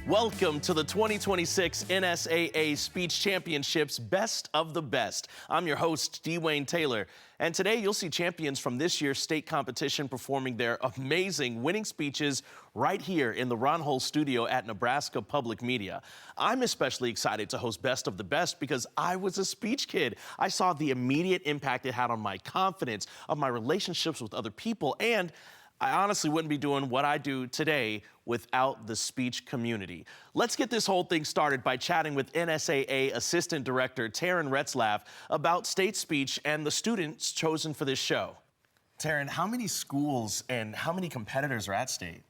Welcome to the 2026 NSAA Speech Championships Best of the Best. I'm your host, Dwayne Taylor, and today you'll see champions from this year's state competition performing their amazing winning speeches right here in the Ron Hull studio at Nebraska Public Media. I'm especially excited to host Best of the Best because I was a speech kid. I saw the immediate impact it had on my confidence, of my relationships with other people, and I honestly wouldn't be doing what I do today without the speech community. Let's get this whole thing started by chatting with NSAA Assistant Director Taryn Retzlaff about state speech and the students chosen for this show. Taryn, how many schools and how many competitors are at state?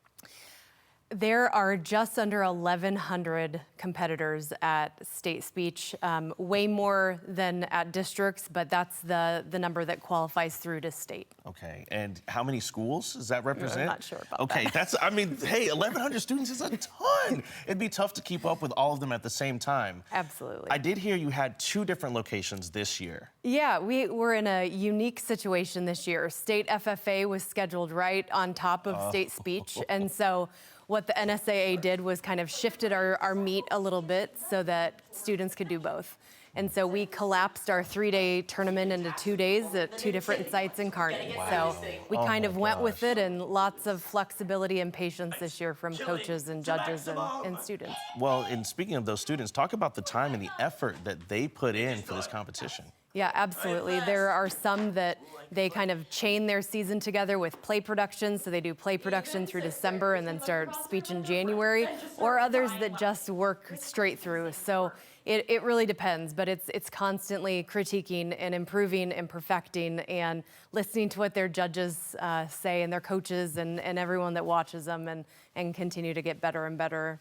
There are just under 1,100 competitors at state speech, way more than at districts, but that's the number that qualifies through to state. Okay, and how many schools does that represent? I'm not sure about that. Okay, I mean, hey, 1,100 students is a ton. It'd be tough to keep up with all of them at the same time. Absolutely. I did hear you had 2 different locations this year. Yeah, we were in a unique situation this year. State FFA was scheduled right on top of state speech, and so what the NSAA did was kind of shifted our meet a little bit so that students could do both. And so we collapsed our 3-day tournament into 2 days at 2 different sites in Kearney. Wow. So we kind of went with it, and lots of flexibility and patience this year from coaches and judges and students. Well, and speaking of those students, talk about the time and the effort that they put in for this competition. Yeah, absolutely. There are some that they kind of chain their season together with play production, so they do play production through December and then start speech in January, or others that just work straight through. So it really depends, but it's constantly critiquing and improving and perfecting and listening to what their judges say and their coaches and everyone that watches them and continue to get better and better,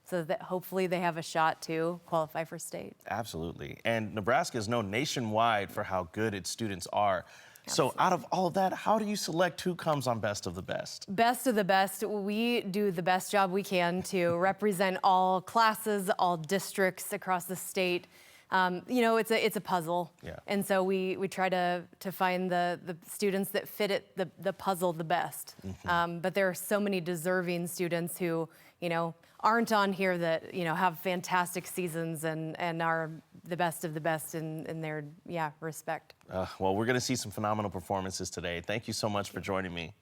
so that hopefully they have a shot to qualify for state. Absolutely. And Nebraska is known nationwide for how good its students are. Absolutely. So out of all of that, how do you select who comes on Best of the Best? Best of the Best, we do the best job we can to represent all classes, all districts across the state. You know, it's a puzzle. Yeah. And so we try to find the students that fit it, the puzzle the best. Mm-hmm. But there are so many deserving students who, you know, aren't on here that, you know, have fantastic seasons and are the best of the best in their, respect. Well, we're going to see some phenomenal performances today. Thank you so much for joining me.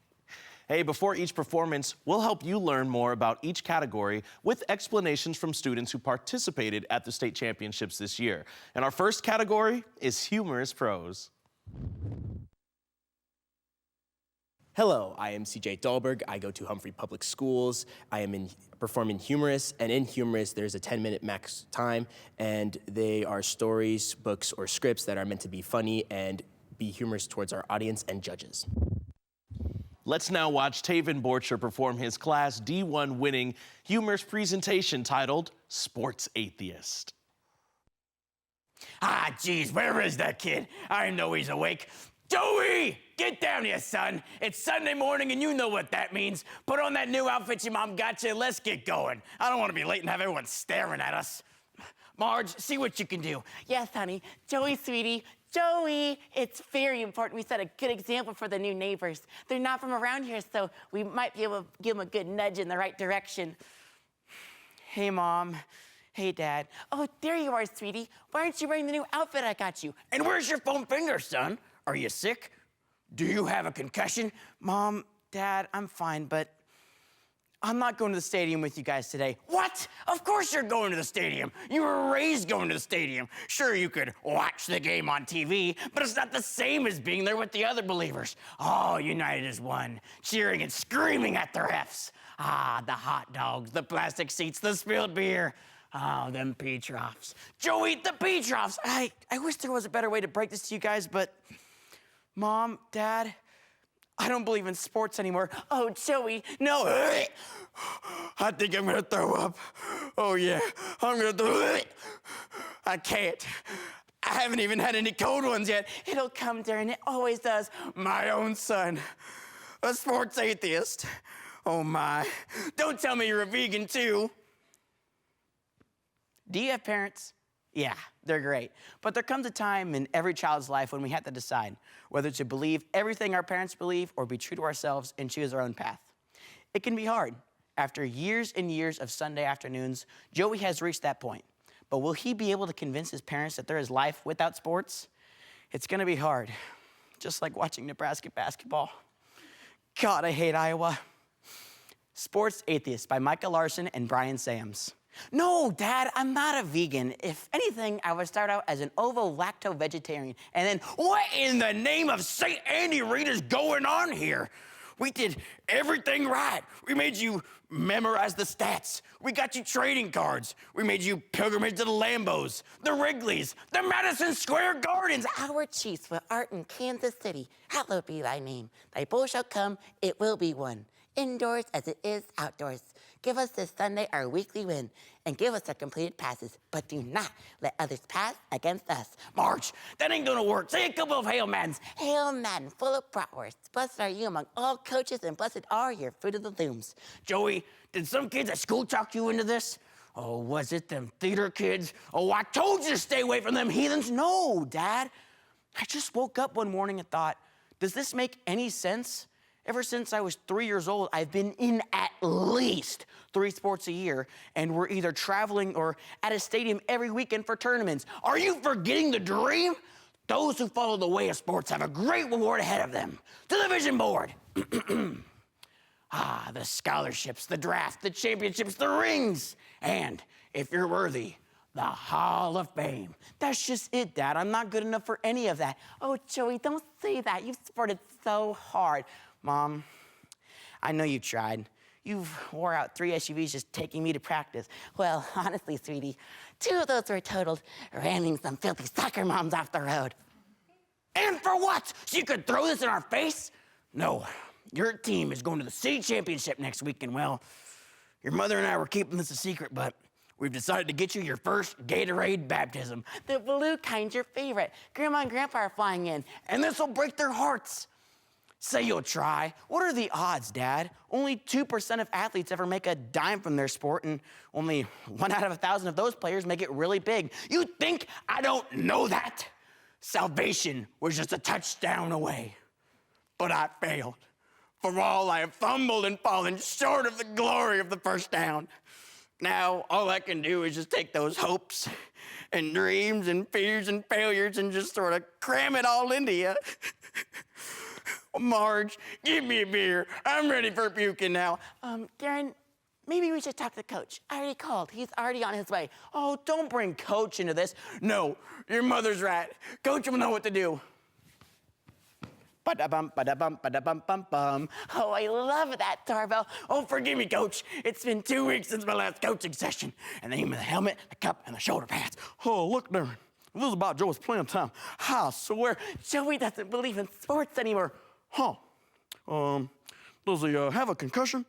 Hey, before each performance, we'll help you learn more about each category with explanations from students who participated at the state championships this year. And our first category is humorous prose. Hello, I am CJ Dahlberg. I go to Humphrey Public Schools. I am performing humorous, and in humorous, there's a 10-minute max time, and they are stories, books, or scripts that are meant to be funny and be humorous towards our audience and judges. Let's now watch Taven Borcher perform his Class D1 winning humorous presentation titled Sports Atheist. Ah, geez, where is that kid? I know he's awake. Joey, get down here, son. It's Sunday morning, and you know what that means. Put on that new outfit your mom got you. Let's get going. I don't want to be late and have everyone staring at us. Marge, see what you can do. Yes, honey. Joey, sweetie. Joey, it's very important we set a good example for the new neighbors. They're not from around here, so we might be able to give them a good nudge in the right direction. Hey, Mom. Hey, Dad. Oh, there you are, sweetie. Why aren't you wearing the new outfit I got you? And where's your foam finger, son? Are you sick? Do you have a concussion? Mom, Dad, I'm fine, but I'm not going to the stadium with you guys today. What? Of course you're going to the stadium. You were raised going to the stadium. Sure, you could watch the game on TV, but it's not the same as being there with the other believers. All united as one, cheering and screaming at the refs. Ah, the hot dogs, the plastic seats, the spilled beer. Oh, them pea troughs. Joey, the pea troughs. I wish there was a better way to break this to you guys, but Mom, Dad, I don't believe in sports anymore. Oh, Joey, no. I think I'm gonna throw up. Oh yeah, I'm gonna throw up. I can't. I haven't even had any cold ones yet. It'll come, Darren, it always does. My own son, a sports atheist. Oh my. Don't tell me you're a vegan too. Do you have parents? Yeah, they're great. But there comes a time in every child's life when we have to decide whether to believe everything our parents believe or be true to ourselves and choose our own path. It can be hard. After years and years of Sunday afternoons, Joey has reached that point. But will he be able to convince his parents that there is life without sports? It's gonna be hard, just like watching Nebraska basketball. God, I hate Iowa. Sports Atheist by Micah Larson and Brian Sams. No, Dad, I'm not a vegan. If anything, I would start out as an ovo-lacto vegetarian. And then, what in the name of St. Andy Reid is going on here? We did everything right. We made you memorize the stats. We got you trading cards. We made you pilgrimage to the Lambos, the Wrigley's, the Madison Square Gardens. Our chiefs for art in Kansas City, hallowed be thy name. Thy bull shall come, it will be one. Indoors as it is outdoors. Give us this Sunday our weekly win, and give us our completed passes, but do not let others pass against us. Marge, that ain't gonna work. Say a couple of Hail Maddens. Hail Madden, full of bratwurst. Blessed are you among all coaches, and blessed are your fruit of the looms. Joey, did some kids at school talk you into this? Oh, was it them theater kids? Oh, I told you to stay away from them heathens. No, Dad. I just woke up one morning and thought, does this make any sense? Ever since I was 3 years old, I've been in at least 3 sports a year, and we're either traveling or at a stadium every weekend for tournaments. Are you forgetting the dream? Those who follow the way of sports have a great reward ahead of them. To the vision board. The scholarships, the draft, the championships, the rings, and if you're worthy, the Hall of Fame. That's just it, Dad. I'm not good enough for any of that. Oh, Joey, don't say that. You've sported so hard. Mom, I know you tried. You've wore out 3 SUVs just taking me to practice. Well, honestly, sweetie, 2 of those were totaled ramming some filthy soccer moms off the road. And for what? So you could throw this in our face? No, your team is going to the city championship next week, and well, your mother and I were keeping this a secret, but we've decided to get you your first Gatorade baptism. The blue kind's your favorite. Grandma and Grandpa are flying in. And this will break their hearts. Say you'll try. What are the odds, Dad? Only 2% of athletes ever make a dime from their sport, and only 1 out of 1,000 of those players make it really big. You think I don't know that? Salvation was just a touchdown away. But I failed. For all I have fumbled and fallen short of the glory of the first down. Now, all I can do is just take those hopes and dreams and fears and failures and just sort of cram it all into you. Marge, give me a beer. I'm ready for puking now. Darren, maybe we should talk to Coach. I already called. He's already on his way. Oh, don't bring Coach into this. No, your mother's right. Coach will know what to do. Ba-da-bum, ba-da-bum, ba-da-bum, bum, bum. Oh, I love that doorbell. Oh, forgive me, Coach. It's been 2 weeks since my last coaching session. And the name of the helmet, the cup, and the shoulder pads. Oh, look, Darren. This is about Joey's playing time. I swear. Joey doesn't believe in sports anymore. Huh. Does he have a concussion?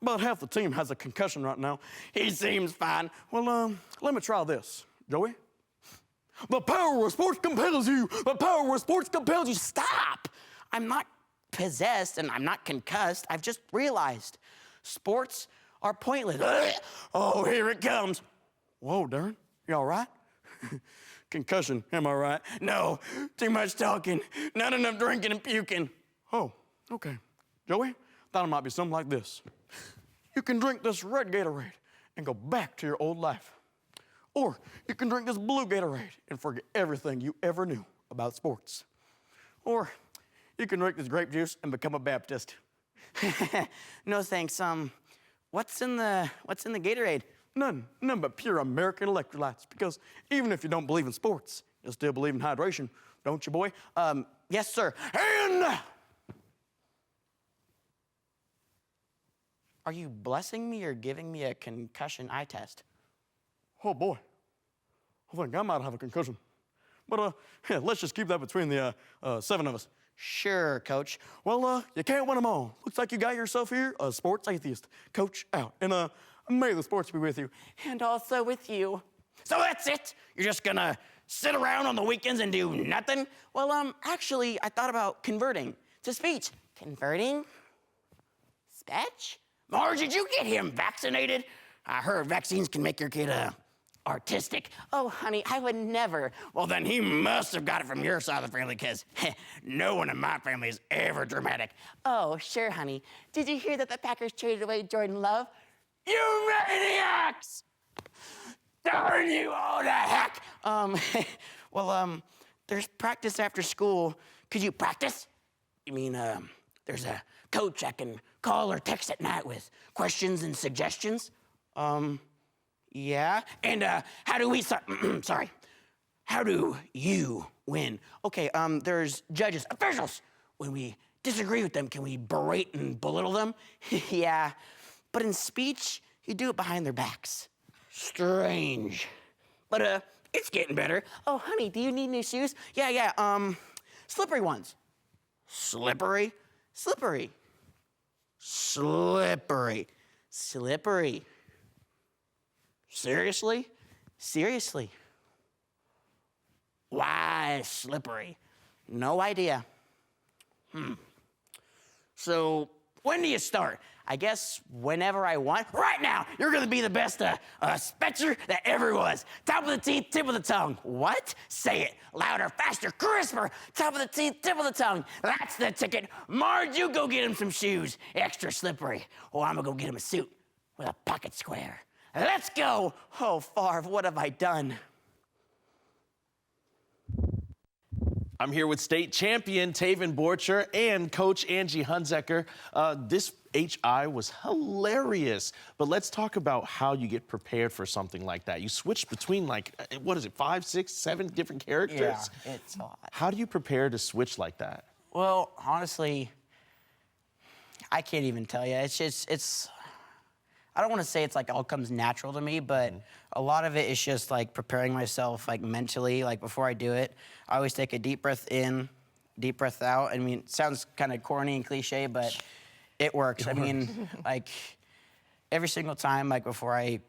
About half the team has a concussion right now. He seems fine. Well, let me try this. Joey? The power of sports compels you. The power of sports compels you. Stop! I'm not possessed and I'm not concussed. I've just realized sports are pointless. Oh, here it comes. Whoa, Darren, you all right? Concussion, am I right? No, too much talking, not enough drinking and puking. Oh, okay. Joey, thought it might be something like this. You can drink this red Gatorade and go back to your old life. Or you can drink this blue Gatorade and forget everything you ever knew about sports. Or you can drink this grape juice and become a Baptist. No thanks. What's in the Gatorade? None but pure American electrolytes. Because even if you don't believe in sports, you still believe in hydration, don't you, boy? Yes, sir. And are you blessing me or giving me a concussion eye test? Oh boy, I think I might have a concussion. But yeah, let's just keep that between the 7 of us. Sure, Coach. Well, you can't win them all. Looks like you got yourself here a sports atheist. Coach out. And may the sports be with you. And also with you. So that's it? You're just gonna sit around on the weekends and do nothing? Well, actually, I thought about converting to speech. Converting? Speech? Marge, did you get him vaccinated? I heard vaccines can make your kid artistic. Oh, honey, I would never. Well, then he must have got it from your side of the family, because no one in my family is ever dramatic. Oh, sure, honey. Did you hear that the Packers traded away Jordan Love? You maniacs! Darn you all to heck! There's practice after school. Could you practice? You mean, there's a coach I can call or text at night with questions and suggestions? Yeah. And, how do we start? Sorry. How do you win? Okay, there's judges, officials. When we disagree with them, can we berate and belittle them? Yeah. But in speech, you do it behind their backs. Strange. But, it's getting better. Oh, honey, do you need new shoes? Yeah, slippery ones. Slippery? Slippery. Slippery. Slippery. Seriously? Seriously. Why slippery? No idea. So, when do you start? I guess whenever I want. Right now, you're gonna be the best spetcher that ever was. Top of the teeth, tip of the tongue. What? Say it. Louder, faster, crisper. Top of the teeth, tip of the tongue. That's the ticket. Marge, you go get him some shoes. Extra slippery. Oh, I'm gonna go get him a suit with a pocket square. Let's go. Oh, Favre, what have I done? I'm here with state champion Taven Borcher and Coach Angie Hunzeker. This HI was hilarious, but let's talk about how you get prepared for something like that. You switch between, like, what is it, 5, 6, 7 different characters? Yeah, it's a lot. How do you prepare to switch like that? Well, honestly, I can't even tell you. It's I don't want to say it's like all comes natural to me, but a lot of it is just like preparing myself like mentally. Like before I do it, I always take a deep breath in, deep breath out. I mean, it sounds kind of corny and cliche, but it works. I mean, like every single time, like before I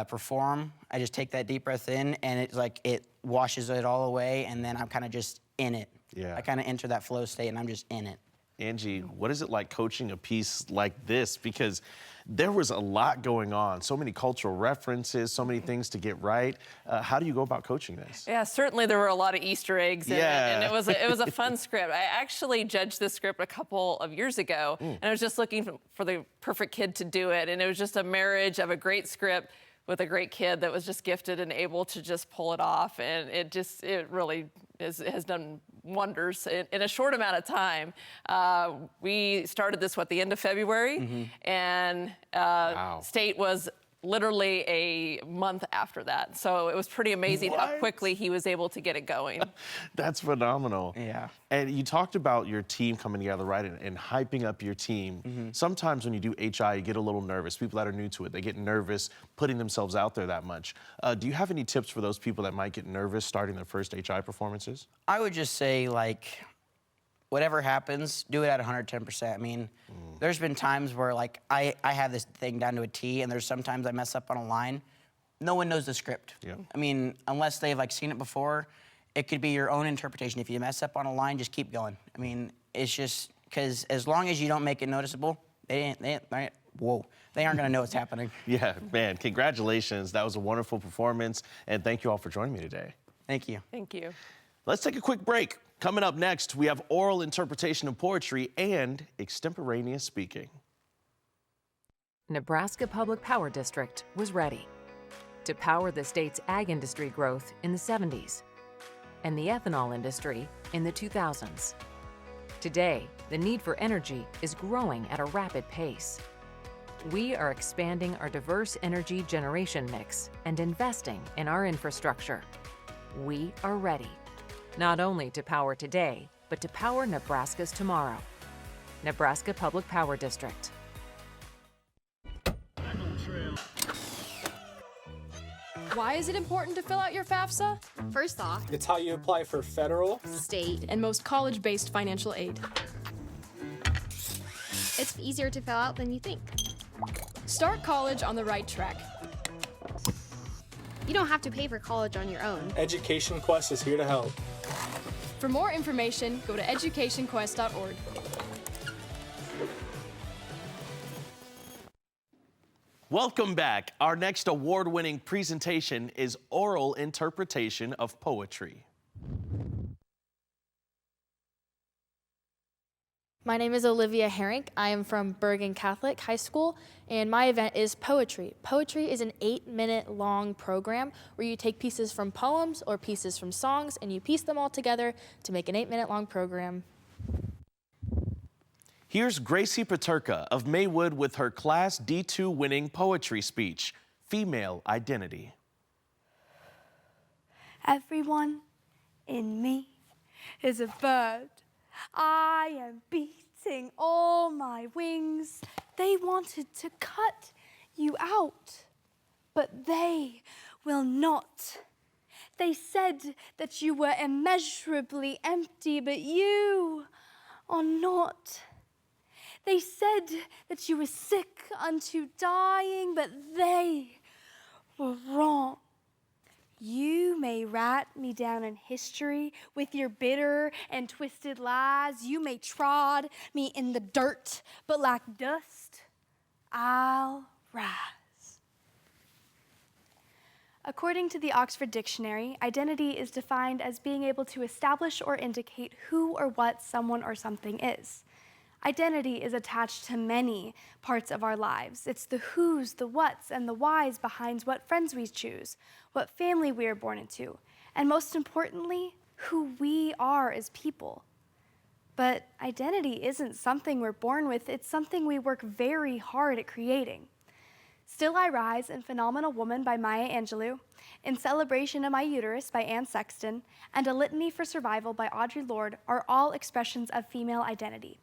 perform, I just take that deep breath in, and it's like it washes it all away, and then I'm kind of just in it. Yeah. I kind of enter that flow state, and I'm just in it. Angie, what is it like coaching a piece like this? Because there was a lot going on, so many cultural references, so many things to get right. How do you go about coaching this? Yeah, certainly there were a lot of Easter eggs in it, and it was a fun script. I actually judged this script a couple of years ago, and I was just looking for the perfect kid to do it, and it was just a marriage of a great script with a great kid that was just gifted and able to just pull it off, and it really has done wonders in a short amount of time. We started this at the end of February, and state was literally a month after that. So it was pretty amazing how quickly he was able to get it going. That's phenomenal. Yeah. And you talked about your team coming together, right, and hyping up your team. Sometimes when you do HI, you get a little nervous. People that are new to it, they get nervous putting themselves out there that much. Do you have any tips for those people that might get nervous starting their first HI performances? I would just say, like, whatever happens, do it at 110%. I mean, there's been times where, like, I have this thing down to a T, and there's sometimes I mess up on a line. No one knows the script. Yeah. I mean, unless they've, like, seen it before, it could be your own interpretation. If you mess up on a line, just keep going. I mean, it's just, because as long as you don't make it noticeable, they aren't going to know what's happening. Yeah, man, congratulations. That was a wonderful performance, and thank you all for joining me today. Thank you. Thank you. Let's take a quick break. Coming up next, we have oral interpretation of poetry and extemporaneous speaking. Nebraska Public Power District was ready to power the state's ag industry growth in the 70s and the ethanol industry in the 2000s. Today, the need for energy is growing at a rapid pace. We are expanding our diverse energy generation mix and investing in our infrastructure. We are ready, not only to power today, but to power Nebraska's tomorrow. Nebraska Public Power District. Why is it important to fill out your FAFSA? First off, it's how you apply for federal, State, and most college-based financial aid. it's easier to fill out than you think. Start college on the right track. You don't have to pay for college on your own. Education Quest is here to help. For more information, go to educationquest.org. Welcome back. Our next award-winning presentation is oral interpretation of poetry. My name is Olivia Herink. I am from Bergen Catholic High School, and my event is poetry. Poetry is an 8-minute long program where you take pieces from poems or pieces from songs and you piece them all together to make an 8-minute long program. Here's Gracie Paterka of Maywood with her Class D2 winning poetry speech, Female Identity. Everyone in me is a bird. I am beating all my wings. They wanted to cut you out, but they will not. They said that you were immeasurably empty, but you are not. They said that you were sick unto dying, but they were wrong. You may rat me down in history with your bitter and twisted lies. You may trod me in the dirt, but like dust, I'll rise. According to the Oxford Dictionary, identity is defined as being able to establish or indicate who or what someone or something is. Identity is attached to many parts of our lives. It's the who's, the what's, and the why's behind what friends we choose, what family we are born into, and most importantly, who we are as people. But identity isn't something we're born with, it's something we work very hard at creating. Still I Rise and Phenomenal Woman by Maya Angelou, In Celebration of My Uterus by Anne Sexton, and A Litany for Survival by Audre Lorde are all expressions of female identity,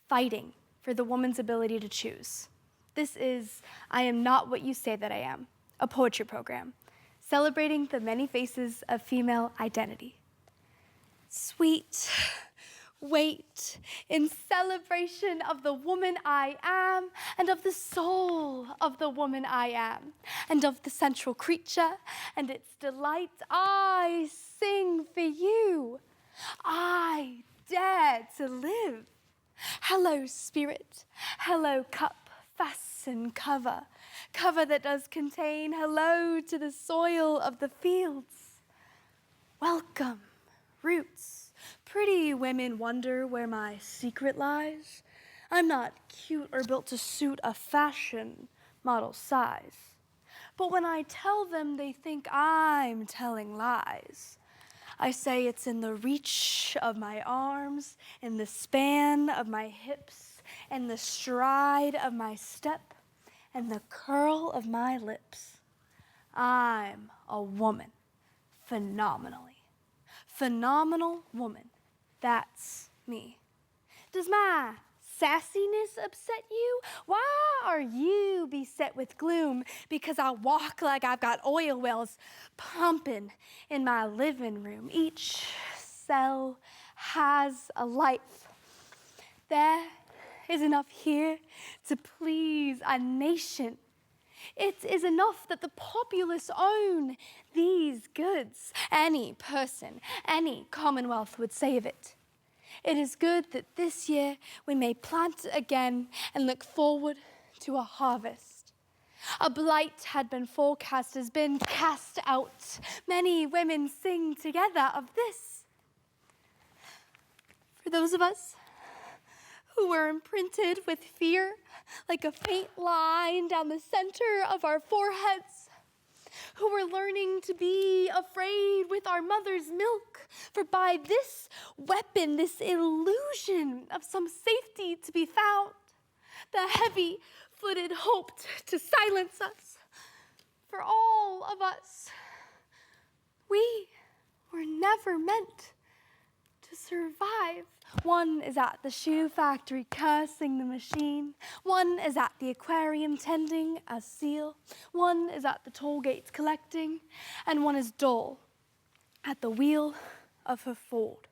fighting for the woman's ability to choose. This is I Am Not What You Say That I Am, a poetry program, celebrating the many faces of female identity. Sweet, wait, in celebration of the woman I am, and of the soul of the woman I am, and of the central creature and its delight, I sing for you. I dare to live. Hello, spirit. Hello, cup. Fasten cover. Cover that does contain hello to the soil of the fields. Welcome, roots. Pretty women wonder where my secret lies. I'm not cute or built to suit a fashion model size. But when I tell them, they think I'm telling lies. I say it's in the reach of my arms, in the span of my hips, and the stride of my step, and the curl of my lips. I'm a woman, phenomenally. Phenomenal woman, that's me. Does my sassiness upset you? Why are you beset with gloom? Because I walk like I've got oil wells pumping in my living room. Each cell has a life. There is enough here to please a nation. It is enough that the populace own these goods. Any person, any commonwealth would say of it. It is good that this year we may plant again and look forward to a harvest. A blight had been forecast, has been cast out. Many women sing together of this. For those of us who were imprinted with fear, like a faint line down the center of our foreheads, who were learning to be afraid with our mother's milk, for by this weapon, this illusion of some safety to be found, the heavy-footed hoped to silence us. For all of us, we were never meant to survive. One is at the shoe factory cursing the machine. One is at the aquarium tending a seal. One is at the toll gates collecting. And one is dull at the wheel of her Ford.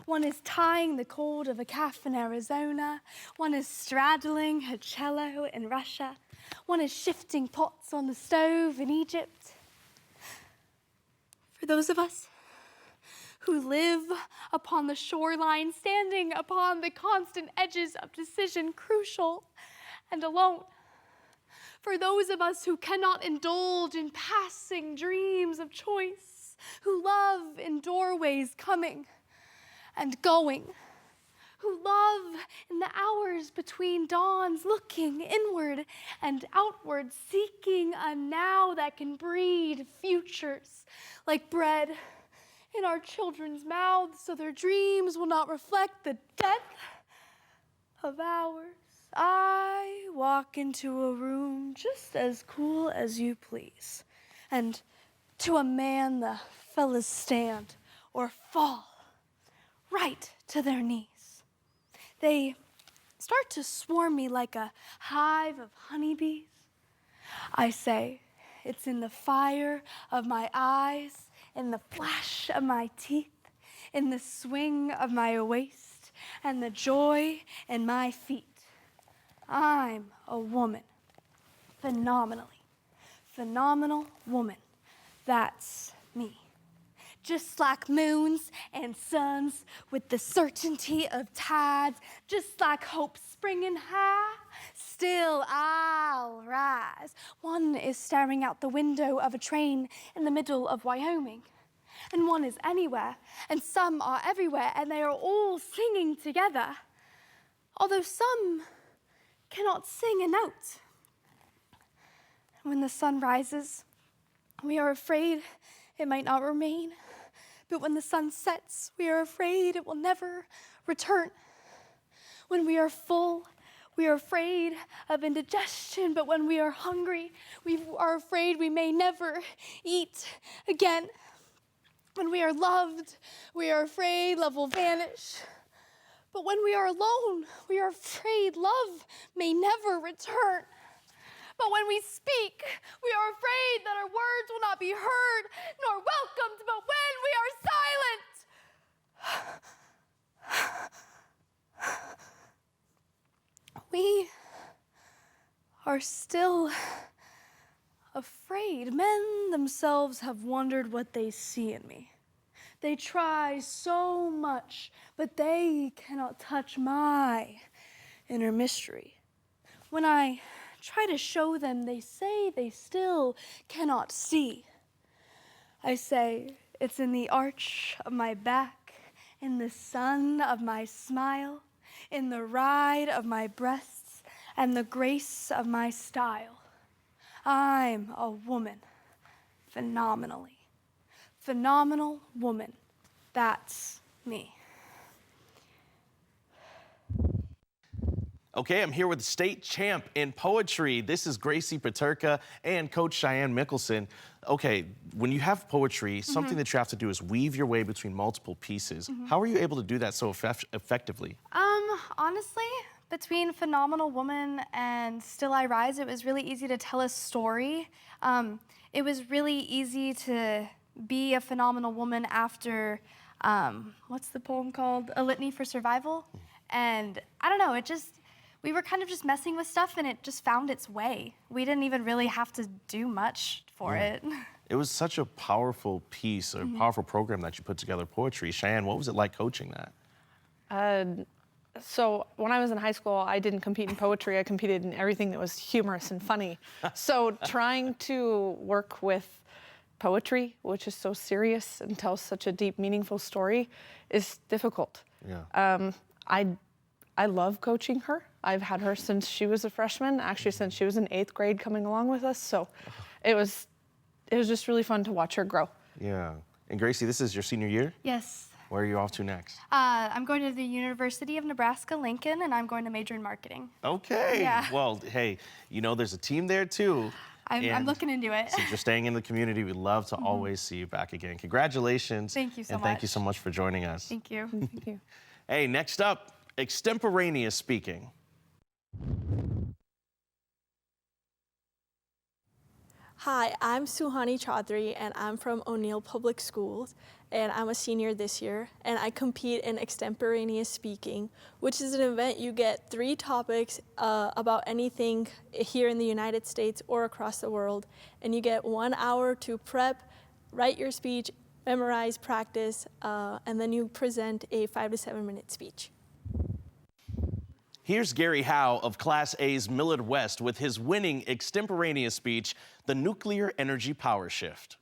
One is tying the cord of a calf in Arizona. One is straddling her cello in Russia. One is shifting pots on the stove in Egypt. For those of us who live upon the shoreline, standing upon the constant edges of decision, crucial and alone. For those of us who cannot indulge in passing dreams of choice, who love in doorways coming and going, who love in the hours between dawns, looking inward and outward, seeking a now that can breed futures like bread in our children's mouths so their dreams will not reflect the death of ours. I walk into a room just as cool as you please, and to a man the fellas stand or fall right to their knees. They start to swarm me like a hive of honeybees. I say, it's in the fire of my eyes, in the flash of my teeth, in the swing of my waist, and the joy in my feet. I'm a woman, phenomenal woman. That's me. Just like moons and suns with the certainty of tides, just like hope springing high, still I'll rise. One is staring out the window of a train in the middle of Wyoming, and one is anywhere, and some are everywhere, and they are all singing together, although some cannot sing a note. When the sun rises, we are afraid it might not remain. But when the sun sets, we are afraid it will never return. When we are full, we are afraid of indigestion. But when we are hungry, we are afraid we may never eat again. When we are loved, we are afraid love will vanish. But when we are alone, we are afraid love may never return. But when we speak, we are afraid that our words will not be heard nor welcomed. But when we are silent, we are still afraid. Men themselves have wondered what they see in me. They try so much, but they cannot touch my inner mystery. When I try to show them, they say they still cannot see. I say, it's in the arch of my back, in the sun of my smile, in the ride of my breasts, and the grace of my style. I'm a woman, phenomenal woman. That's me. Okay, I'm here with the state champ in poetry. This is Gracie Paterka and Coach Cheyenne Mickelson. Okay, when you have poetry, something that you have to do is weave your way between multiple pieces. How are you able to do that so effectively? Honestly, between Phenomenal Woman and Still I Rise, it was really easy to tell a story. It was really easy to be a phenomenal woman after, what's the poem called? A Litany for Survival. And I don't know, we were kind of just messing with stuff and it just found its way. We didn't even really have to do much for it. It was such a powerful piece, a powerful program that you put together, poetry. Cheyenne, what was it like coaching that? So when I was in high school, I didn't compete in poetry. I competed in everything that was humorous and funny. So trying to work with poetry, which is so serious and tells such a deep, meaningful story, is difficult. Yeah. I love coaching her. I've had her since she was a freshman, actually since she was in 8th grade coming along with us. So it was just really fun to watch her grow. Yeah. And Gracie, this is your senior year? Yes. Where are you off to next? I'm going to the University of Nebraska-Lincoln, and I'm going to major in marketing. Okay. Yeah. Well, hey, there's a team there too. I'm looking into it. Since you're staying in the community, we'd love to always see you back again. Congratulations. Thank you so and much. thank you so much for joining us. Thank you. Thank you. Hey, next up, extemporaneous speaking. Hi, I'm Suhani Chaudhry, and I'm from O'Neill Public Schools, and I'm a senior this year, and I compete in extemporaneous speaking, which is an event you get 3 topics about anything here in the United States or across the world, and you get 1 hour to prep, write your speech, memorize, practice, and then you present a 5 to 7 minute speech. Here's Gary Howe of Class A's Millard West with his winning extemporaneous speech, The Nuclear Energy Power Shift.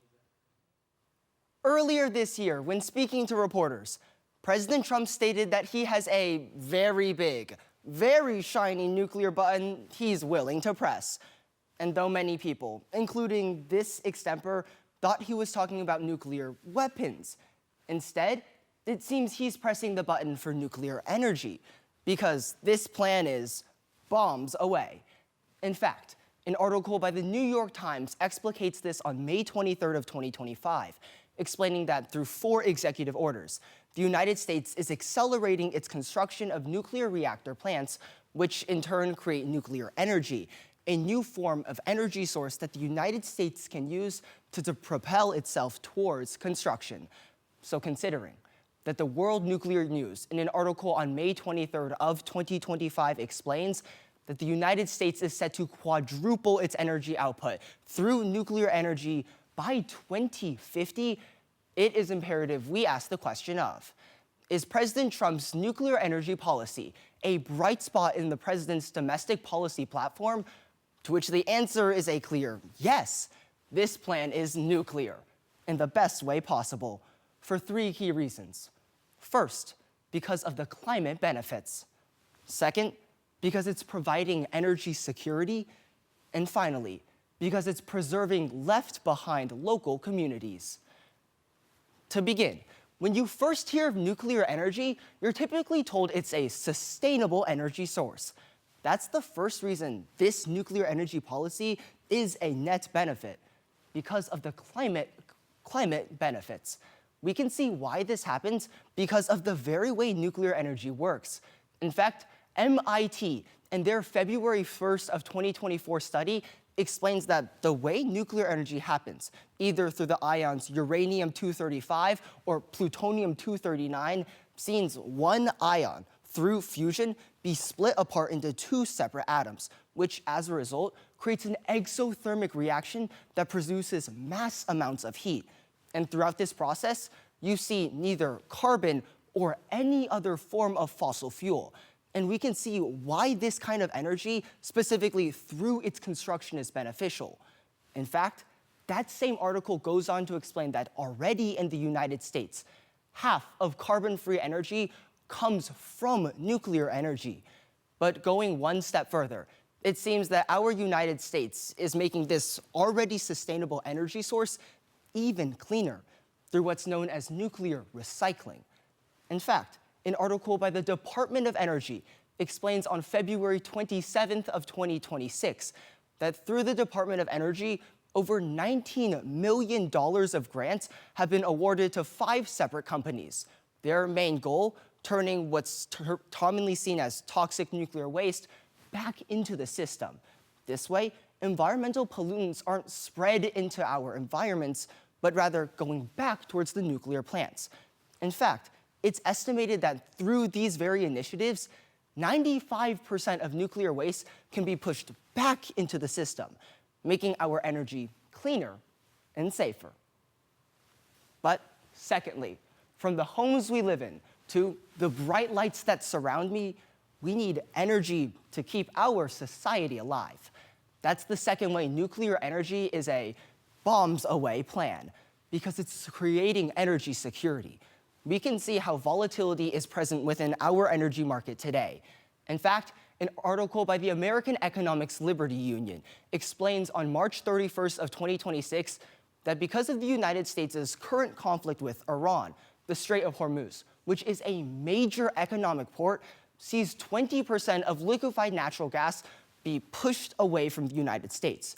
Earlier this year, when speaking to reporters, President Trump stated that he has a very big, very shiny nuclear button he's willing to press. And though many people, including this extemper, thought he was talking about nuclear weapons, instead, it seems he's pressing the button for nuclear energy, because this plan is bombs away. In fact, an article by the New York Times explicates this on May 23rd of 2025, explaining that through 4 executive orders, the United States is accelerating its construction of nuclear reactor plants, which in turn create nuclear energy, a new form of energy source that the United States can use to propel itself towards construction. So considering that the World Nuclear News, in an article on May 23rd of 2025, explains that the United States is set to quadruple its energy output through nuclear energy by 2050, it is imperative we ask the question of, is President Trump's nuclear energy policy a bright spot in the president's domestic policy platform? To which the answer is a clear yes. This plan is nuclear in the best way possible for 3 key reasons. First, because of the climate benefits. Second, because it's providing energy security. And finally, because it's preserving left-behind local communities. To begin, when you first hear of nuclear energy, you're typically told it's a sustainable energy source. That's the first reason this nuclear energy policy is a net benefit, because of the climate benefits. We can see why this happens because of the very way nuclear energy works. In fact, MIT, in their February 1st of 2024 study, explains that the way nuclear energy happens, either through the ions uranium-235 or plutonium-239, sees one ion, through fusion, be split apart into 2 separate atoms, which as a result creates an exothermic reaction that produces mass amounts of heat. And throughout this process, you see neither carbon or any other form of fossil fuel. And we can see why this kind of energy, specifically through its construction, is beneficial. In fact, that same article goes on to explain that already in the United States, half of carbon-free energy comes from nuclear energy. But going one step further, it seems that our United States is making this already sustainable energy source even cleaner through what's known as nuclear recycling. In fact, an article by the Department of Energy explains on February 27th of 2026 that through the Department of Energy, over $19 million of grants have been awarded to 5 separate companies. Their main goal, turning what's commonly seen as toxic nuclear waste back into the system. This way, environmental pollutants aren't spread into our environments, but rather going back towards the nuclear plants. In fact, it's estimated that through these very initiatives, 95% of nuclear waste can be pushed back into the system, making our energy cleaner and safer. But secondly, from the homes we live in to the bright lights that surround me, we need energy to keep our society alive. That's the second way nuclear energy is a bombs away plan, because it's creating energy security. We can see how volatility is present within our energy market today. In fact, an article by the American Economics Liberty Union explains on March 31st of 2026 that because of the United States' current conflict with Iran, the Strait of Hormuz, which is a major economic port, sees 20% of liquefied natural gas be pushed away from the United States.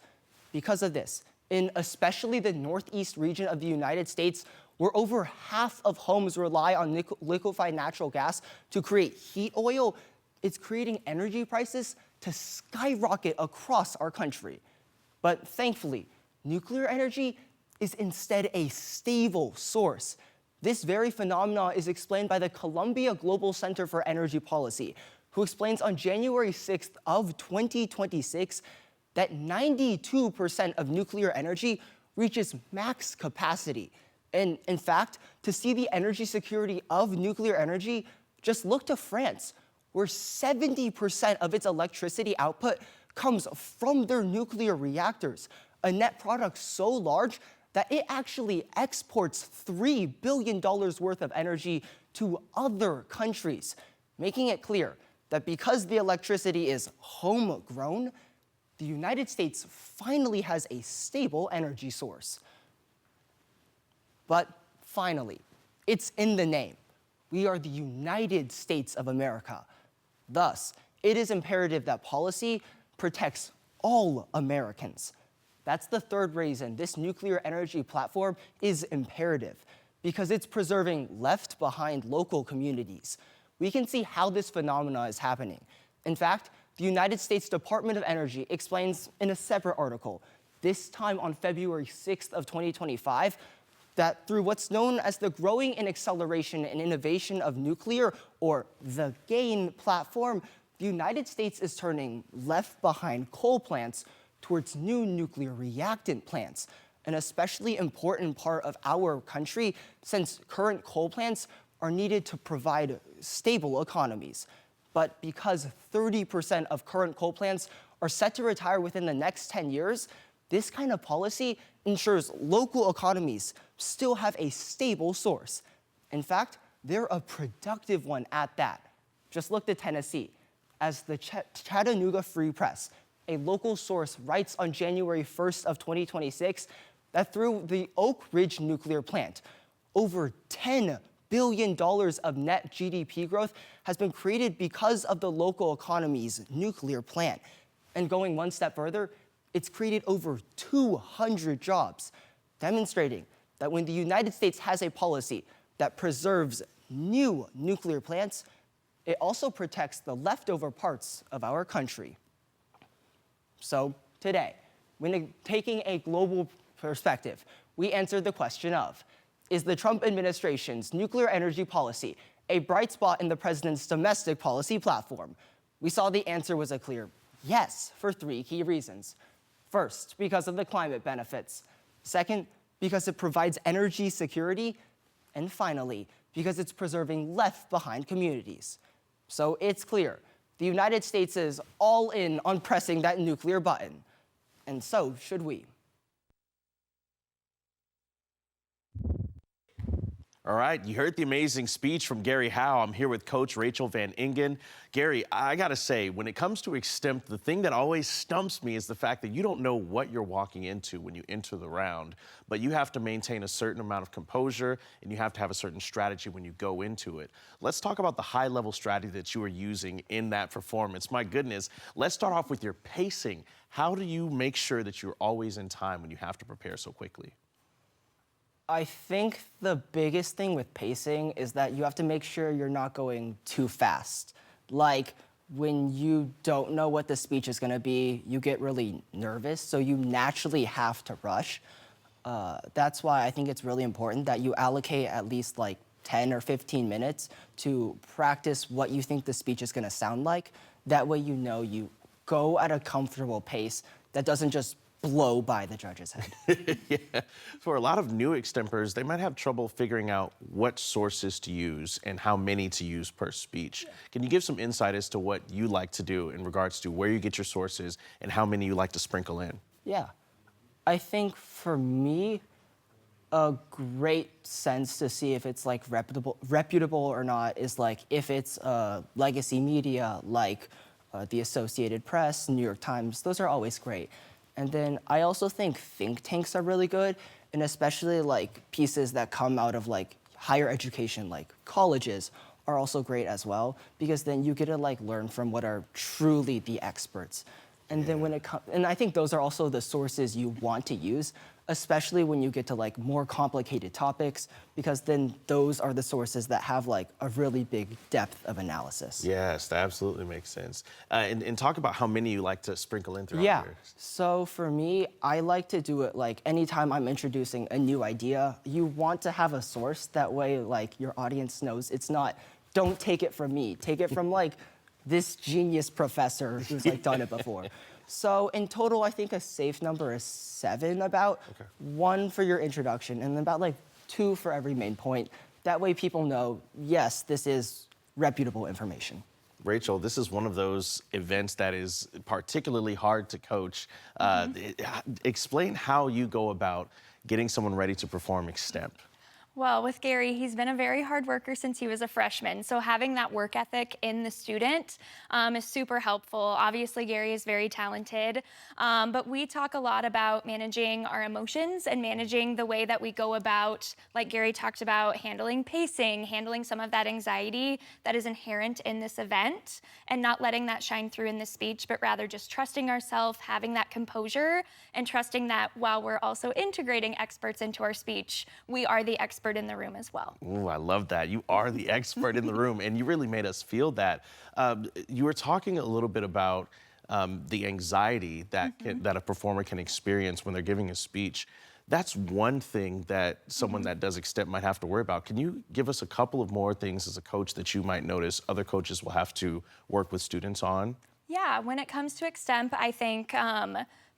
Because of this, in especially the northeast region of the United States, where over half of homes rely on liquefied natural gas to create heat oil, it's creating energy prices to skyrocket across our country. But thankfully, nuclear energy is instead a stable source. This very phenomenon is explained by the Columbia Global Center for Energy Policy, who explains on January 6th of 2026 that 92% of nuclear energy reaches max capacity. And in fact, to see the energy security of nuclear energy, just look to France, where 70% of its electricity output comes from their nuclear reactors, a net product so large that it actually exports $3 billion worth of energy to other countries, making it clear that because the electricity is homegrown, the United States finally has a stable energy source. But finally, it's in the name. We are the United States of America. Thus, it is imperative that policy protects all Americans. That's the third reason this nuclear energy platform is imperative, because it's preserving left behind local communities. We can see how this phenomena is happening. In fact, the United States Department of Energy explains in a separate article, this time on February 6th of 2025, that through what's known as the Growing and Acceleration and Innovation of Nuclear, or the GAIN platform, the United States is turning left behind coal plants towards new nuclear reactant plants, an especially important part of our country since current coal plants are needed to provide stable economies. But because 30% of current coal plants are set to retire within the next 10 years, this kind of policy ensures local economies still have a stable source. In fact, they're a productive one at that. Just look to Tennessee. As the Chattanooga Free Press, a local source, writes on January 1st of 2026 that through the Oak Ridge nuclear plant, over $10 billion of net GDP growth has been created because of the local economy's nuclear plant. And going one step further, it's created over 200 jobs, demonstrating that when the United States has a policy that preserves new nuclear plants, it also protects the leftover parts of our country. So today, when taking a global perspective, we answered the question of, is the Trump administration's nuclear energy policy a bright spot in the president's domestic policy platform? We saw the answer was a clear yes for three key reasons. First, because of the climate benefits. Second, because it provides energy security. And finally, because it's preserving left behind communities. So it's clear, the United States is all in on pressing that nuclear button. And so should we. All right, you heard the amazing speech from Gary Howe. I'm here with Coach Rachel Van Ingen. Gary, I gotta say, when it comes to extemp, the thing that always stumps me is the fact that you don't know what you're walking into when you enter the round, but you have to maintain a certain amount of composure and you have to have a certain strategy when you go into it. Let's talk about the high-level strategy that you are using in that performance. My goodness, let's start off with your pacing. How do you make sure that you're always in time when you have to prepare so quickly? I think the biggest thing with pacing is that you have to make sure you're not going too fast. Like, when you don't know what the speech is gonna be, you get really nervous, so you naturally have to rush. That's why I think it's really important that you allocate at least like 10 or 15 minutes to practice what you think the speech is gonna sound like. That way you know you go at a comfortable pace that doesn't just blow by the judge's head. Yeah. For a lot of new extempers, they might have trouble figuring out what sources to use and how many to use per speech. Can you give some insight as to what you like to do in regards to where you get your sources and how many you like to sprinkle in? Yeah. I think for me, a great sense to see if it's like reputable or not is like if it's legacy media like the Associated Press, New York Times, those are always great. And then I also think think tanks are really good, and especially like pieces that come out of like higher education, like colleges, are also great as well, because then you get to like learn from what are truly the experts. And then when it comes, and I think those are also the sources you want to use, especially when you get to like more complicated topics, because then those are the sources that have like a really big depth of analysis. Yes, that absolutely makes sense. And talk about how many you like to sprinkle in throughout Yeah, yours. so for me, I like to do it like anytime I'm introducing a new idea, you want to have a source, that way like your audience knows it's not, don't take it from me, take it from like this genius professor who's like done it before. So in total, I think a safe number is 7 about, 1 for your introduction, and then about like 2 for every main point. That way people know, yes, this is reputable information. Rachel, this is one of those events that is particularly hard to coach. Explain how you go about getting someone ready to perform extemp. Well, with Gary, he's been a very hard worker since he was a freshman. So having that work ethic in the student is super helpful. Obviously, Gary is very talented, but we talk a lot about managing our emotions and managing the way that we go about, like Gary talked about, handling pacing, handling some of that anxiety that is inherent in this event, and not letting that shine through in the speech, but rather just trusting ourselves, having that composure, and trusting that while we're also integrating experts into our speech, we are the expert in the room as well. Ooh, I love that. You are the expert in the room, and you really made us feel that. You were talking a little bit about the anxiety that that a performer can experience when they're giving a speech. That's one thing that someone that does extemp might have to worry about. Can you give us a couple of more things as a coach that you might notice other coaches will have to work with students on? Yeah, when it comes to extemp, I think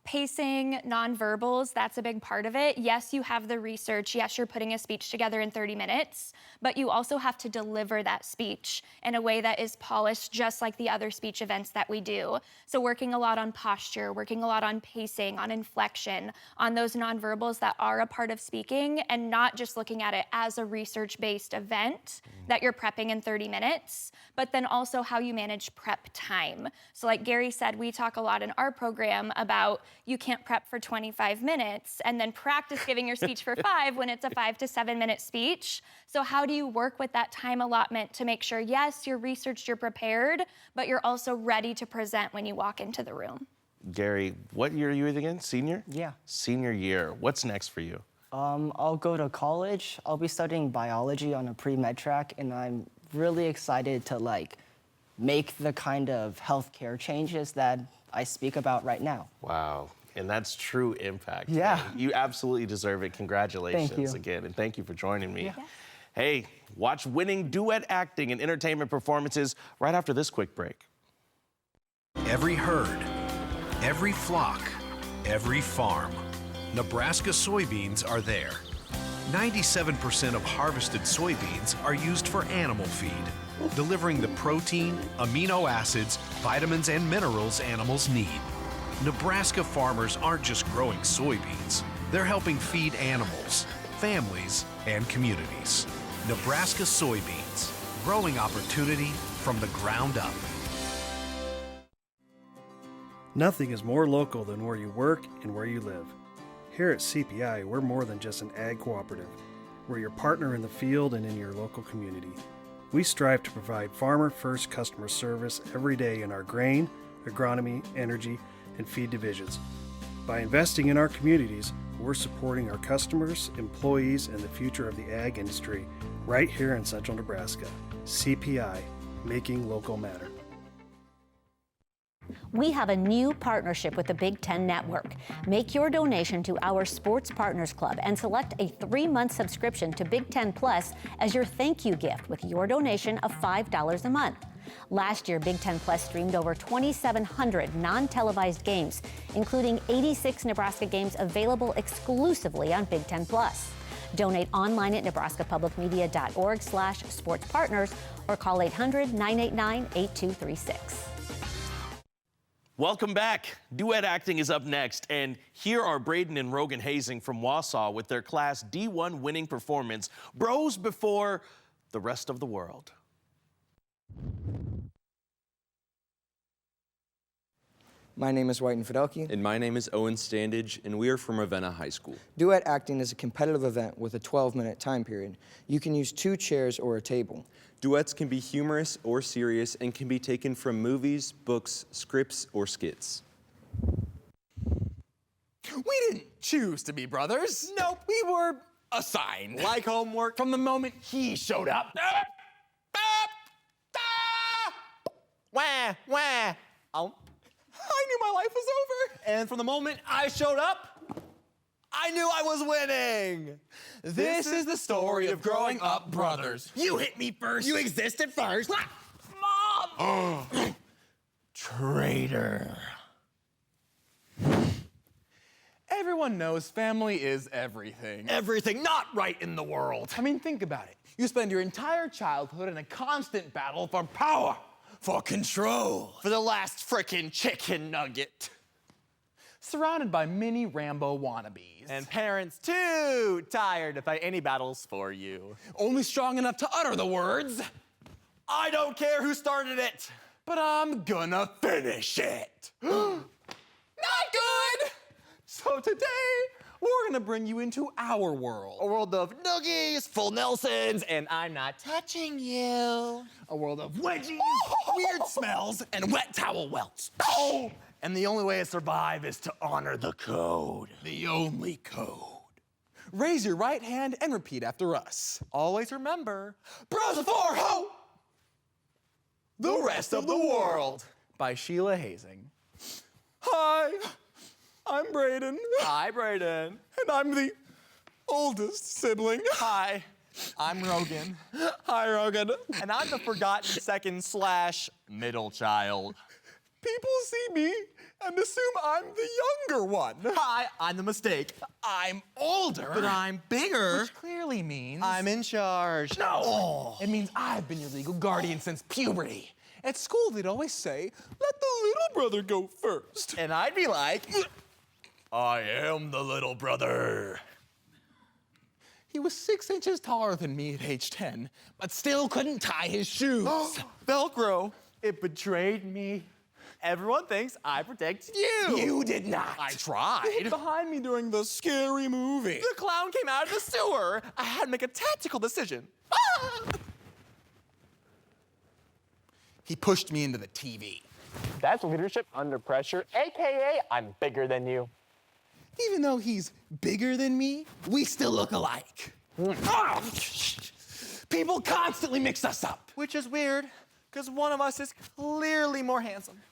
pacing, nonverbals, that's a big part of it. Yes, you have the research. Yes, you're putting a speech together in 30 minutes, but you also have to deliver that speech in a way that is polished, just like the other speech events that we do. So working a lot on posture, working a lot on pacing, on inflection, on those nonverbals that are a part of speaking, and not just looking at it as a research-based event that you're prepping in 30 minutes, but then also how you manage prep time. So like Gary said, we talk a lot in our program about you can't prep for 25 minutes and then practice giving your speech for 5 when it's a 5 to 7 minute speech. So how do you work with that time allotment to make sure, yes, you're researched, you're prepared, but you're also ready to present when you walk into the room? Gary, what year are you in again? Senior? Yeah. Senior year. What's next for you? I'll go to college. I'll be studying biology on a pre-med track, and I'm really excited to make the kind of healthcare changes that I speak about right now. Wow. And that's true impact. Yeah. Man. You absolutely deserve it. Congratulations Thank you. again. And thank you for joining me. Yeah. Hey, watch winning duet acting and entertainment performances right after this quick break. Every herd, every flock, every farm. Nebraska soybeans are there. 97% of harvested soybeans are used for animal feed, delivering the protein, amino acids, vitamins, and minerals animals need. Nebraska farmers aren't just growing soybeans, they're helping feed animals, families, and communities. Nebraska soybeans, growing opportunity from the ground up. Nothing is more local than where you work and where you live. Here at CPI, we're more than just an ag cooperative. We're your partner in the field and in your local community. We strive to provide farmer-first customer service every day in our grain, agronomy, energy, and feed divisions. By investing in our communities, we're supporting our customers, employees, and the future of the ag industry right here in central Nebraska. CPI, making local matter. We have a new partnership with the Big Ten Network. Make your donation to our Sports Partners Club and select a 3-month subscription to Big Ten Plus as your thank you gift with your donation of $5 a month. Last year, Big Ten Plus streamed over 2,700 non-televised games, including 86 Nebraska games available exclusively on Big Ten Plus. Donate online at nebraskapublicmedia.org/sportspartners or call 800-989-8236. Welcome back. Duet acting is up next, and here are Braden and Rogan Hazing from Wausau with their Class D1 winning performance, Bros Before the Rest of the World. My name is Whiten Fidelki. And my name is Owen Standage, and we are from Ravenna High School. Duet acting is a competitive event with a 12-minute time period. You can use 2 chairs or a table. Duets can be humorous or serious and can be taken from movies, books, scripts, or skits. We didn't choose to be brothers. Nope, we were assigned. Like homework from the moment he showed up. Wah, wah. I knew my life was over. And from the moment I showed up, I knew I was winning. This is the story of growing up brothers. You hit me first. You existed first. Mom! Traitor. Everyone knows family is everything. Everything not right in the world. I mean, think about it. You spend your entire childhood in a constant battle for power, for control, for the last frickin' chicken nugget. surrounded by mini Rambo wannabes. And parents too tired to fight any battles for you. Only strong enough to utter the words, I don't care who started it, but I'm gonna finish it. Not good! So today, we're gonna bring you into our world. A world of noogies, full Nelsons, and I'm not touching you. A world of wedgies, weird smells, and wet towel welts. Oh! And the only way to survive is to honor the code. The only code. Raise your right hand and repeat after us. Always remember, Bros before ho! The Rest of the World by Sheila Hazing. Hi, I'm Brayden. Hi, Brayden. And I'm the oldest sibling. Hi, I'm Rogan. Hi, Rogan. And I'm the forgotten second/middle child. People see me and assume I'm the younger one. Hi, I'm the mistake. I'm older. But I'm bigger. Which clearly means I'm in charge. No! Oh. It means I've been your legal guardian since puberty. At school, they'd always say, let the little brother go first. And I'd be like, I am the little brother. He was 6 inches taller than me at age 10, but still couldn't tie his shoes. Velcro, it betrayed me. Everyone thinks I protected you. You did not. I tried. He hid behind me during the scary movie. The clown came out of the sewer. I had to make a tactical decision. Ah! He pushed me into the TV. That's leadership under pressure, AKA I'm bigger than you. Even though he's bigger than me, we still look alike. People constantly mix us up. Which is weird, because one of us is clearly more handsome.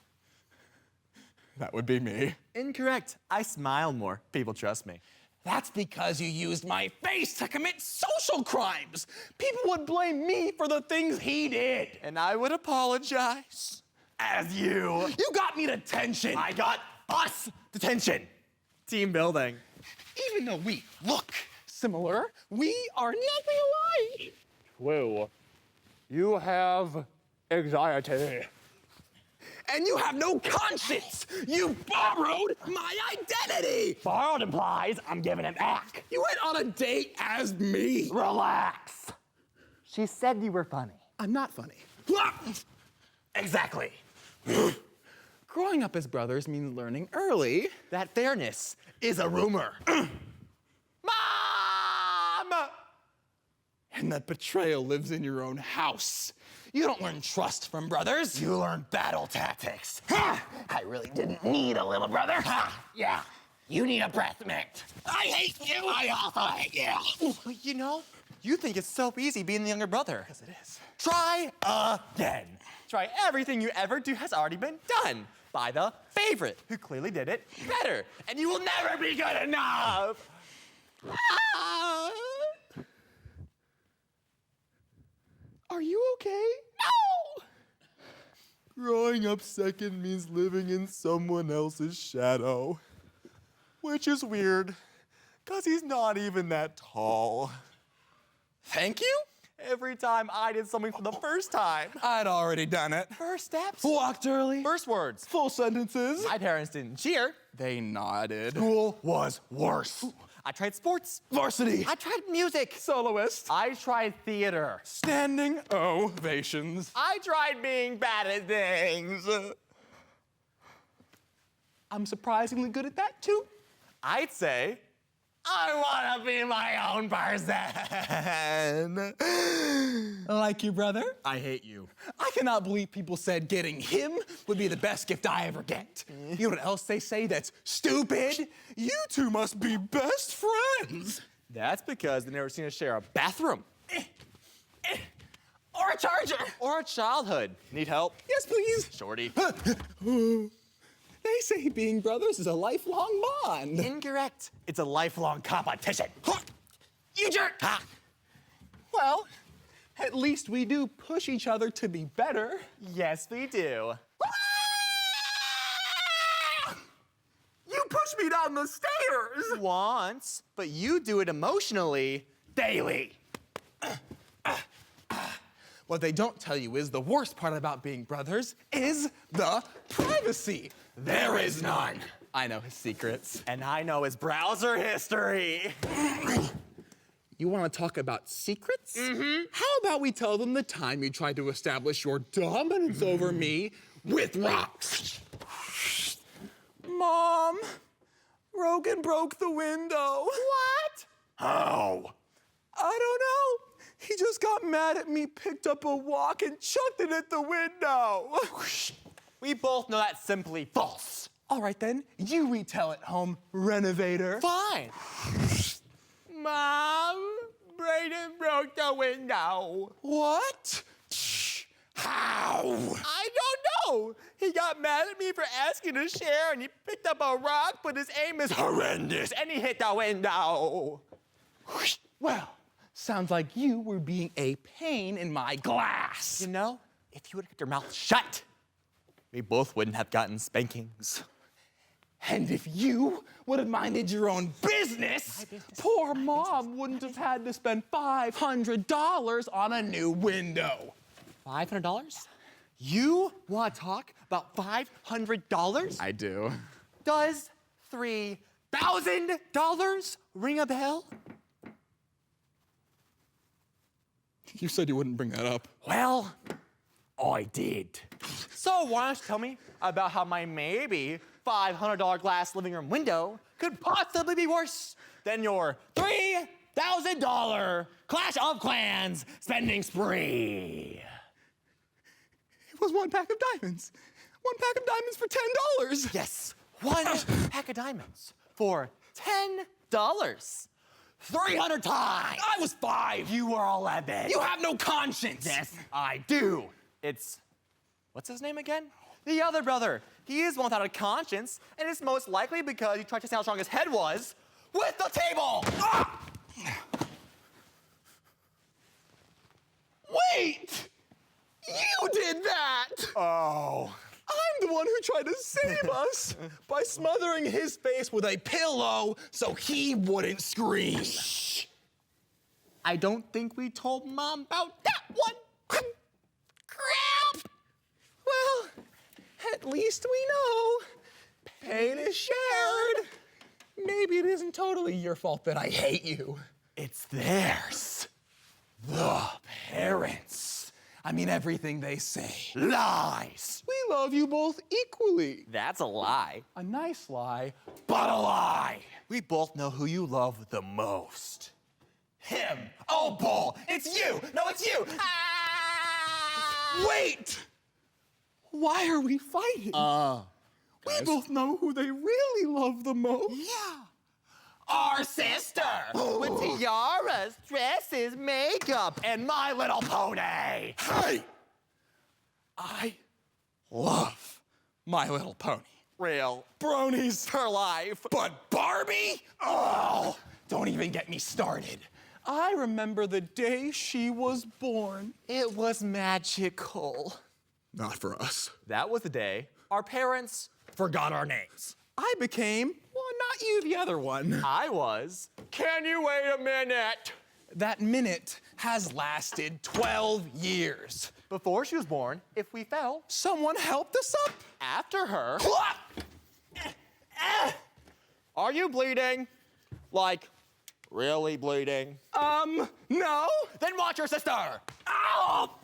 That would be me. Incorrect. I smile more. People trust me. That's because you used my face to commit social crimes. People would blame me for the things he did. And I would apologize. As you. You got me detention. I got us detention. Team building. Even though we look similar, we are nothing alike. Whoa. You have anxiety. And you have no conscience. You borrowed my identity. Borrowed implies I'm giving it back. You went on a date as me. Relax. She said you were funny. I'm not funny. Exactly. Growing up as brothers means learning early that fairness is a rumor. Mom! And that betrayal lives in your own house. You don't learn trust from brothers. You learn battle tactics. I really didn't need a little brother. Yeah, you need a breath mint. I hate you. I also hate you. You know, you think it's so easy being the younger brother. Yes, it is. Try again. Try everything you ever do has already been done by the favorite, who clearly did it better. And you will never be good enough. Are you okay? No! Growing up second means living in someone else's shadow. Which is weird, because he's not even that tall. Thank you? Every time I did something for the first time. I'd already done it. First steps. Walked early. First words. Full sentences. My parents didn't cheer. They nodded. School was worse. I tried sports. Varsity. I tried music. Soloist. I tried theater. Standing ovations. I tried being bad at things. I'm surprisingly good at that too. I'd say I want to be my own person. Like you, brother? I hate you. I cannot believe people said getting him would be the best gift I ever get. You know what else they say that's stupid? You two must be best friends. That's because they've never seen us share a bathroom. Or a charger. Or a childhood. Need help? Yes, please. Shorty. They say being brothers is a lifelong bond. Incorrect. It's a lifelong competition. You jerk! Well, at least we do push each other to be better. Yes, we do. You pushed me down the stairs! Once, but you do it emotionally daily. What they don't tell you is the worst part about being brothers is the privacy. There is none. I know his secrets. And I know his browser history. You want to talk about secrets? Mm-hmm. How about we tell them the time you tried to establish your dominance over me with rocks? Mom, Rogan broke the window. What? How? I don't know. He just got mad at me, picked up a rock, and chucked it at the window. We both know that's simply false. All right then, you retell it, home renovator. Fine. Mom, Brayden broke the window. What? How? I don't know. He got mad at me for asking to share, and he picked up a rock, but his aim is horrendous, and he hit the window. Well, sounds like you were being a pain in my glass. You know, if you would have kept your mouth shut, we both wouldn't have gotten spankings. And if you would have minded your own business, poor Mom wouldn't have had to spend $500 on a new window. $500? You want to talk about $500? I do. Does $3,000 ring a bell? You said you wouldn't bring that up. Well, I did. So why don't you tell me about how my maybe $500 glass living room window could possibly be worse than your $3,000 Clash of Clans spending spree? It was one pack of diamonds. One pack of diamonds for $10. Yes, one pack of diamonds for $10. 300 times! I was 5. You were 11. You have no conscience! Yes, I do. It's, what's his name again? The other brother. He is one without a conscience, and it's most likely because he tried to see how strong his head was with the table! Ah! Wait! You did that! Oh. I'm the one who tried to save us by smothering his face with a pillow so he wouldn't scream. Shh. I don't think we told Mom about that one. Crap! Well, at least we know. Pain is shared. Maybe it isn't totally your fault that I hate you. It's theirs. The parents. I mean, everything they say. Lies. We love you both equally. That's a lie. A nice lie, but a lie. We both know who you love the most. Him. Oh, Bull. It's you. No, it's you. Ah! Wait. Why are we fighting? We both know who they really love the most. Yeah. Our sister with tiaras, dresses, makeup, and My Little Pony. Hey! I love My Little Pony. Real bronies for life. But Barbie? Oh, don't even get me started. I remember the day she was born. It was magical. Not for us. That was the day our parents forgot our names. I became, well, not you, the other one. I was. Can you wait a minute? That minute has lasted 12 years. Before she was born, if we fell, someone helped us up. After her. Are you bleeding? Like, really bleeding? No. Then watch your sister. Ow!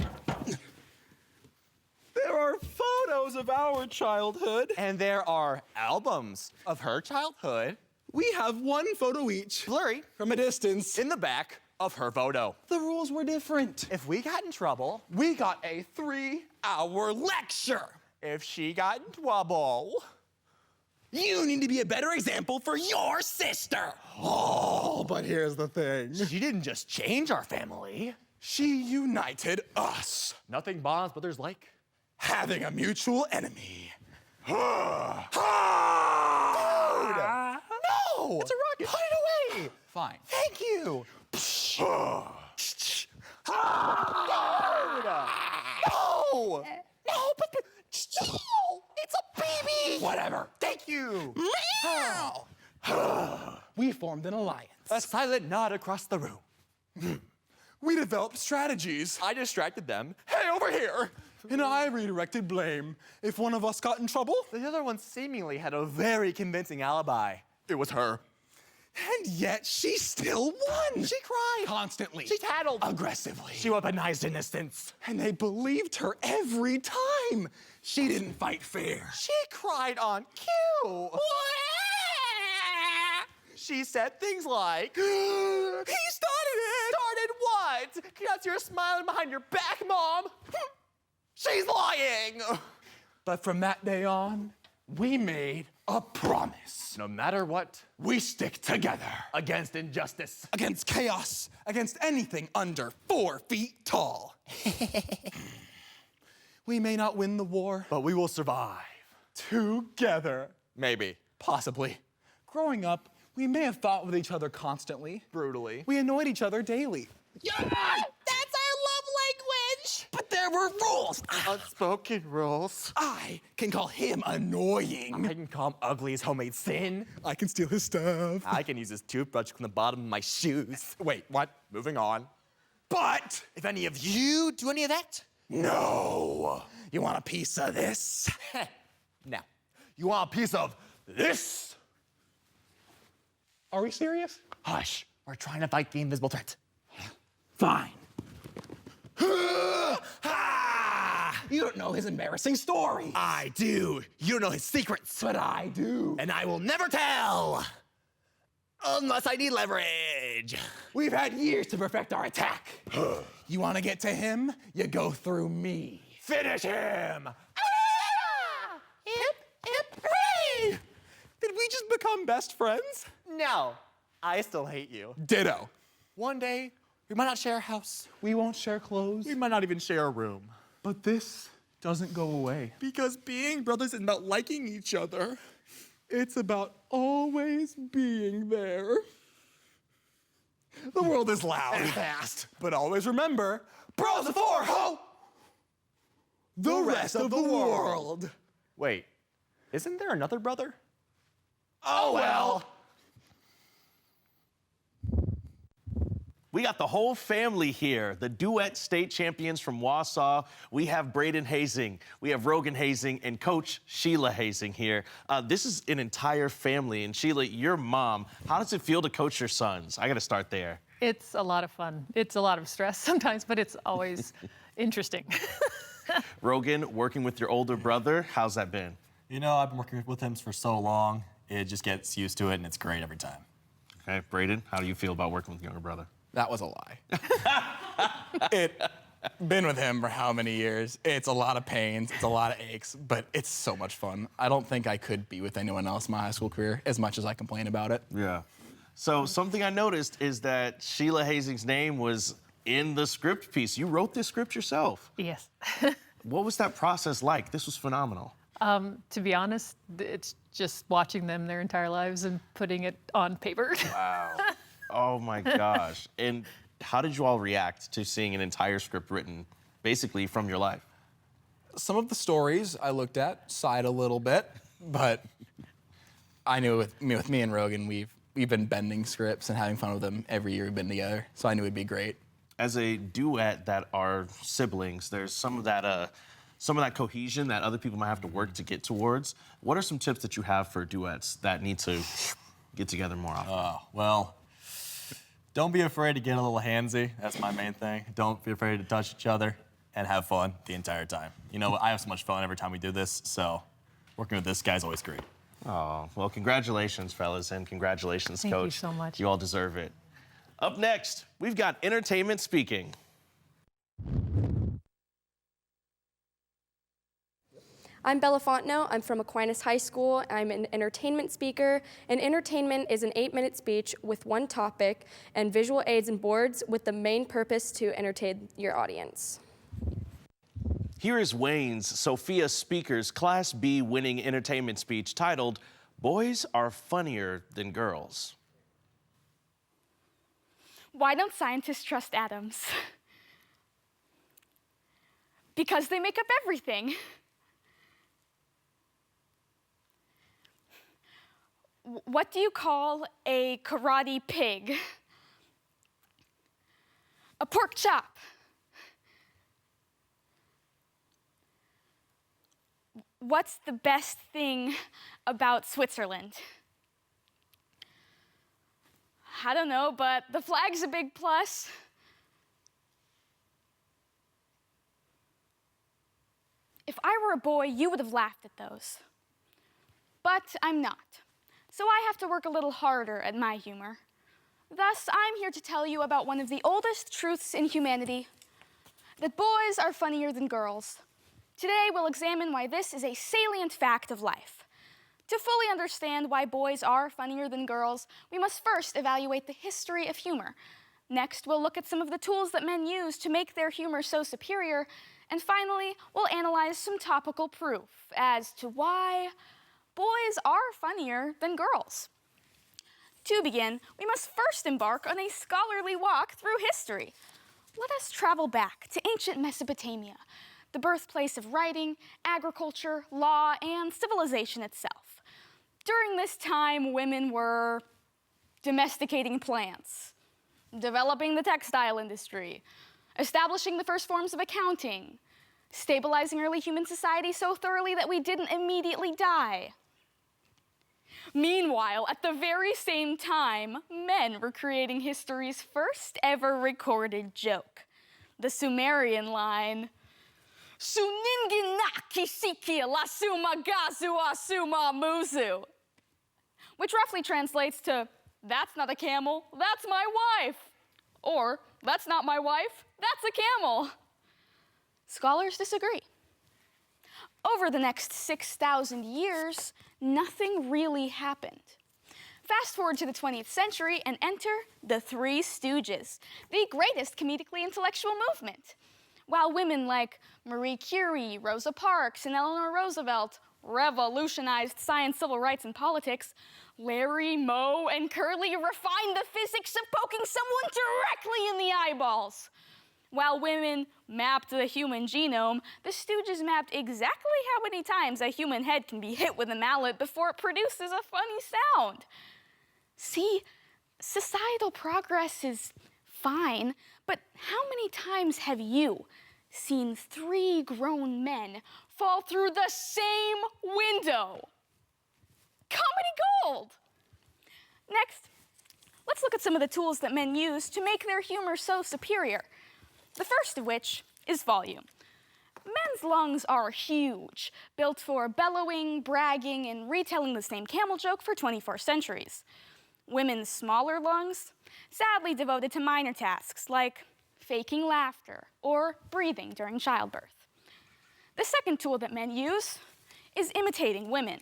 There are photos of our childhood. And there are albums of her childhood. We have one photo each. Blurry. From a distance. In the back of her photo. The rules were different. If we got in trouble, we got a 3-hour lecture. If she got in trouble, you need to be a better example for your sister. Oh, but here's the thing. She didn't just change our family. She united us. Nothing bonds brothers like having a mutual enemy. Dude! No! It's a rocket. Put it away! Fine. Thank you! No! No! No, but it's a baby! Whatever. Thank you! Meow! We formed an alliance. A silent nod across the room. We developed strategies. I distracted them. Hey, over here! And I redirected blame. If one of us got in trouble, The other one seemingly had a very convincing alibi. It was her. and yet she still won. She cried. Constantly. She tattled. Aggressively. She weaponized innocence. And they believed her every time. She didn't fight fair. She cried on cue. She said things like, he started it. Started what? Because you're smiling behind your back, Mom. She's lying. But from that day on, we made a promise. No matter what, We stick together. against injustice. Against chaos. Against anything under 4 feet tall. We may not win the war. But we will survive. Together. Maybe. Possibly. Growing up, we may have fought with each other constantly. Brutally. We annoyed each other daily. Yeah! That's our love language! But there were rules. Unspoken rules. I can call him annoying. I can call him ugly as homemade sin. I can steal his stuff. I can use his toothbrush to clean the bottom of my shoes. Wait, what? Moving on. But If any of you do any of that, no. You want a piece of this? now, you want a piece of this? Are we serious? Hush, we're trying to fight the invisible threat. Fine. You don't know his embarrassing story. I do. You don't know his secrets. But I do. And I will never tell. Unless I need leverage. We've had years to perfect our attack. You want to get to him? You go through me. Finish him! Hey! Did we just become best friends? No, I still hate you. Ditto. One day, we might not share a house. We won't share clothes. We might not even share a room. But this doesn't go away. Because being brothers isn't about liking each other. It's about always being there. The world is loud And fast. but always remember, bros before ho! The rest of the world. Wait, isn't there another brother? Oh well. We got the whole family here, the duet state champions from Wausau. We have Braden Hazing, we have Rogan Hazing, and Coach Sheila Hazing here. This is an entire family. And Sheila, your mom, how does it feel to coach your sons? I gotta start there. It's a lot of fun. It's a lot of stress sometimes, but it's always interesting. Rogan, working with your older brother, how's that been? You know, I've been working with him for so long, it just gets used to it, and it's great every time. Okay, Braden, how do you feel about working with your younger brother? That was a lie. Been with him for how many years? It's a lot of pains, it's a lot of aches, but it's so much fun. I don't think I could be with anyone else in my high school career as much as I complain about it. Yeah. So something I noticed is that Sheila Hazing's name was in the script piece. You wrote this script yourself. Yes. What was that process like? This was phenomenal. To be honest, it's just watching them their entire lives and putting it on paper. Wow. Oh my gosh. And how did you all react to seeing an entire script written basically from your life? Some of the stories I looked at sighed a little bit, but I knew with me and Rogan, we've been bending scripts and having fun with them every year we've been together, so I knew it'd be great. As a duet that are siblings, there's some of that cohesion that other people might have to work to get towards. What are some tips that you have for duets that need to get together more often? Well, don't be afraid to get a little handsy. That's my main thing. Don't be afraid to touch each other and have fun the entire time. You know, I have so much fun every time we do this, so working with this guy's always great. Oh, well, congratulations, fellas, and congratulations, Thank you Coach. so much. You all deserve it. Up next, we've got Entertainment Speaking. I'm Bella Fontenot. I'm from Aquinas High School. I'm an entertainment speaker, and entertainment is an 8-minute speech with one topic and visual aids and boards with the main purpose to entertain your audience. Here is Wayne's Sophia Speaker's Class B winning entertainment speech titled, Boys Are Funnier Than Girls. Why don't scientists trust atoms? Because they make up everything. What do you call a karate pig? A pork chop. What's the best thing about Switzerland? I don't know, but the flag's a big plus. If I were a boy, you would have laughed at those. But I'm not. So I have to work a little harder at my humor. Thus, I'm here to tell you about one of the oldest truths in humanity, that boys are funnier than girls. Today, we'll examine why this is a salient fact of life. To fully understand why boys are funnier than girls, we must first evaluate the history of humor. Next, we'll look at some of the tools that men use to make their humor so superior. And finally, we'll analyze some topical proof as to why boys are funnier than girls. To begin, we must first embark on a scholarly walk through history. Let us travel back to ancient Mesopotamia, the birthplace of writing, agriculture, law, and civilization itself. During this time, women were domesticating plants, developing the textile industry, establishing the first forms of accounting, stabilizing early human society so thoroughly that we didn't immediately die. Meanwhile, at the very same time, men were creating history's first ever recorded joke, the Sumerian line, Suninginaki sikia lasuma gazu asuma muzu, which roughly translates to, that's not a camel, that's my wife. Or, that's not my wife, that's a camel. Scholars disagree. Over the next 6,000 years, nothing really happened. Fast forward to the 20th century and enter the Three Stooges, the greatest comedically intellectual movement. While women like Marie Curie, Rosa Parks, and Eleanor Roosevelt revolutionized science, civil rights, and politics, Larry, Moe, and Curly refined the physics of poking someone directly in the eyeballs. While women mapped the human genome, the Stooges mapped exactly how many times a human head can be hit with a mallet before it produces a funny sound. See, societal progress is fine, but how many times have you seen three grown men fall through the same window? Comedy gold! Next, let's look at some of the tools that men use to make their humor so superior. The first of which is volume. Men's lungs are huge, built for bellowing, bragging, and retelling the same camel joke for 24 centuries. Women's smaller lungs, sadly devoted to minor tasks like faking laughter or breathing during childbirth. The second tool that men use is imitating women.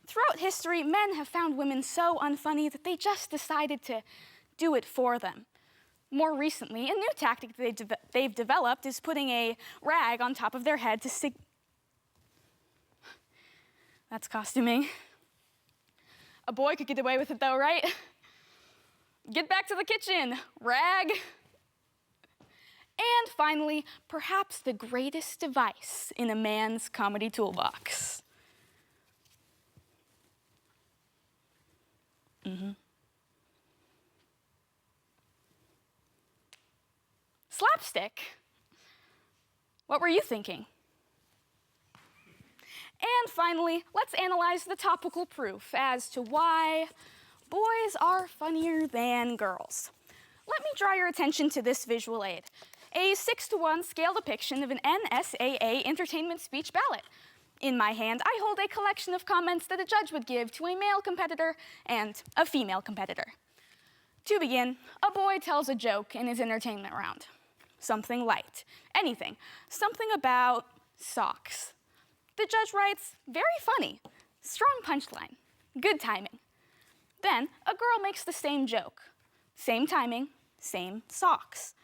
Throughout history, men have found women so unfunny that they just decided to do it for them. More recently, a new tactic they've developed is putting a rag on top of their head to That's costuming. A boy could get away with it though, right? Get back to the kitchen, rag. And finally, perhaps the greatest device in a man's comedy toolbox. Slapstick? What were you thinking? And finally, let's analyze the topical proof as to why boys are funnier than girls. Let me draw your attention to this visual aid, a 6:1 scale depiction of an NSAA entertainment speech ballot. In my hand, I hold a collection of comments that a judge would give to a male competitor and a female competitor. To begin, a boy tells a joke in his entertainment round. Something light, anything, something about socks. The judge writes, very funny, strong punchline, good timing. Then a girl makes the same joke, same timing, same socks.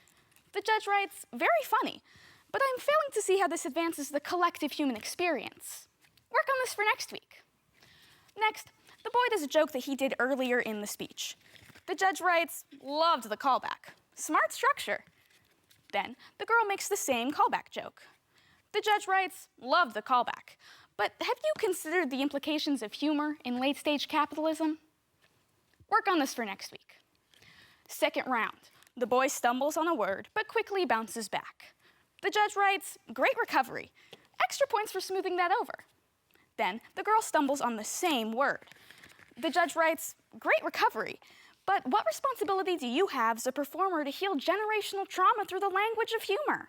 The judge writes, very funny, but I'm failing to see how this advances the collective human experience. Work on this for next week. Next, the boy does a joke that he did earlier in the speech. The judge writes, loved the callback, smart structure. Then the girl makes the same callback joke. The judge writes, love the callback, but have you considered the implications of humor in late-stage capitalism? Work on this for next week. Second round, the boy stumbles on a word, but quickly bounces back. The judge writes, great recovery, extra points for smoothing that over. Then the girl stumbles on the same word. The judge writes, "Great recovery, but what responsibility do you have as a performer to heal generational trauma through the language of humor?"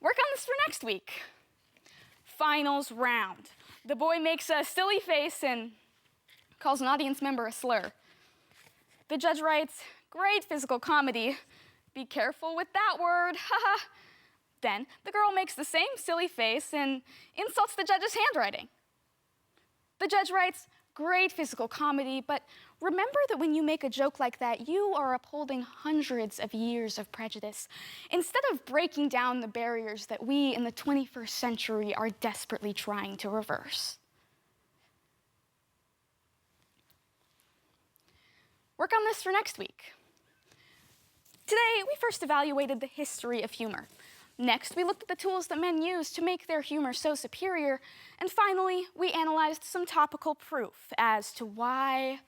Work on this for next week. Finals round. The boy makes a silly face and calls an audience member a slur. The judge writes, "Great physical comedy. Be careful with that word, haha." Then the girl makes the same silly face and insults the judge's handwriting. The judge writes, "Great physical comedy, but remember that when you make a joke like that, you are upholding hundreds of years of prejudice, instead of breaking down the barriers that we in the 21st century are desperately trying to reverse." Work on this for next week. Today, we first evaluated the history of humor. Next, we looked at the tools that men use to make their humor so superior. And finally, we analyzed some topical proof as to why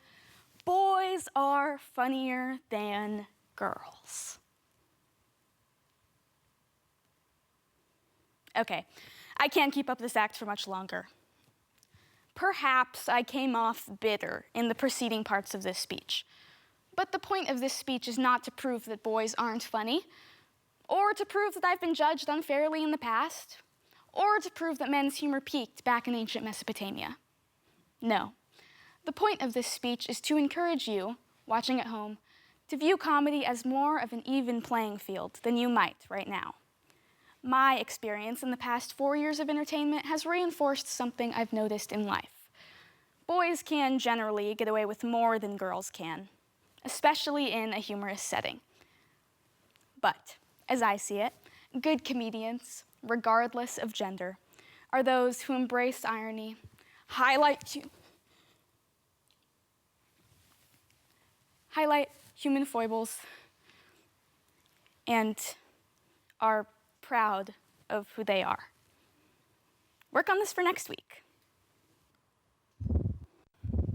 boys are funnier than girls. Okay, I can't keep up this act for much longer. Perhaps I came off bitter in the preceding parts of this speech. But the point of this speech is not to prove that boys aren't funny, or to prove that I've been judged unfairly in the past, or to prove that men's humor peaked back in ancient Mesopotamia. No. The point of this speech is to encourage you, watching at home, to view comedy as more of an even playing field than you might right now. My experience in the past 4 years of entertainment has reinforced something I've noticed in life. Boys can generally get away with more than girls can, especially in a humorous setting. But, as I see it, good comedians, regardless of gender, are those who embrace irony, highlight human foibles, and are proud of who they are. Work on this for next week.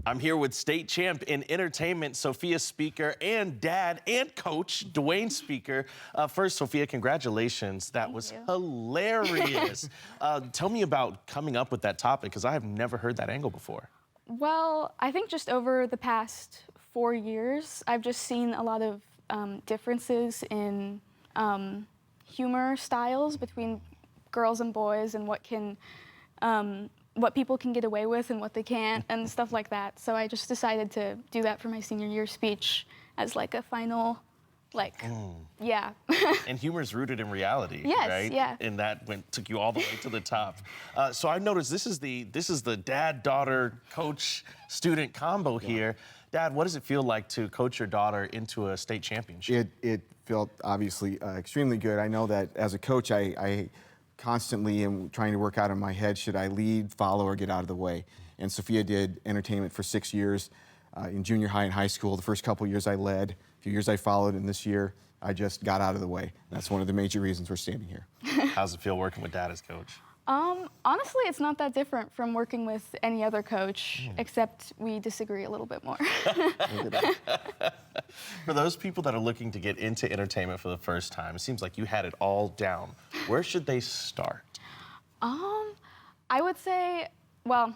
I'm here with state champ in entertainment, Sophia Speaker, and dad and coach, Dwayne Speaker. First, Sophia, congratulations. That was hilarious. Tell me about coming up with that topic, because I have never heard that angle before. Well, I think just over the past 4 years, I've just seen a lot of differences in humor styles between girls and boys, and what people can get away with and what they can't, and stuff like that. So I just decided to do that for my senior year speech as like a final, yeah. And humor is rooted in reality, yes, right? Yeah. And that took you all the way to the top. So I noticed this is the dad, daughter, coach, student combo here. Dad, what does it feel like to coach your daughter into a state championship? It felt obviously extremely good. I know that as a coach, I constantly am trying to work out in my head, should I lead, follow, or get out of the way? And Sophia did entertainment for 6 years in junior high and high school. The first couple years I led, a few years I followed, and this year I just got out of the way. That's one of the major reasons we're standing here. How's it feel working with dad as coach? Honestly, it's not that different from working with any other coach, except we disagree a little bit more. For those people that are looking to get into entertainment for the first time, it seems like you had it all down. Where should they start? I would say, while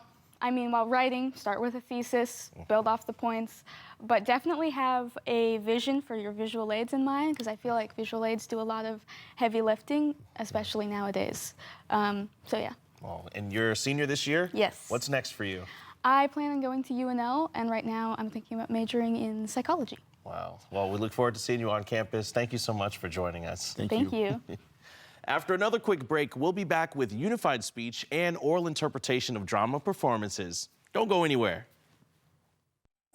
writing, start with a thesis, build off the points, but definitely have a vision for your visual aids in mind, because I feel like visual aids do a lot of heavy lifting, especially nowadays. So yeah. Well, and you're a senior this year? Yes. What's next for you? I plan on going to UNL, and right now I'm thinking about majoring in psychology. Wow. Well, we look forward to seeing you on campus. Thank you so much for joining us. Thank you. After another quick break, we'll be back with unified speech and oral interpretation of drama performances. Don't go anywhere.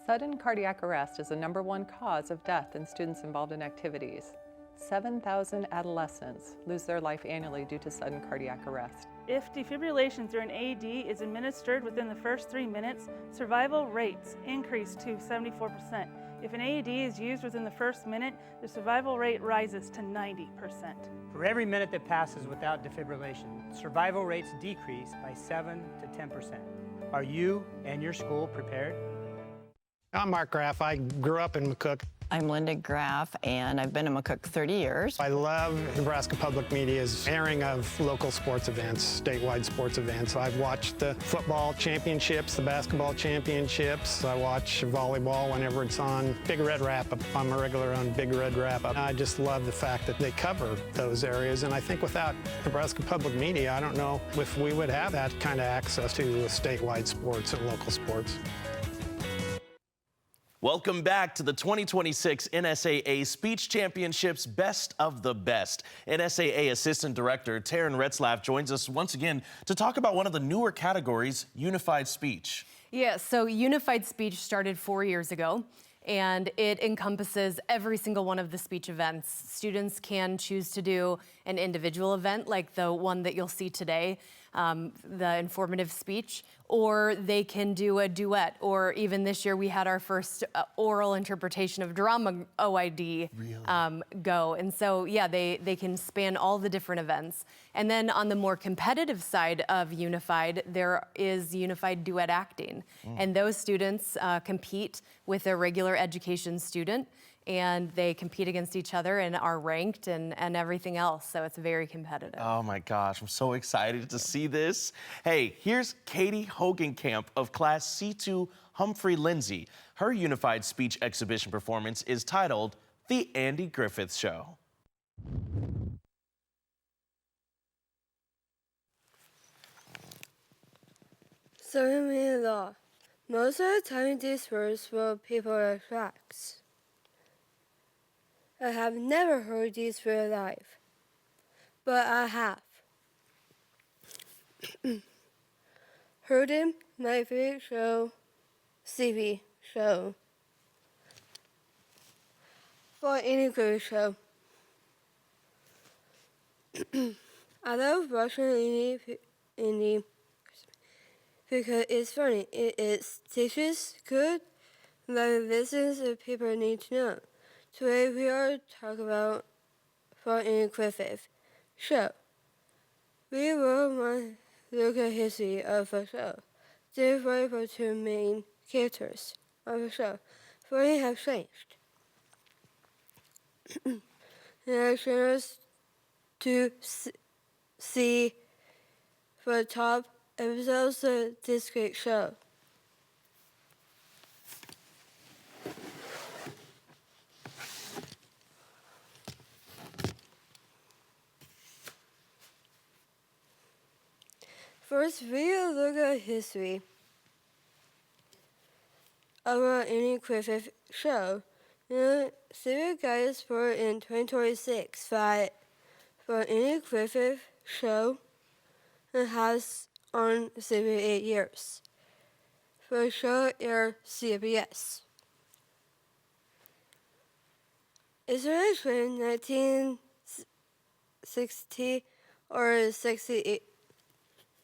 Sudden cardiac arrest is the #1 cause of death in students involved in activities. 7,000 adolescents lose their life annually due to sudden cardiac arrest. If defibrillation through an AED is administered within the first 3 minutes, survival rates increase to 74%. If an AED is used within the first minute, the survival rate rises to 90%. For every minute that passes without defibrillation, survival rates decrease by 7 to 10%. Are you and your school prepared? I'm Mark Graff. I grew up in McCook. I'm Linda Graff, and I've been a McCook 30 years. I love Nebraska Public Media's airing of local sports events, statewide sports events. I've watched the football championships, the basketball championships. I watch volleyball whenever it's on. Big Red Wrap-Up. I'm a regular on Big Red Wrap-Up. I just love the fact that they cover those areas, and I think without Nebraska Public Media, I don't know if we would have that kind of access to statewide sports and local sports. Welcome back to the 2026 NSAA Speech Championships Best of the Best. NSAA Assistant Director Taryn Retzlaff joins us once again to talk about one of the newer categories, Unified Speech. Yeah, so Unified Speech started 4 years ago, and it encompasses every single one of the speech events. Students can choose to do an individual event like the one that you'll see today, the informative speech, or they can do a duet, or even this year we had our first oral interpretation of drama OID go. And so, yeah, they can span all the different events. And then on the more competitive side of Unified, there is Unified Duet Acting. And those students compete with a regular education student, and they compete against each other and are ranked and everything else. So it's very competitive. Oh my gosh, I'm so excited to see this. Hey, here's Katie Hogenkamp of Class C2 Humphrey Lindsay. Her Unified Speech exhibition performance is titled The Andy Griffith Show. So many law. Most of the time these words will people like facts. I have never heard these real life, but I have. Heard him, my favorite show, CV show, for any good show. I love watching any because it's funny. It teaches good, like lessons that people need to know. Today we are talking about for any Griffith show. We will want to look at history of the show. There were two main characters of the show. They have changed. And I show us to see the top episodes of this great show. First, we will look at history of any Griffith show. Civic guidance for in 2026 that for any Griffith show it has on 78 years. For show air CBS. Is there between 1960 or 68?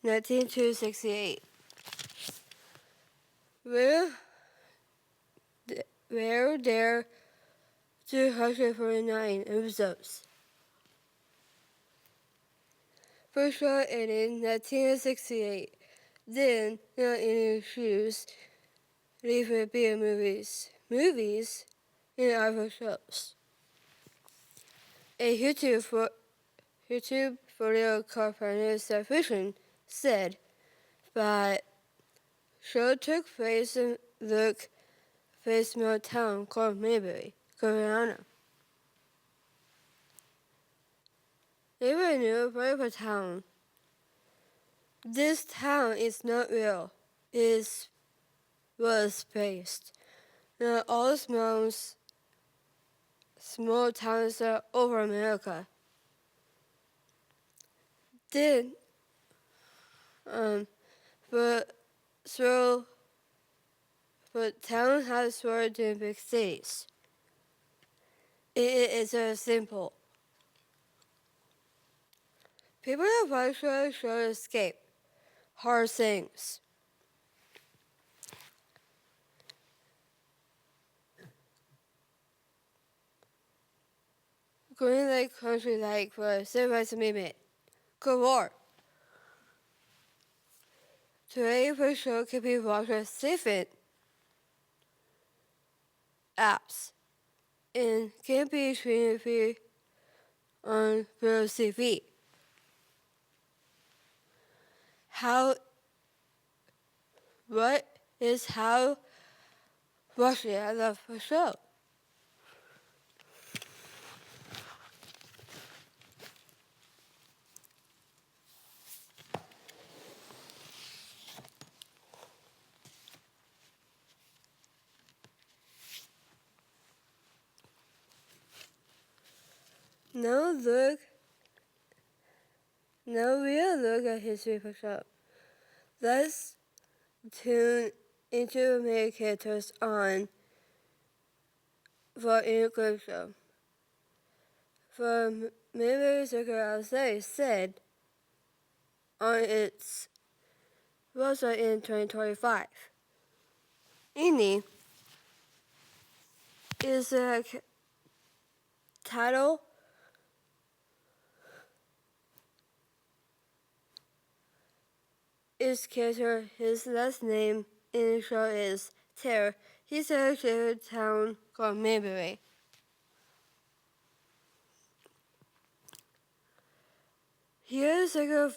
1968. Where there 249 episodes. First show in 1968. Then, not any shoes, leave it be movies and other shows. A YouTube video called Finance Vision said that show took place in the small town called Mayberry, Carolina. They were new for town. This town is not real. It was based. Not all small towns are over America. Then, the town has sworn in big cities. It is simple. People that watch the show escape hard things. Green Lake country like the Civil Rights Movement, Cold War. Today, the show can be watched with different apps. and can be screen-free on Pro TV. What is how Russia love for show? Now we'll look at history for show. Let's tune into the main characters on for in a clip show. From Mayberry Circle Outside said on its website in 2025. Ini is a title is character. His last name in the show is Terror. He's a favorite town called Mayberry. He has a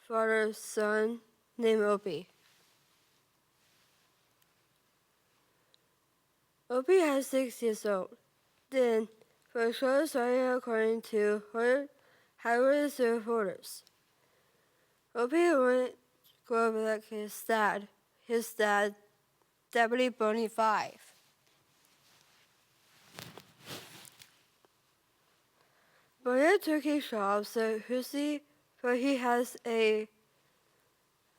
father's son named Opie. Opie has 6 years old. Then, the show started according to Howard's reporters. Opie went grow up like his dad. His dad, Deputy Boney 5. Boney took his jobs at Hussey, but he has a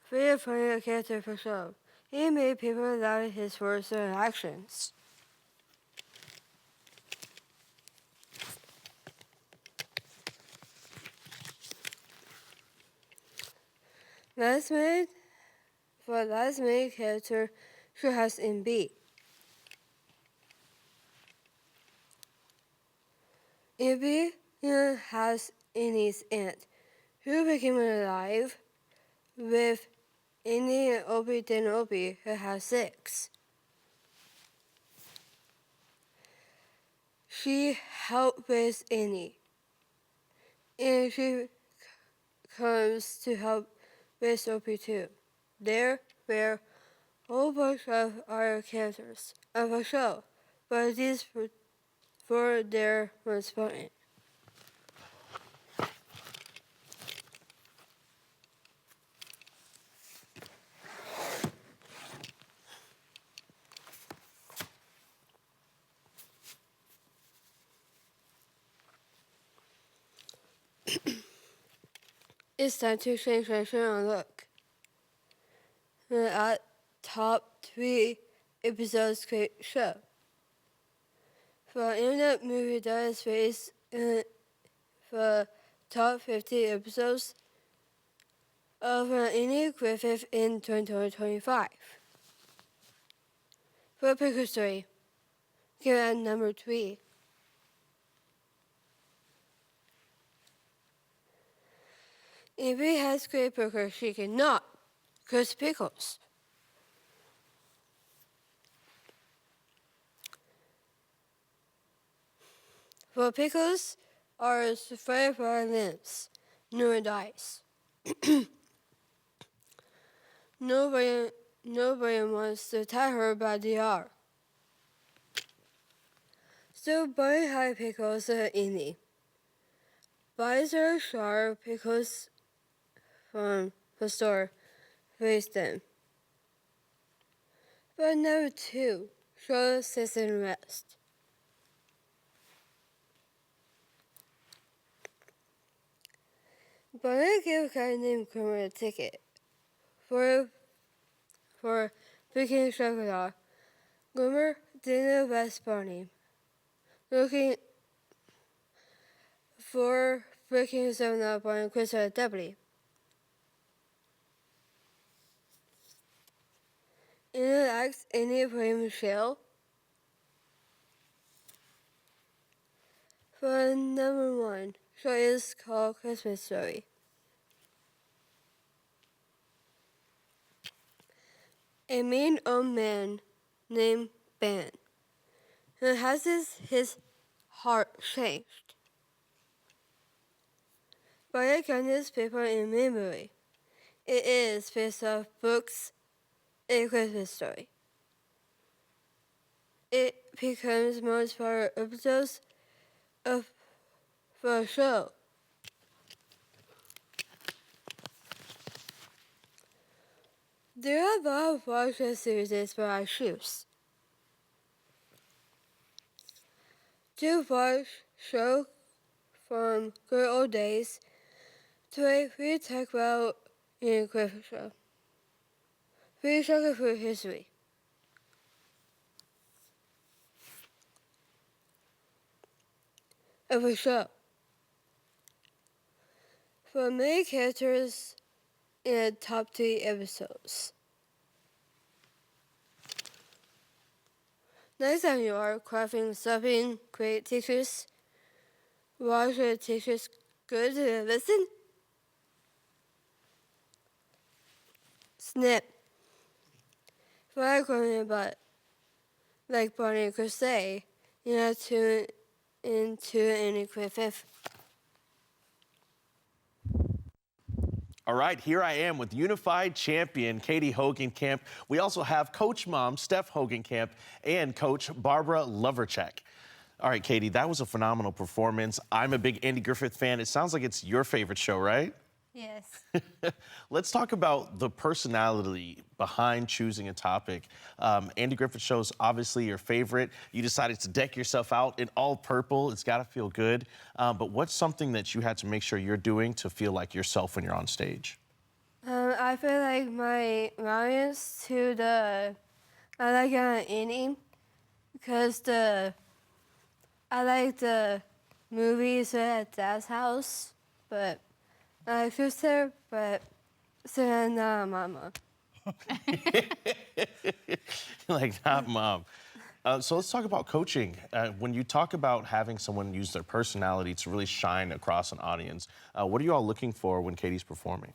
very funny character for show. He made people laugh at his words and actions. Last minute character who has in B. In B has Annie's aunt, who became alive with Annie and Opie then Opie, who has 6. She helped raise Annie, and she comes to help raise Opie too. There were a whole bunch of other characters of the show, but these were their most important. It's time to change and look at top 3 episodes great show. For Internet Movie Database, the top 50 episodes of Annie Griffith in 2025. For Pickle Story, give at number 3. If he has great burger, she cannot cause pickles. For pickles are spread by limbs, no dice. Nobody wants to tie her by the arm. So Bunny had pickles at Innie. Buys her sharp pickles from the store, raised them. But number 2, show sits and rest. Bunny gave a guy named Grimmer a ticket for picking chocolate. Grimmer didn't arrest Bunny, looking for picking himself up on Christmas Deputy. In the act, Annie played Michelle. For number 1, show is called Christmas Story. A mean old man named Ben, who has his heart changed. Why I got this paper in memory. It is based off books, a Christmas story. It becomes most part episodes of the show. There are a lot of podcast series, but I choose to watch show from good old days to a we talk about in a Christmas show. We talk about history. Of a show. For many characters in the top 3 episodes. Next time you are crafting something great teachers, watch the teachers good to listen. Snip. For going about like Barney could say, you have to tune into any quick fifth. All right, here I am with unified champion Katie Hogenkamp. We also have Coach Mom, Steph Hogenkamp, and Coach Barbara Loverchek. All right, Katie, that was a phenomenal performance. I'm a big Andy Griffith fan. It sounds like it's your favorite show, right? Yes. Let's talk about the personality behind choosing a topic. Andy Griffith show's obviously your favorite. You decided to deck yourself out in all purple. It's got to feel good. But what's something that you had to make sure you're doing to feel like yourself when you're on stage? I feel like my audience to the I like Andy because I like the movies at Dad's house, but I choose her, but still not Mama. Like, not Mom. So let's talk about coaching. When you talk about having someone use their personality to really shine across an audience, what are you all looking for when Katie's performing?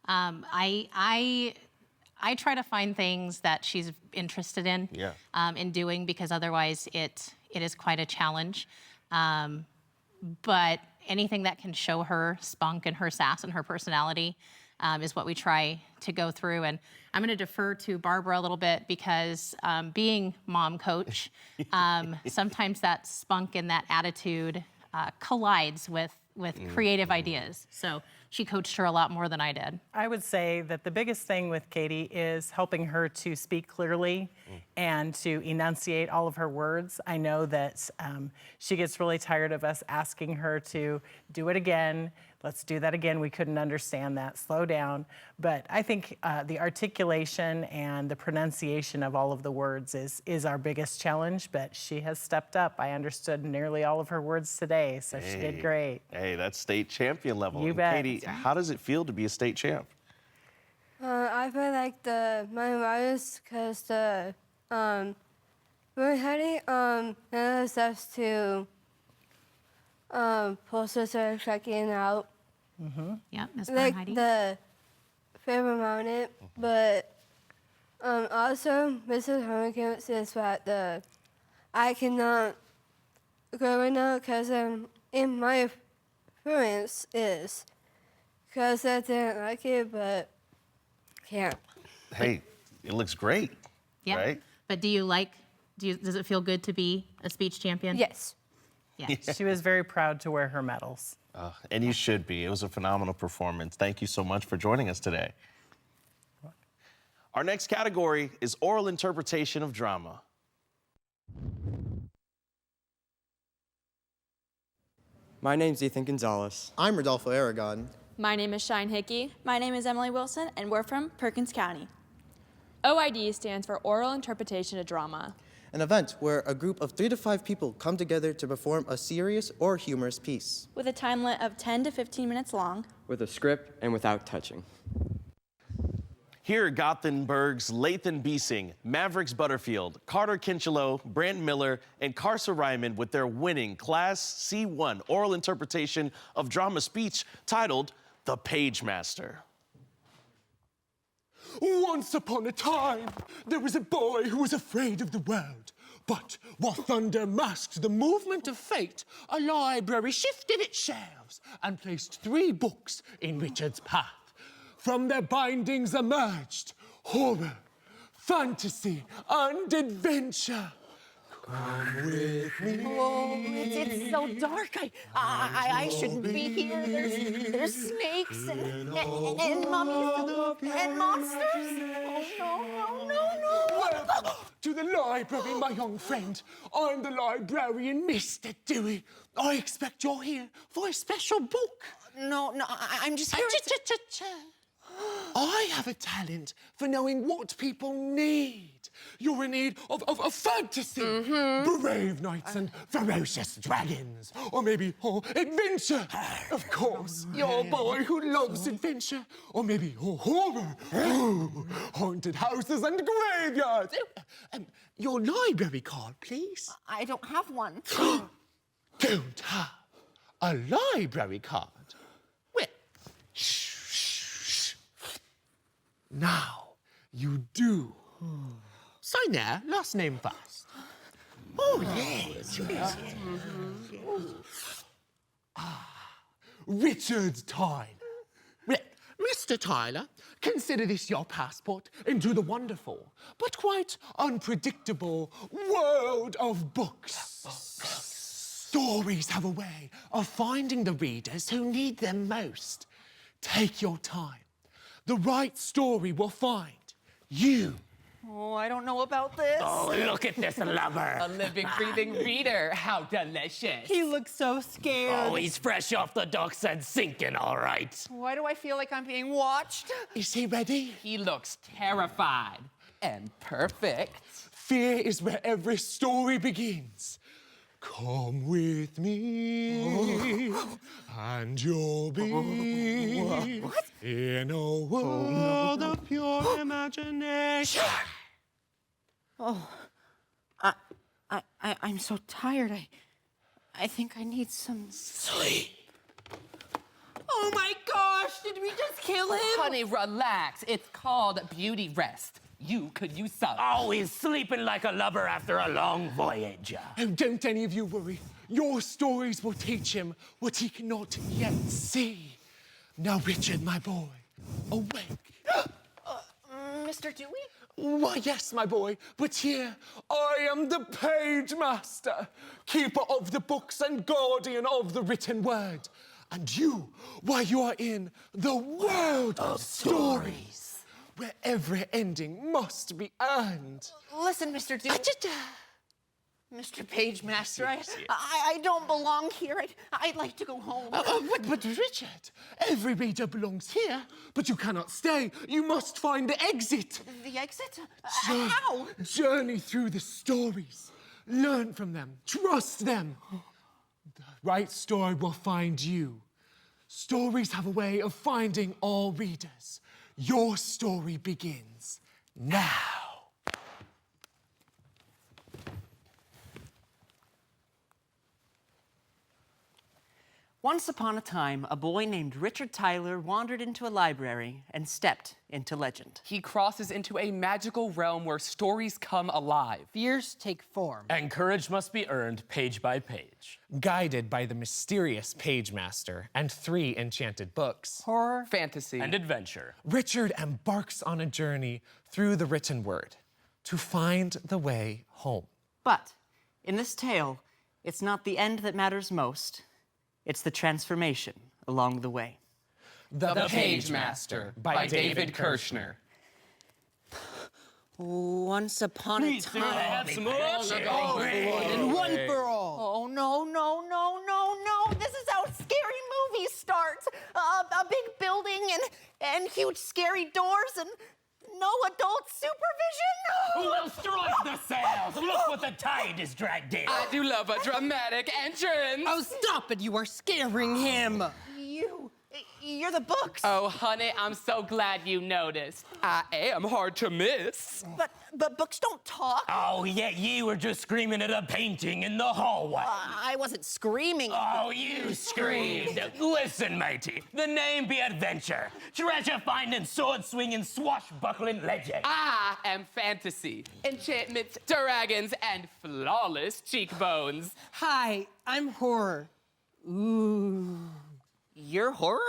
I try to find things that she's interested in doing, because otherwise it is quite a challenge. But anything that can show her spunk and her sass and her personality is what we try to go through. And I'm going to defer to Barbara a little bit because being mom coach, sometimes that spunk and that attitude collides with creative ideas. So she coached her a lot more than I did. I would say that the biggest thing with Katie is helping her to speak clearly and to enunciate all of her words. I know that she gets really tired of us asking her to do it again. Let's do that again. We couldn't understand that. Slow down. But I think the articulation and the pronunciation of all of the words is our biggest challenge, but she has stepped up. I understood nearly all of her words today, so she did great. Hey, that's state champion level. You And bet. Katie, how does it feel to be a state champ? I feel like my virus because we're heading steps to posters are checking out. Yeah, Ms. Like Bernheidi. the favorite moment, but also Mrs. Hogenkamp says that I cannot go right now because in my experience is because I didn't like it, but can't. Hey, it looks great, Yeah. right? But does it feel good to be a speech champion? Yes. Yeah. She was very proud to wear her medals. And you should be. It was a phenomenal performance. Thank you so much for joining us today. Our next category is oral interpretation of drama. My name's Ethan Gonzalez. I'm Rodolfo Aragon. My name is Shine Hickey. My name is Emily Wilson, and we're from Perkins County. OID stands for Oral Interpretation of Drama. An event where a group of 3 to 5 people come together to perform a serious or humorous piece. With a time limit of 10 to 15 minutes long. With a script and without touching. Here are Gothenburg's Lathan Biesing, Mavericks Butterfield, Carter Kinchelow, Brant Miller, and Carsa Ryman with their winning Class C1 oral interpretation of drama speech titled The Page Master. Once upon a time, there was a boy who was afraid of the world. But while thunder masked the movement of fate, a library shifted its shelves and placed 3 books in Richard's path. From their bindings emerged horror, fantasy, and adventure. Come with me. Oh, it's so dark. I shouldn't be here. There's snakes and mummies and monsters. Oh, no. Welcome to the library, my young friend. I'm the librarian, Mr. Dewey. I expect you're here for a special book. No, I'm just here. I have a talent for knowing what people need. You're in need of fantasy, brave knights and ferocious dragons, or maybe adventure. Of course, you're a boy who loves adventure, or maybe horror, haunted houses and graveyards. Your library card, please. I don't have one. Don't have a library card? Well, shh. Now you do. Sign there, last name first. Oh, yes. Richard Tyler. Mr. Tyler, consider this your passport into the wonderful, but quite unpredictable world of books. Stories have a way of finding the readers who need them most. Take your time. The right story will find you. Oh, I don't know about this. Oh, look at this lover. A living, breathing reader. How delicious. He looks so scared. Oh, he's fresh off the docks and sinking, all right. Why do I feel like I'm being watched? Is he ready? He looks terrified. And perfect. Fear is where every story begins. Come with me, and you'll be in a world of pure imagination. Oh, I'm so tired. I think I need some sleep. Oh my gosh, did we just kill him? Honey, relax. It's called beauty rest. You could use some. Oh, he's sleeping like a lover after a long voyage. Oh, don't any of you worry. Your stories will teach him what he cannot yet see. Now, Richard, my boy, awake. Mr. Dewey? Why, yes, my boy, but here I am the page master, keeper of the books and guardian of the written word. And you, why, you are in the world of stories, where every ending must be earned. Listen, Mr. Dewey. Mr. Page Master, I don't belong here. I'd like to go home. But Richard, every reader belongs here, but you cannot stay. You must find the exit. The exit? How? Journey through the stories. Learn from them. Trust them. The right story will find you. Stories have a way of finding all readers. Your story begins now. Once upon a time, a boy named Richard Tyler wandered into a library and stepped into legend. He crosses into a magical realm where stories come alive. Fears take form. And courage must be earned page by page. Guided by the mysterious page master and 3 enchanted books. Horror, fantasy, and adventure. Richard embarks on a journey through the written word to find the way home. But in this tale, it's not the end that matters most. It's the transformation along the way. The Page Master by David Kirshner. Once upon a time. Have some more? And one for all. Oh, no. This is how scary movies start. A big building and huge scary doors and no adult supervision. We'll strike the sails. Look what the tide is dragged in. I do love a dramatic entrance. Oh, stop it. You are scaring him. You You're the books. Oh, honey, I'm so glad you noticed. I am hard to miss. But books don't talk. Oh, yet you were just screaming at a painting in the hallway. I wasn't screaming. Oh, you screamed. Listen, matey, the name be adventure. Treasure finding, sword swinging, swashbuckling legend. I am fantasy, enchantments, dragons, and flawless cheekbones. Hi, I'm horror. Ooh. You're horror?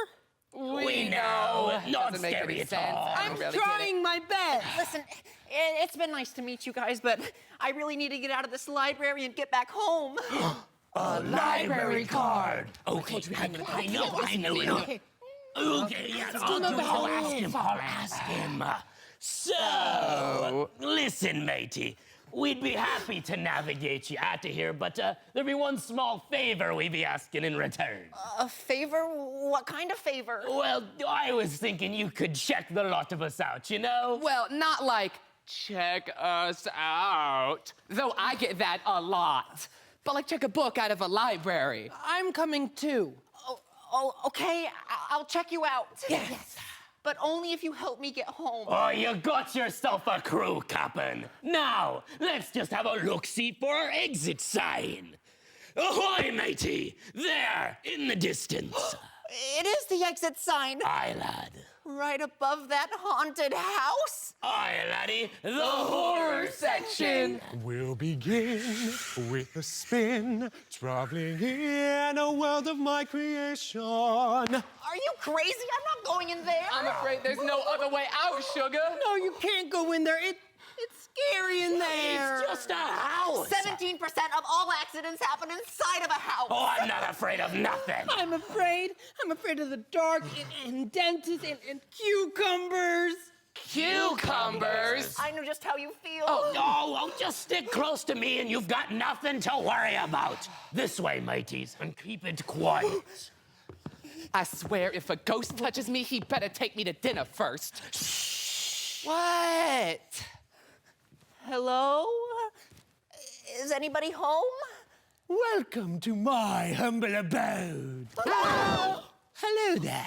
We know. Not Doesn't make scary any at sense. all. I'm really trying my best. Listen, it's been nice to meet you guys, but I really need to get out of this library and get back home. A library card. Okay, I know. Okay, yes, I'll ask him. So, listen, matey. We'd be happy to navigate you out of here, but there'd be one small favor we'd be asking in return. A favor? What kind of favor? Well, I was thinking you could check the lot of us out, you know? Well, not like, check us out. Though I get that a lot. But like, check a book out of a library. I'm coming too. Oh, okay. I'll check you out. Yes. But only if you help me get home. Oh, you got yourself a crew, Cap'n. Now, let's just have a look-see for our exit sign. Ahoy, matey! There, in the distance. It is the exit sign. Aye, lad. Right above that haunted house. Aye, laddie, the horror section. We'll begin with a spin, traveling in a world of my creation. Are you crazy? I'm not going in there. I'm afraid there's no other way out, sugar. No, you can't go in there. It's scary in there. It's just a house. 17% of all accidents happen inside of a house. Oh, I'm not afraid of nothing. I'm afraid. I'm afraid of the dark and dentists and cucumbers. Cucumbers? I know just how you feel. Oh, just stick close to me and you've got nothing to worry about. This way, mateys, and keep it quiet. I swear, if a ghost touches me, he better take me to dinner first. Shh. What? Hello? Is anybody home? Welcome to my humble abode. Hello there.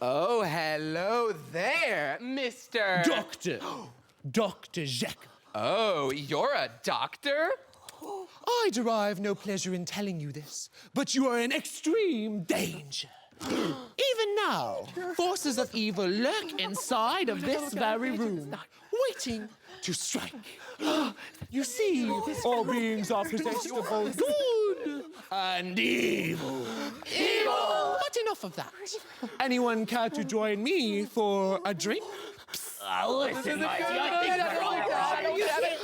Oh, hello there, Mr. Dr. Jekyll. Oh, you're a doctor? I derive no pleasure in telling you this, but you are in extreme danger. Even now, forces of evil lurk inside of this very room, waiting to strike. You see, all beings are possessed of both good and evil. Evil! But enough of that. Anyone care to join me for a drink? Listen, matey, I think we're all right.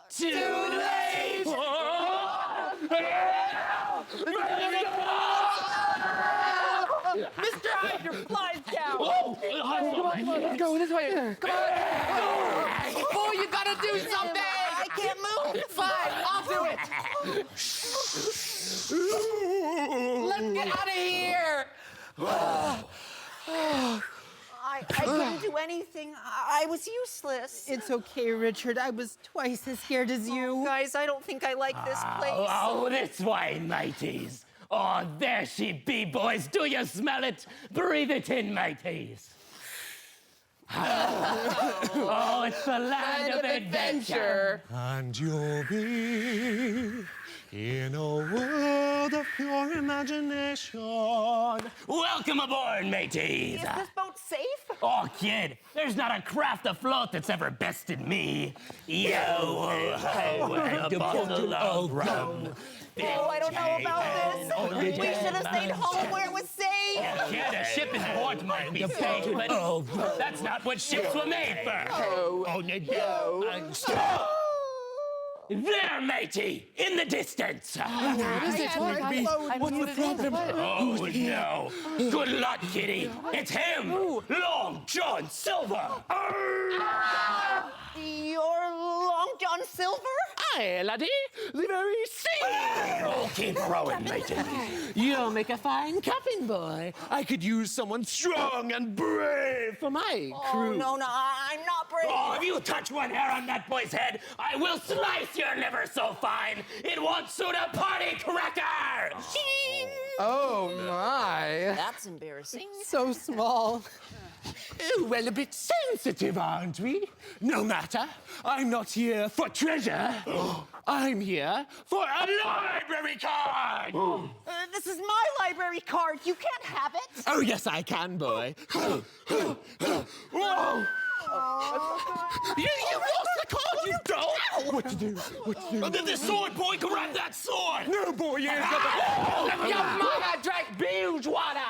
Too late! Mr. Hyde, your fly's down. Come on, go this way. Come on. Boy, you gotta do something. I can't move. Fine, I'll do it. Let's get out of here. I couldn't do anything. I was useless. It's okay, Richard. I was twice as scared as you. Guys, I don't think I like this place. Oh, this way, mateys. Oh, there she be, boys. Do you smell it? Breathe it in, mateys. Oh, it's the land of adventure. And you'll be in a world of pure imagination. Welcome aboard, mateys. Is this boat safe? Oh, kid, there's not a craft afloat that's ever bested me. Yo, and a bottle of rum. Oh, I don't know about this. We should have stayed home where it was safe. Kid, a ship in port might be safe, but that's not what ships were made for. Oh, no. There, matey, in the distance. What is it? What's the problem? Oh, no. Good luck, kitty. It's him, Long John Silver. You're Long John Silver? Aye, laddie, the very sea. Oh, keep rowing, matey. You'll make a fine captain, boy. I could use someone strong and brave for my crew. No, I'm not brave. Oh, if you touch one hair on that boy's head, I will slice your liver so fine it won't suit a party cracker. Oh, my. That's embarrassing. So small. Oh, well, a bit sensitive, aren't we? No matter. I'm not here for treasure. I'm here for a library card. This is my library card. You can't have it. Oh, yes, I can, boy. Whoa! You lost the card, you dolt! What to do? The sword, boy, grab that sword! No, boy, you ain't got the... Your mama drank bilge water.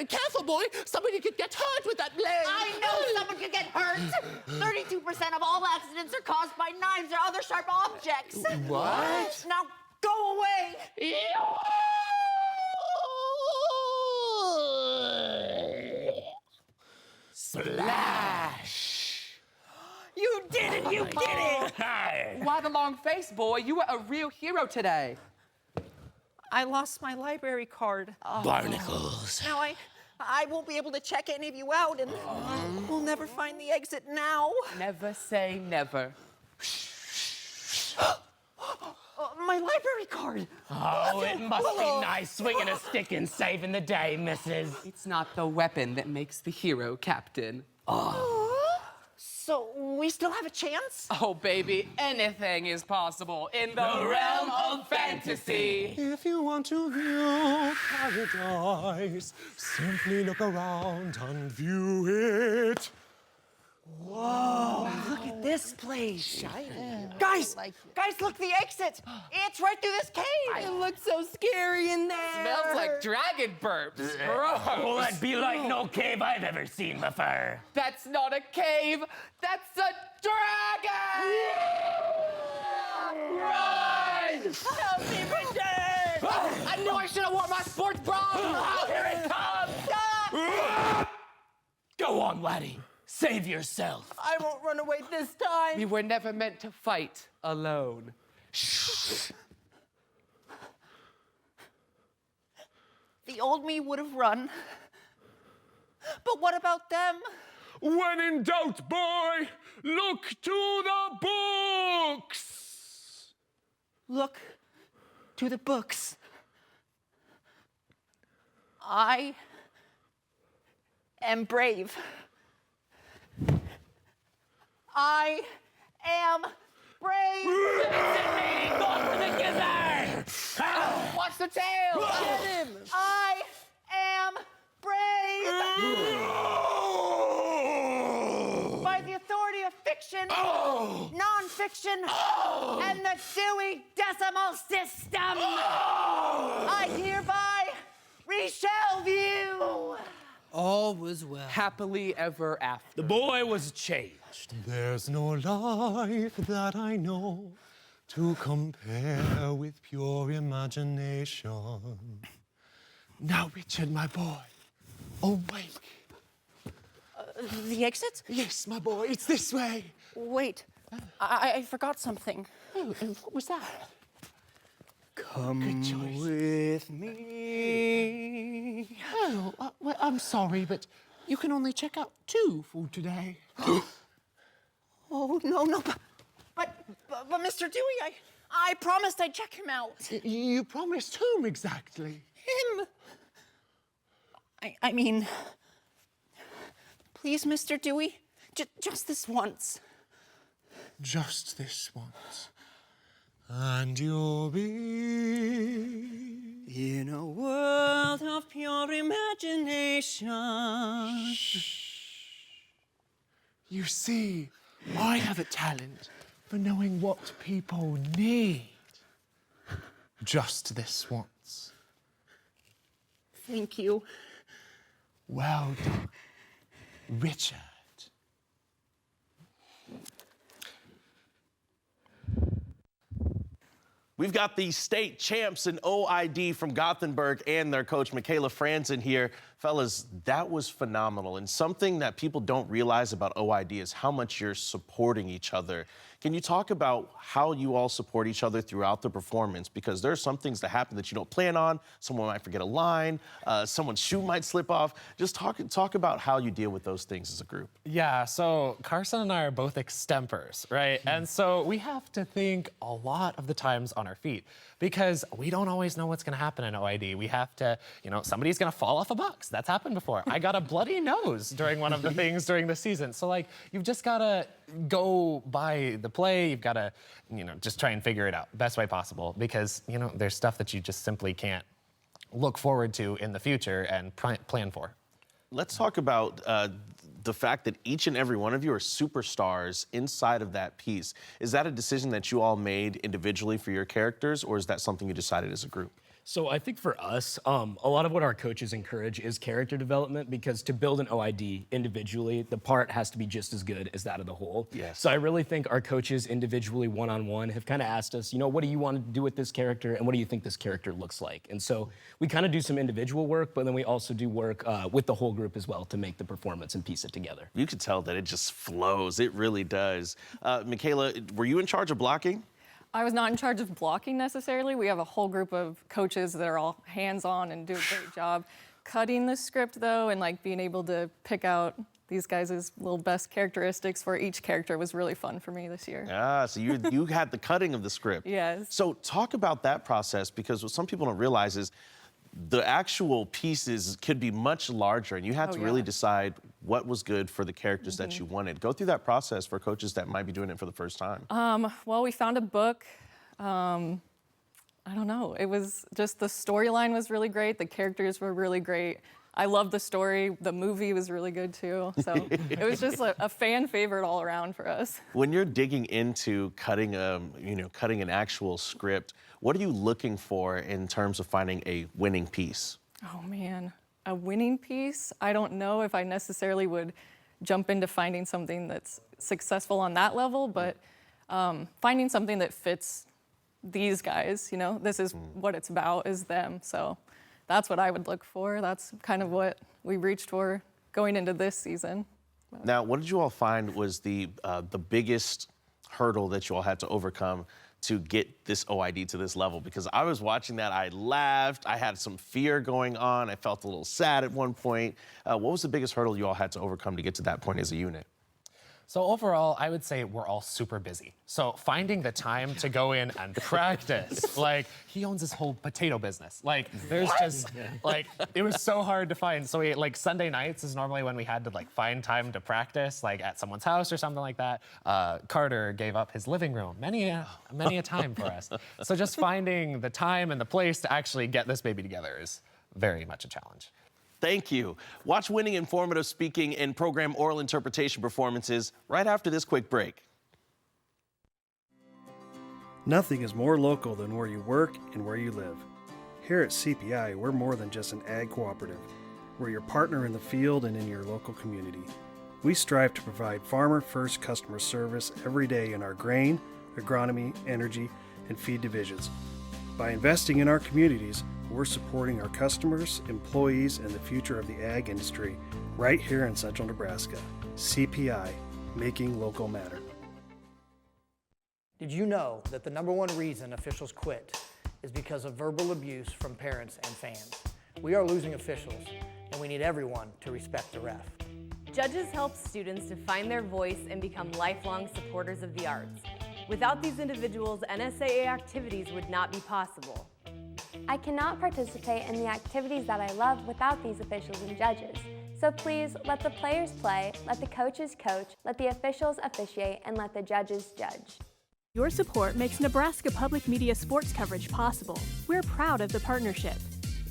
Careful, boy. Somebody could get hurt with that blade. I know someone could get hurt. 32% of all accidents are caused by knives or other sharp objects. What? Now go away. Splash! You did it! You did it! Why the long face, boy? You were a real hero today. I lost my library card. Barnacles. Now I won't be able to check any of you out, and we'll never find the exit now. Never say never. My library card. Oh, it must be nice swinging a stick and saving the day, missus. It's not the weapon that makes the hero, Captain. So we still have a chance? Oh, baby, anything is possible in the realm of fantasy. If you want to view paradise, simply look around and view it. Whoa, look at this place. Guys, look, the exit. It's right through this cave. It looks so scary in there. Smells like dragon burps. Gross. Oh, that'd be like no cave I've ever seen before. That's not a cave. That's a dragon. Run! Help me, Bridget! I knew I should have worn my sports bra. Oh, here it comes. Stop! Go on, laddie. Save yourself. I won't run away this time. We were never meant to fight alone. The old me would have run. But what about them? When in doubt, boy, look to the books. Look to the books. I am brave. I am brave. Go for the gizzard! Watch the tail! Get him! I am brave. By the authority of fiction, non-fiction, and the Dewey Decimal System, I hereby reshelve you. All was well. Happily ever after. The boy was changed. There's no life that I know to compare with pure imagination. Now, Richard, my boy, awake. The exit? Yes, my boy, it's this way. Wait, I forgot something. Oh, and what was that? Come with me. Oh, well, I'm sorry, but you can only check out 2 for today. Oh, no, but Mr. Dewey, I promised I'd check him out. You promised whom exactly? Him. I mean, please, Mr. Dewey, just this once. Just this once. And you'll be in a world of pure imagination. You see, I have a talent for knowing what people need. Just this once. Thank you. Well done, Richard. We've got the state champs in OID from Gothenburg and their coach, Michaela Franzen, here. Fellas, that was phenomenal. And something that people don't realize about OID is how much you're supporting each other. Can you talk about how you all support each other throughout the performance? Because there are some things that happen that you don't plan on. Someone might forget a line. Someone's shoe might slip off. Just talk about how you deal with those things as a group. Yeah, so Carson and I are both extempers, right? And so we have to think a lot of the times on our feet because we don't always know what's gonna happen in OID. We have to, somebody's gonna fall off a box. That's happened before. I got a bloody nose during one of the things during the season. So like, you've just gotta go by the play. You've gotta, just try and figure it out best way possible because, there's stuff that you just simply can't look forward to in the future and plan for. Let's talk about the fact that each and every one of you are superstars inside of that piece. Is that a decision that you all made individually for your characters, or is that something you decided as a group? So I think for us, a lot of what our coaches encourage is character development because to build an OID individually, the part has to be just as good as that of the whole. Yes. So I really think our coaches individually, one-on-one, have kind of asked us, what do you want to do with this character and what do you think this character looks like? And so we kind of do some individual work, but then we also do work with the whole group as well to make the performance and piece it together. You can tell that it just flows. It really does. Michaela, were you in charge of blocking? I was not in charge of blocking necessarily. We have a whole group of coaches that are all hands-on and do a great job. Cutting the script though, and being able to pick out these guys' little best characteristics for each character was really fun for me this year. Ah, so you had the cutting of the script. Yes. So talk about that process, because what some people don't realize is the actual pieces could be much larger, and you had to really decide what was good for the characters that you wanted. Go through that process for coaches that might be doing it for the first time. Well, we found a book. I don't know. It was just the storyline was really great. The characters were really great. I loved the story. The movie was really good too. So it was just a fan favorite all around for us. When you're digging into cutting cutting an actual script, what are you looking for in terms of finding a winning piece? Oh man, a winning piece? I don't know if I necessarily would jump into finding something that's successful on that level, but finding something that fits these guys, this is what it's about, is them. So that's what I would look for. That's kind of what we reached for going into this season. Now, what did you all find was the biggest hurdle that you all had to overcome to get this OID to this level? Because I was watching that, I laughed, I had some fear going on, I felt a little sad at one point. What was the biggest hurdle you all had to overcome to get to that point as a unit? So overall, I would say we're all super busy. So finding the time to go in and practice, he owns his whole potato business. There's just, it was so hard to find. So we, Sunday nights is normally when we had to find time to practice, at someone's house or something like that. Carter gave up his living room many a time for us. So just finding the time and the place to actually get this baby together is very much a challenge. Thank you. Watch winning informative speaking and program oral interpretation performances right after this quick break. Nothing is more local than where you work and where you live. Here at CPI, we're more than just an ag cooperative. We're your partner in the field and in your local community. We strive to provide farmer-first customer service every day in our grain, agronomy, energy, and feed divisions. By investing in our communities, we're supporting our customers, employees, and the future of the ag industry right here in Central Nebraska. CPI, making local matter. Did you know that the #1 reason officials quit is because of verbal abuse from parents and fans? We are losing officials, and we need everyone to respect the ref. Judges help students to find their voice and become lifelong supporters of the arts. Without these individuals, NSAA activities would not be possible. I cannot participate in the activities that I love without these officials and judges. So please let the players play, let the coaches coach, let the officials officiate, and let the judges judge. Your support makes Nebraska Public Media sports coverage possible. We're proud of the partnership.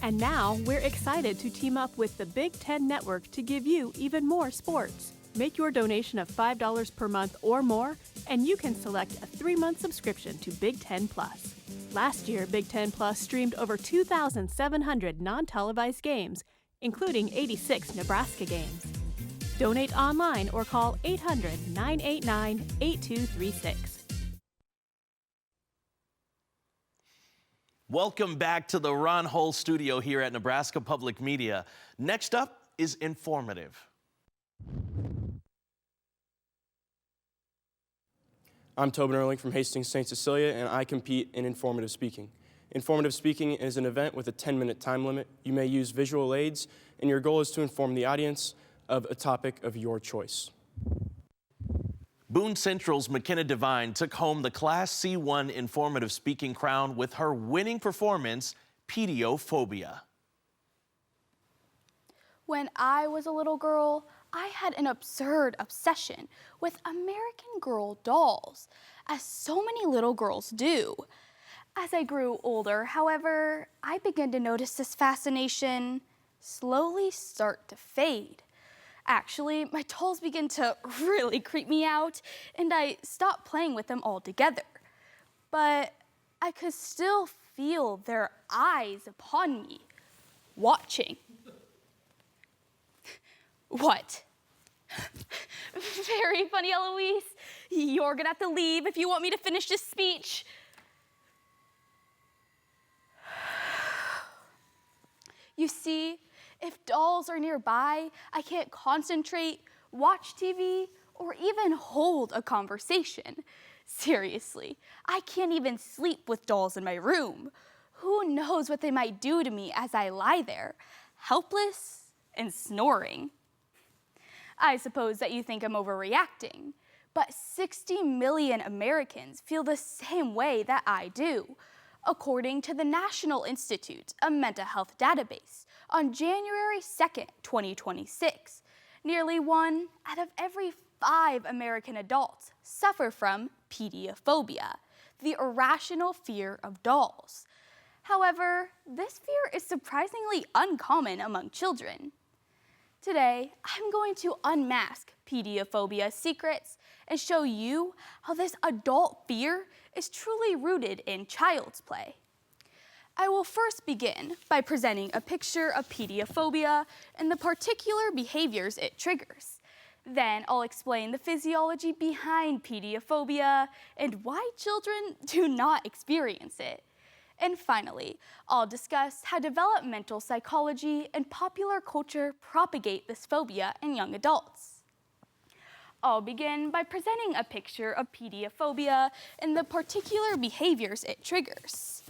And now we're excited to team up with the Big Ten Network to give you even more sports. Make your donation of $5 per month or more, and you can select a 3-month subscription to Big Ten Plus. Last year, Big Ten Plus streamed over 2,700 non-televised games, including 86 Nebraska games. Donate online or call 800-989-8236. Welcome back to the Ron Hull studio here at Nebraska Public Media. Next up is Informative. I'm Tobin Erling from Hastings, St. Cecilia, and I compete in informative speaking. Informative speaking is an event with a 10-minute time limit. You may use visual aids, and your goal is to inform the audience of a topic of your choice. Boone Central's McKenna Devine took home the Class C1 informative speaking crown with her winning performance, Pediophobia. When I was a little girl, I had an absurd obsession with American Girl dolls, as so many little girls do. As I grew older, however, I began to notice this fascination slowly start to fade. Actually, my dolls began to really creep me out, and I stopped playing with them altogether. But I could still feel their eyes upon me, watching. What? Very funny, Eloise. You're gonna have to leave if you want me to finish this speech. You see, if dolls are nearby, I can't concentrate, watch TV, or even hold a conversation. Seriously, I can't even sleep with dolls in my room. Who knows what they might do to me as I lie there, helpless and snoring. I suppose that you think I'm overreacting, but 60 million Americans feel the same way that I do, according to the National Institute of Mental Health database. On January 2nd, 2026, nearly 1 out of every 5 American adults suffer from pediophobia, the irrational fear of dolls. However, this fear is surprisingly uncommon among children. Today, I'm going to unmask pediophobia's secrets and show you how this adult fear is truly rooted in child's play. I will first begin by presenting a picture of pediophobia and the particular behaviors it triggers. Then I'll explain the physiology behind pediophobia and why children do not experience it. And finally, I'll discuss how developmental psychology and popular culture propagate this phobia in young adults. I'll begin by presenting a picture of pediophobia and the particular behaviors it triggers.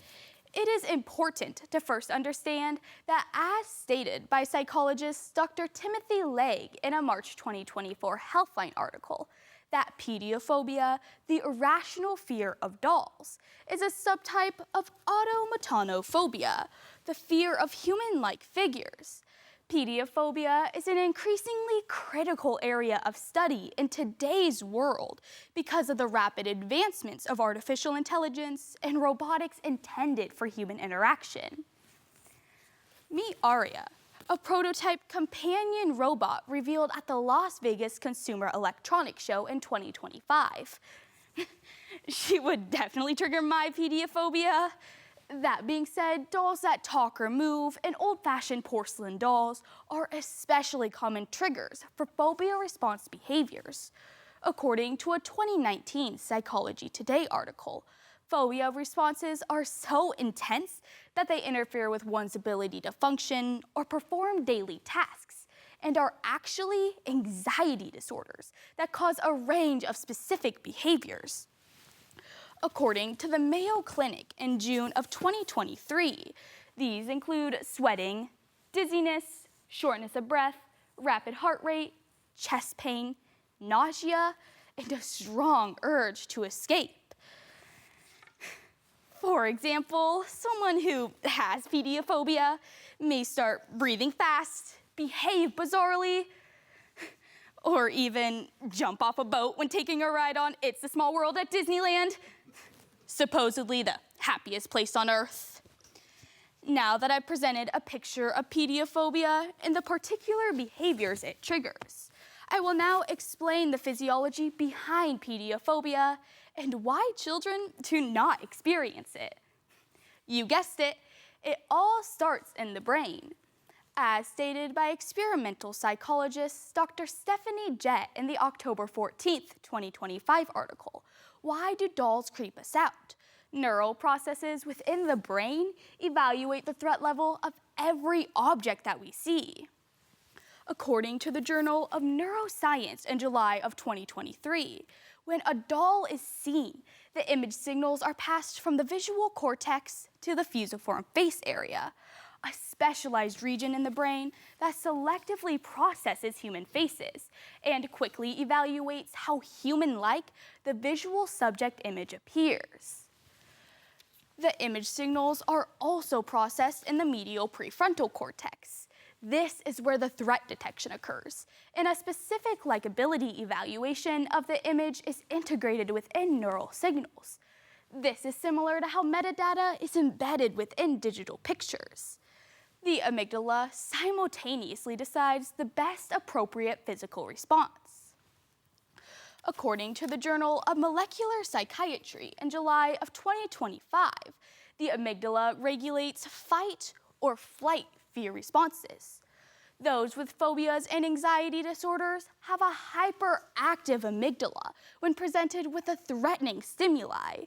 It is important to first understand that, as stated by psychologist Dr. Timothy Legg in a March 2024 Healthline article, that pediophobia, the irrational fear of dolls, is a subtype of automatonophobia, the fear of human-like figures. Pediophobia is an increasingly critical area of study in today's world because of the rapid advancements of artificial intelligence and robotics intended for human interaction. Meet Aria, a prototype companion robot revealed at the Las Vegas Consumer Electronics Show in 2025. She would definitely trigger my pediophobia. That being said, dolls that talk or move and old-fashioned porcelain dolls are especially common triggers for phobia response behaviors. According to a 2019 Psychology Today article, phobia responses are so intense that they interfere with one's ability to function or perform daily tasks, and are actually anxiety disorders that cause a range of specific behaviors. According to the Mayo Clinic in June of 2023, these include sweating, dizziness, shortness of breath, rapid heart rate, chest pain, nausea, and a strong urge to escape. For example, someone who has pediophobia may start breathing fast, behave bizarrely, or even jump off a boat when taking a ride on It's a Small World at Disneyland, supposedly the happiest place on earth. Now that I've presented a picture of pediophobia and the particular behaviors it triggers, I will now explain the physiology behind pediophobia and why children do not experience it. You guessed it, it all starts in the brain. As stated by experimental psychologist Dr. Stephanie Jett in the October 14th, 2025 article, Why Do Dolls Creep Us Out? Neural processes within the brain evaluate the threat level of every object that we see. According to the Journal of Neuroscience in July of 2023, when a doll is seen, the image signals are passed from the visual cortex to the fusiform face area, a specialized region in the brain that selectively processes human faces and quickly evaluates how human-like the visual subject image appears. The image signals are also processed in the medial prefrontal cortex. This is where the threat detection occurs, and a specific likability evaluation of the image is integrated within neural signals. This is similar to how metadata is embedded within digital pictures. The amygdala simultaneously decides the best appropriate physical response. According to the Journal of Molecular Psychiatry in July of 2025, the amygdala regulates fight or flight fear responses. Those with phobias and anxiety disorders have a hyperactive amygdala when presented with a threatening stimuli.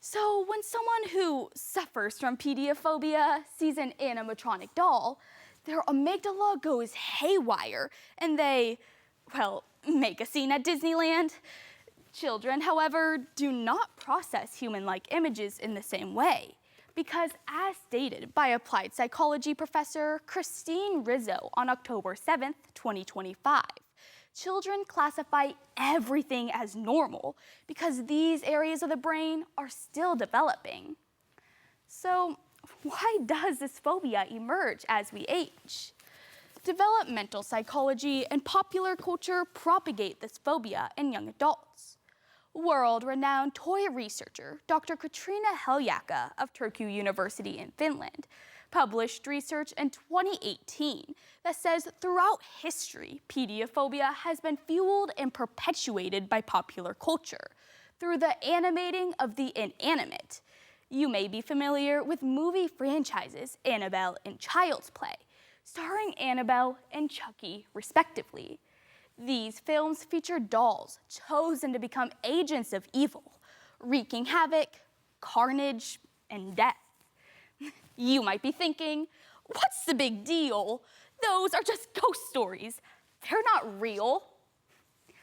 So when someone who suffers from pediophobia sees an animatronic doll, their amygdala goes haywire and they, well, make a scene at Disneyland. Children, however, do not process human-like images in the same way, because as stated by applied psychology professor Christine Rizzo on October 7th, 2025, children classify everything as normal because these areas of the brain are still developing. So why does this phobia emerge as we age? Developmental psychology and popular culture propagate this phobia in young adults. World-renowned toy researcher Dr. Katriina Heljakka of Turku University in Finland published research in 2018 that says throughout history, pediophobia has been fueled and perpetuated by popular culture through the animating of the inanimate. You may be familiar with movie franchises Annabelle and Child's Play, starring Annabelle and Chucky, respectively. These films feature dolls chosen to become agents of evil, wreaking havoc, carnage, and death. You might be thinking, what's the big deal? Those are just ghost stories. They're not real.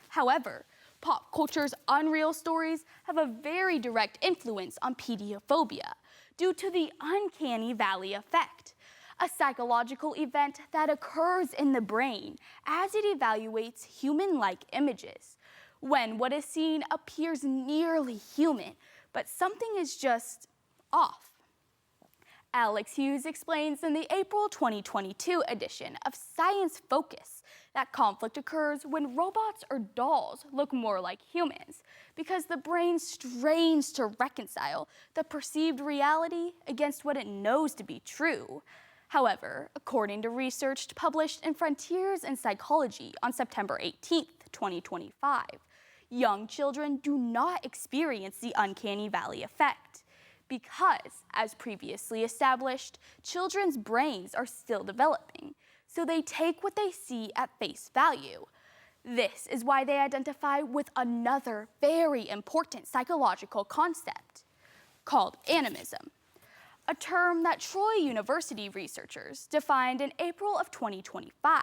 However, pop culture's unreal stories have a very direct influence on pediophobia due to the uncanny valley effect, a psychological event that occurs in the brain as it evaluates human-like images, when what is seen appears nearly human, but something is just off. Alex Hughes explains in the April 2022 edition of Science Focus that conflict occurs when robots or dolls look more like humans because the brain strains to reconcile the perceived reality against what it knows to be true. However, according to research published in Frontiers in Psychology on September 18th, 2025, young children do not experience the uncanny valley effect because, as previously established, children's brains are still developing, so they take what they see at face value. This is why they identify with another very important psychological concept called animism, a term that Troy University researchers defined in April of 2025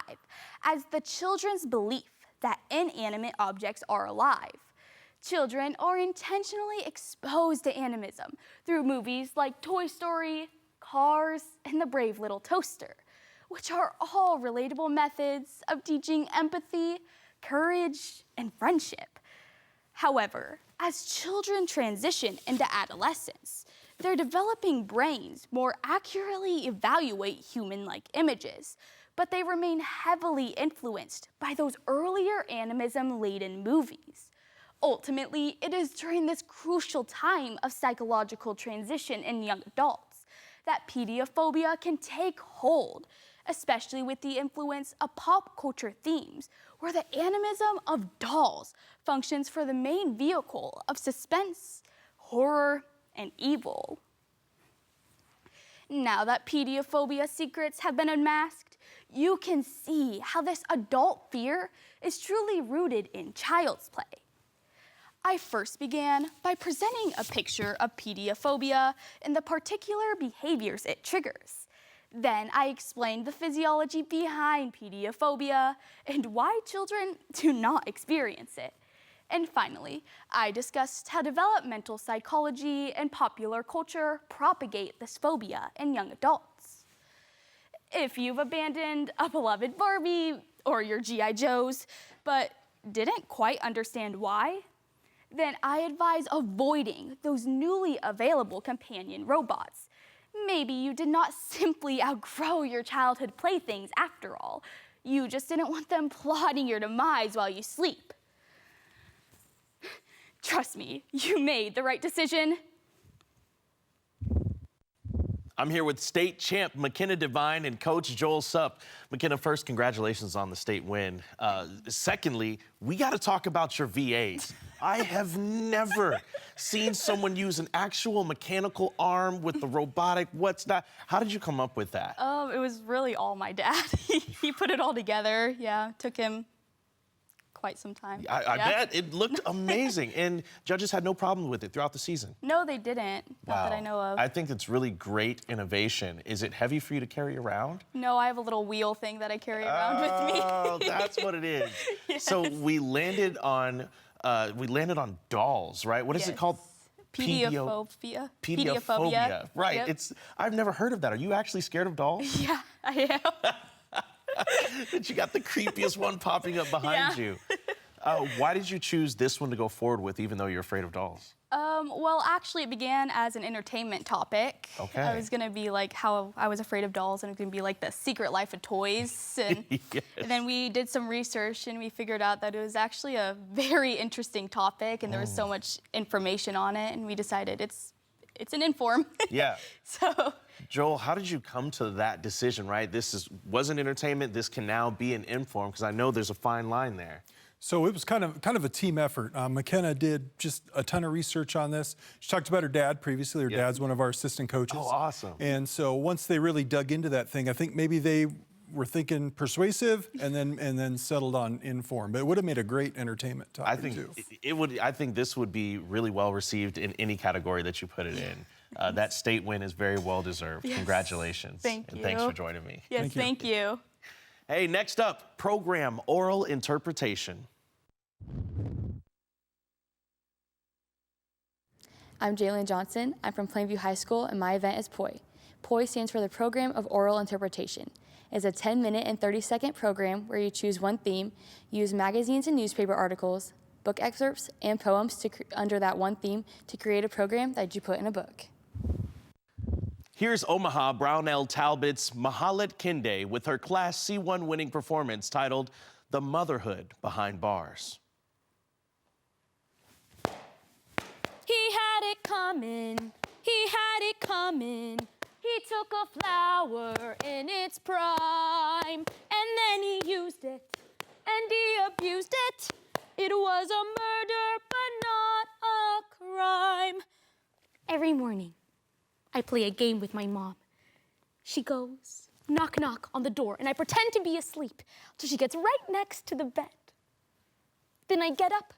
as the children's belief that inanimate objects are alive. Children are intentionally exposed to animism through movies like Toy Story, Cars, and The Brave Little Toaster, which are all relatable methods of teaching empathy, courage, and friendship. However, as children transition into adolescence, their developing brains more accurately evaluate human-like images, but they remain heavily influenced by those earlier animism-laden movies. Ultimately, it is during this crucial time of psychological transition in young adults that pediophobia can take hold, especially with the influence of pop culture themes, where the animism of dolls functions for the main vehicle of suspense, horror, and evil. Now that pediophobia secrets have been unmasked, you can see how this adult fear is truly rooted in child's play. I first began by presenting a picture of pediophobia and the particular behaviors it triggers. Then I explained the physiology behind pediophobia and why children do not experience it. And finally, I discussed how developmental psychology and popular culture propagate this phobia in young adults. If you've abandoned a beloved Barbie or your G.I. Joes, but didn't quite understand why, then I advise avoiding those newly available companion robots. Maybe you did not simply outgrow your childhood playthings after all. You just didn't want them plotting your demise while you sleep. Trust me, you made the right decision. I'm here with state champ McKenna Devine and coach Joel Supp. McKenna, first, congratulations on the state win. Secondly, we got to talk about your VAs. I have never seen someone use an actual mechanical arm with the robotic what's not. How did you come up with that? It was really all my dad. He put it all together. Yeah, took him quite some time. I bet. It looked amazing. And judges had no problem with it throughout the season. No, they didn't. Not that I know of. I think it's really great innovation. Is it heavy for you to carry around? No, I have a little wheel thing that I carry around with me. Oh, that's what it is. Yes. So we landed on dolls, right? What is it called? Pediophobia. Pediophobia. Right. Yep. I've never heard of that. Are you actually scared of dolls? Yeah, I am. You got the creepiest one popping up behind you. Why did you choose this one to go forward with, even though you're afraid of dolls? Well, actually, it began as an entertainment topic. Okay. I was gonna be like how I was afraid of dolls, and it was gonna be like the secret life of toys. And, Yes. and then we did some research, and we figured out that it was actually a very interesting topic, and there was so much information on it, and we decided it's an inform. Yeah. So. Joel, how did you come to that decision, right? This wasn't entertainment. This can now be an inform, because I know there's a fine line there. So it was kind of a team effort. McKenna did just a ton of research on this. She talked about her dad previously. Her dad's one of our assistant coaches. Oh, awesome. And so once they really dug into that thing, I think maybe they were thinking persuasive and then settled on inform. But it would have made a great entertainment topic too. I think this would be really well received in any category that you put it in. That state win is very well deserved. Yes. Congratulations. Thank you. And thanks for joining me. Yes, thank you. Hey, next up, program oral interpretation. I'm Jalen Johnson. I'm from Plainview High School, and my event is POI. POI stands for the Program of Oral Interpretation. It's a 10-minute and 30-second program where you choose one theme, use magazines and newspaper articles, book excerpts, and poems under that one theme to create a program that you put in a book. Here's Omaha Brownell Talbot's Mahalet Kinde with her Class C1 winning performance titled The Motherhood Behind Bars. He had it coming, he had it coming. He took a flower in its prime, and then he used it, and he abused it. It was a murder, but not a crime. Every morning, I play a game with my mom. She goes, knock, knock on the door, and I pretend to be asleep till she gets right next to the bed. Then I get up,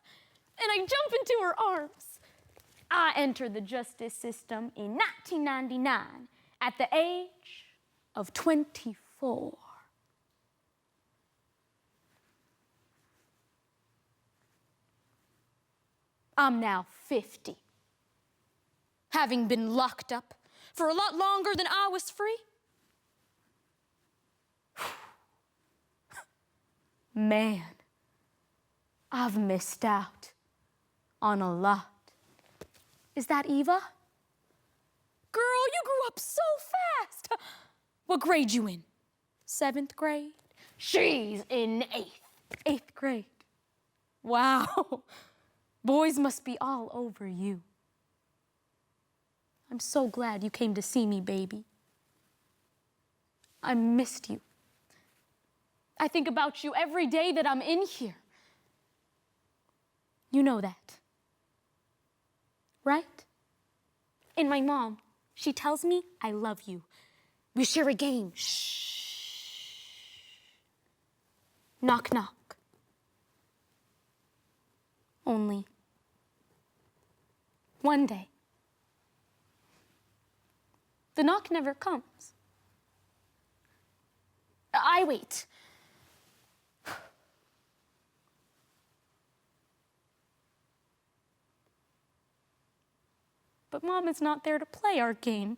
and I jump into her arms. I entered the justice system in 1999 at the age of 24. I'm now 50, having been locked up for a lot longer than I was free. Man, I've missed out on a lot. Is that Eva? Girl, you grew up so fast. What grade you in? 7th grade? She's in 8th grade. Wow. Boys must be all over you. I'm so glad you came to see me, baby. I missed you. I think about you every day that I'm in here. You know that, right? And my mom, she tells me I love you. We share a game. Shh. Knock, knock. Only one day. The knock never comes. I wait. But Mom is not there to play our game.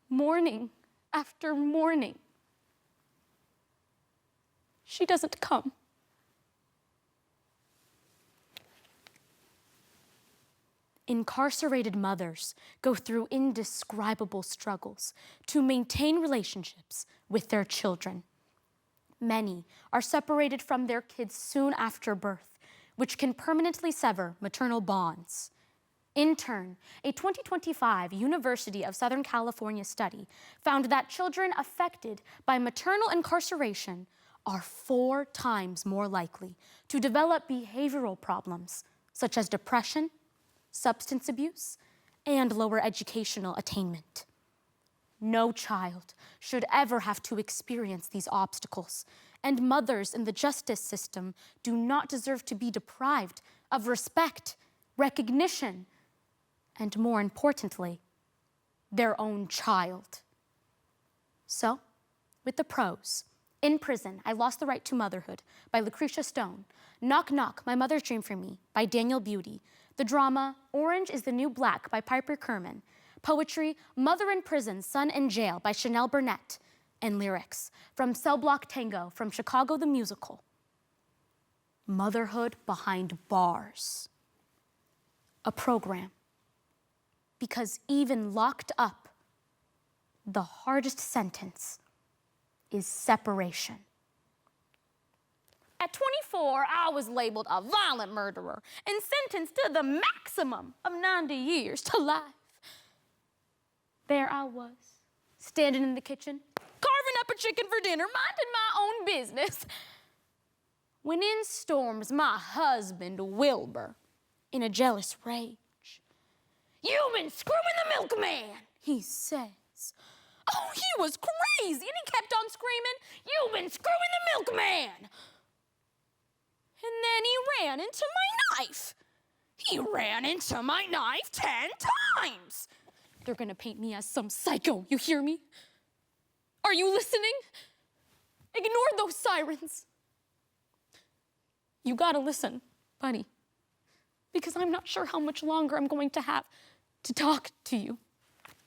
Morning after morning, she doesn't come. Incarcerated mothers go through indescribable struggles to maintain relationships with their children. Many are separated from their kids soon after birth, which can permanently sever maternal bonds. In turn, a 2025 University of Southern California study found that children affected by maternal incarceration are 4 times more likely to develop behavioral problems such as depression, substance abuse, and lower educational attainment. No child should ever have to experience these obstacles, and mothers in the justice system do not deserve to be deprived of respect, recognition, and more importantly, their own child. So, with the prose, In Prison, I Lost the Right to Motherhood by Lucretia Stone, Knock Knock, My Mother's Dream for Me by Daniel Beatty, the drama Orange is the New Black by Piper Kerman, poetry Mother in Prison, Son in Jail by Chanel Burnett, and lyrics from Cell Block Tango from Chicago the Musical. Motherhood Behind Bars. A program. Because even locked up, the hardest sentence is separation. At 24, I was labeled a violent murderer and sentenced to the maximum of 90 years to life. There I was, standing in the kitchen, carving up a chicken for dinner, minding my own business, when in storms my husband, Wilbur, in a jealous rage. "You've been screwing the milkman," he says. Oh, he was crazy, and he kept on screaming, "You've been screwing the milkman." And then he ran into my knife. He ran into my knife 10 times. They're gonna paint me as some psycho, you hear me? Are you listening? Ignore those sirens. You gotta listen, buddy, because I'm not sure how much longer I'm going to have to talk to you.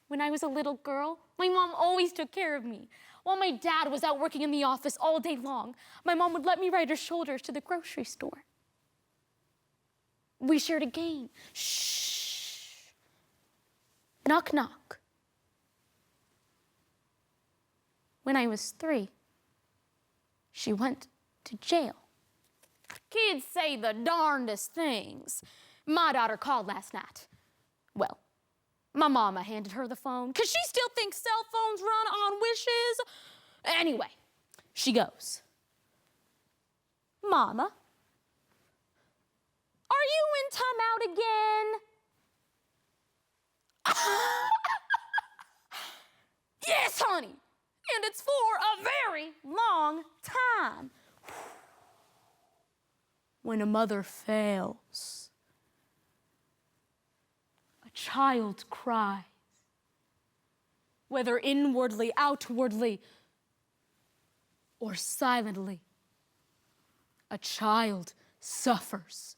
When I was a little girl, my mom always took care of me. While my dad was out working in the office all day long, my mom would let me ride her shoulders to the grocery store. We shared a game. Shh. Knock, knock. When I was 3, she went to jail. Kids say the darndest things. My daughter called last night. Well, my mama handed her the phone, because she still thinks cell phones run on wishes. Anyway, she goes, "Mama, are you in timeout again?" "Yes, honey, and it's for a very long time." When a mother fails, a child cries, whether inwardly, outwardly, or silently. A child suffers.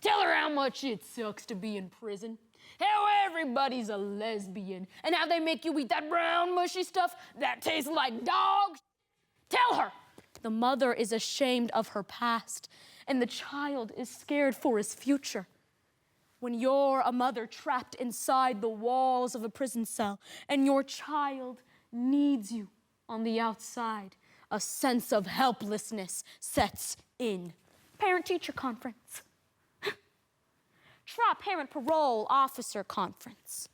Tell her how much it sucks to be in prison, how everybody's a lesbian, and how they make you eat that brown, mushy stuff that tastes like dog. Tell her the mother is ashamed of her past, and the child is scared for his future. When you're a mother trapped inside the walls of a prison cell and your child needs you on the outside, a sense of helplessness sets in. Parent-teacher conference. Try parent parole officer conference.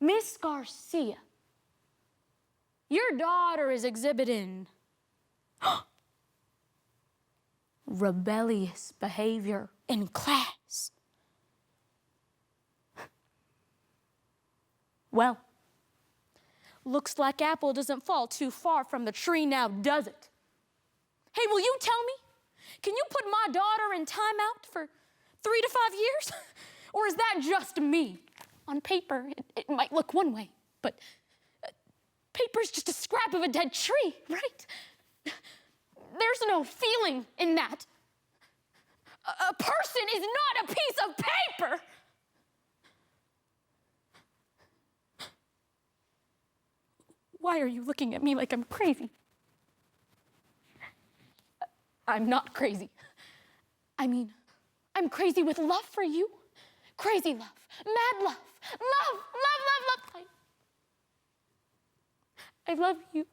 Miss Garcia, your daughter is exhibiting rebellious behavior in class. Well, looks like apple doesn't fall too far from the tree now, does it? Hey, will you tell me? Can you put my daughter in timeout for 3 to 5 years? Or is that just me? On paper, it might look one way, but paper's just a scrap of a dead tree, right? There's no feeling in that. A person is not a piece of paper. Why are you looking at me like I'm crazy? I'm not crazy. I mean, I'm crazy with love for you. Crazy love, mad love, love, love, love, love. I love you.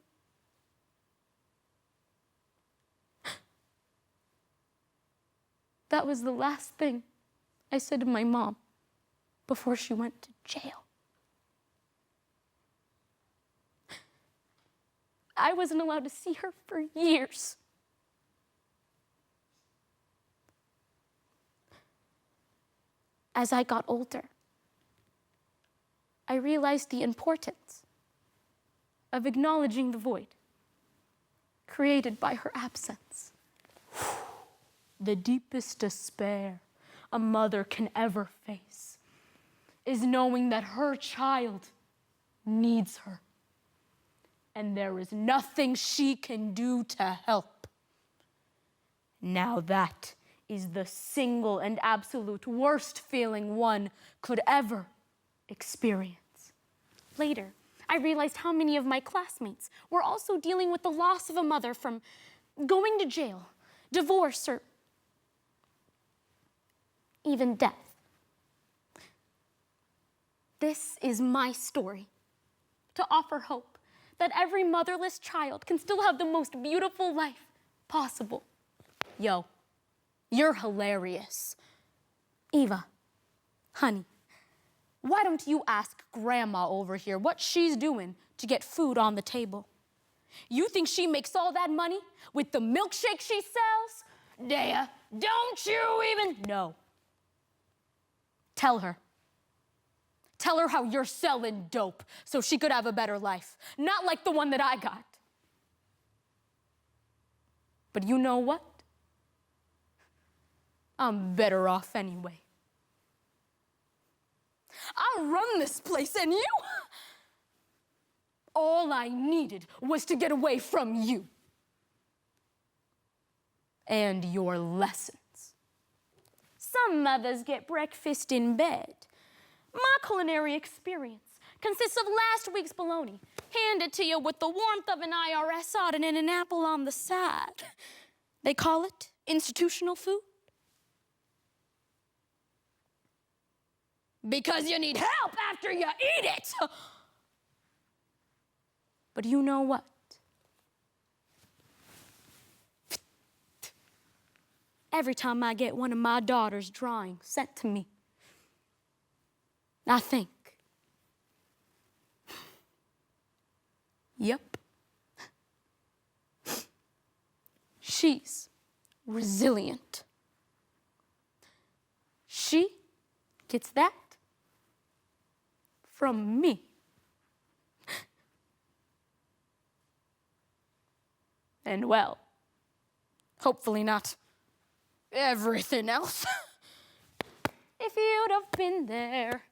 That was the last thing I said to my mom before she went to jail. I wasn't allowed to see her for years. As I got older, I realized the importance of acknowledging the void created by her absence. The deepest despair a mother can ever face is knowing that her child needs her, and there is nothing she can do to help. Now that is the single and absolute worst feeling one could ever experience. Later, I realized how many of my classmates were also dealing with the loss of a mother from going to jail, divorce, or even death. This is my story, to offer hope that every motherless child can still have the most beautiful life possible. Yo, you're hilarious. Eva, honey, why don't you ask Grandma over here what she's doing to get food on the table? You think she makes all that money with the milkshake she sells? Dea, don't you even know. Tell her. Tell her how you're selling dope so she could have a better life, not like the one that I got. But you know what? I'm better off anyway. I run this place, and you? All I needed was to get away from you. And your lessons. Some mothers get breakfast in bed. My culinary experience consists of last week's bologna, handed to you with the warmth of an IRS audit and an apple on the side. They call it institutional food. Because you need help after you eat it. But you know what? Every time I get one of my daughter's drawings sent to me, I think, yep, she's resilient. She gets that from me. And well, hopefully not everything else. If you'd have been there,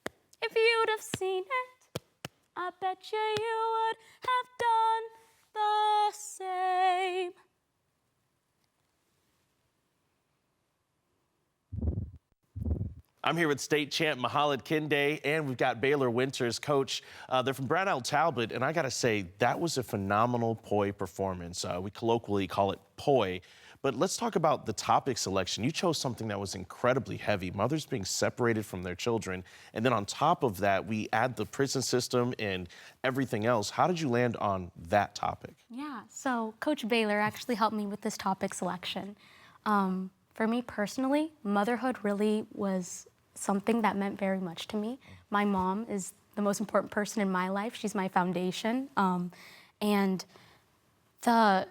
if you'd have seen it, I bet you would have done the same. I'm here with state champ Mahalad Kinde, and we've got Baylor Winters coach. They're from Brown L. Talbot, and I got to say, that was a phenomenal poi performance. We colloquially call it poi. But let's talk about the topic selection. You chose something that was incredibly heavy, mothers being separated from their children. And then on top of that, we add the prison system and everything else. How did you land on that topic? Yeah, so Coach Baylor actually helped me with this topic selection. For me personally, motherhood really was something that meant very much to me. My mom is the most important person in my life. She's my foundation. And the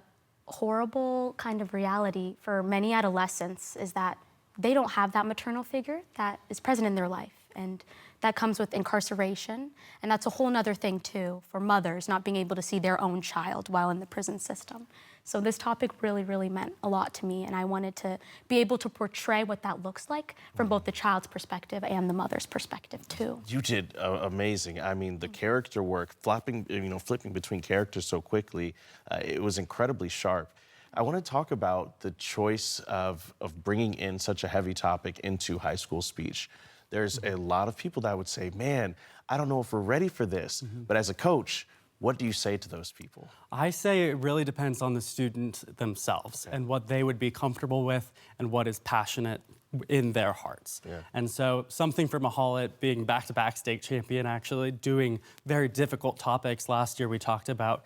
horrible kind of reality for many adolescents is that they don't have that maternal figure that is present in their life. And that comes with incarceration, and that's a whole nother thing too for mothers not being able to see their own child while in the prison system. So this topic really, really meant a lot to me, and I wanted to be able to portray what that looks like from both the child's perspective and the mother's perspective too. You did amazing. I mean, the character work, flipping between characters so quickly, it was incredibly sharp. I want to talk about the choice of bringing in such a heavy topic into high school speech. There's a lot of people that would say, man, I don't know if we're ready for this. But as a coach, what do you say to those people? I say it really depends on the student themselves and what they would be comfortable with and what is passionate in their hearts. And so something for Mahalit, being back-to-back state champion, actually doing very difficult topics. Last year we talked about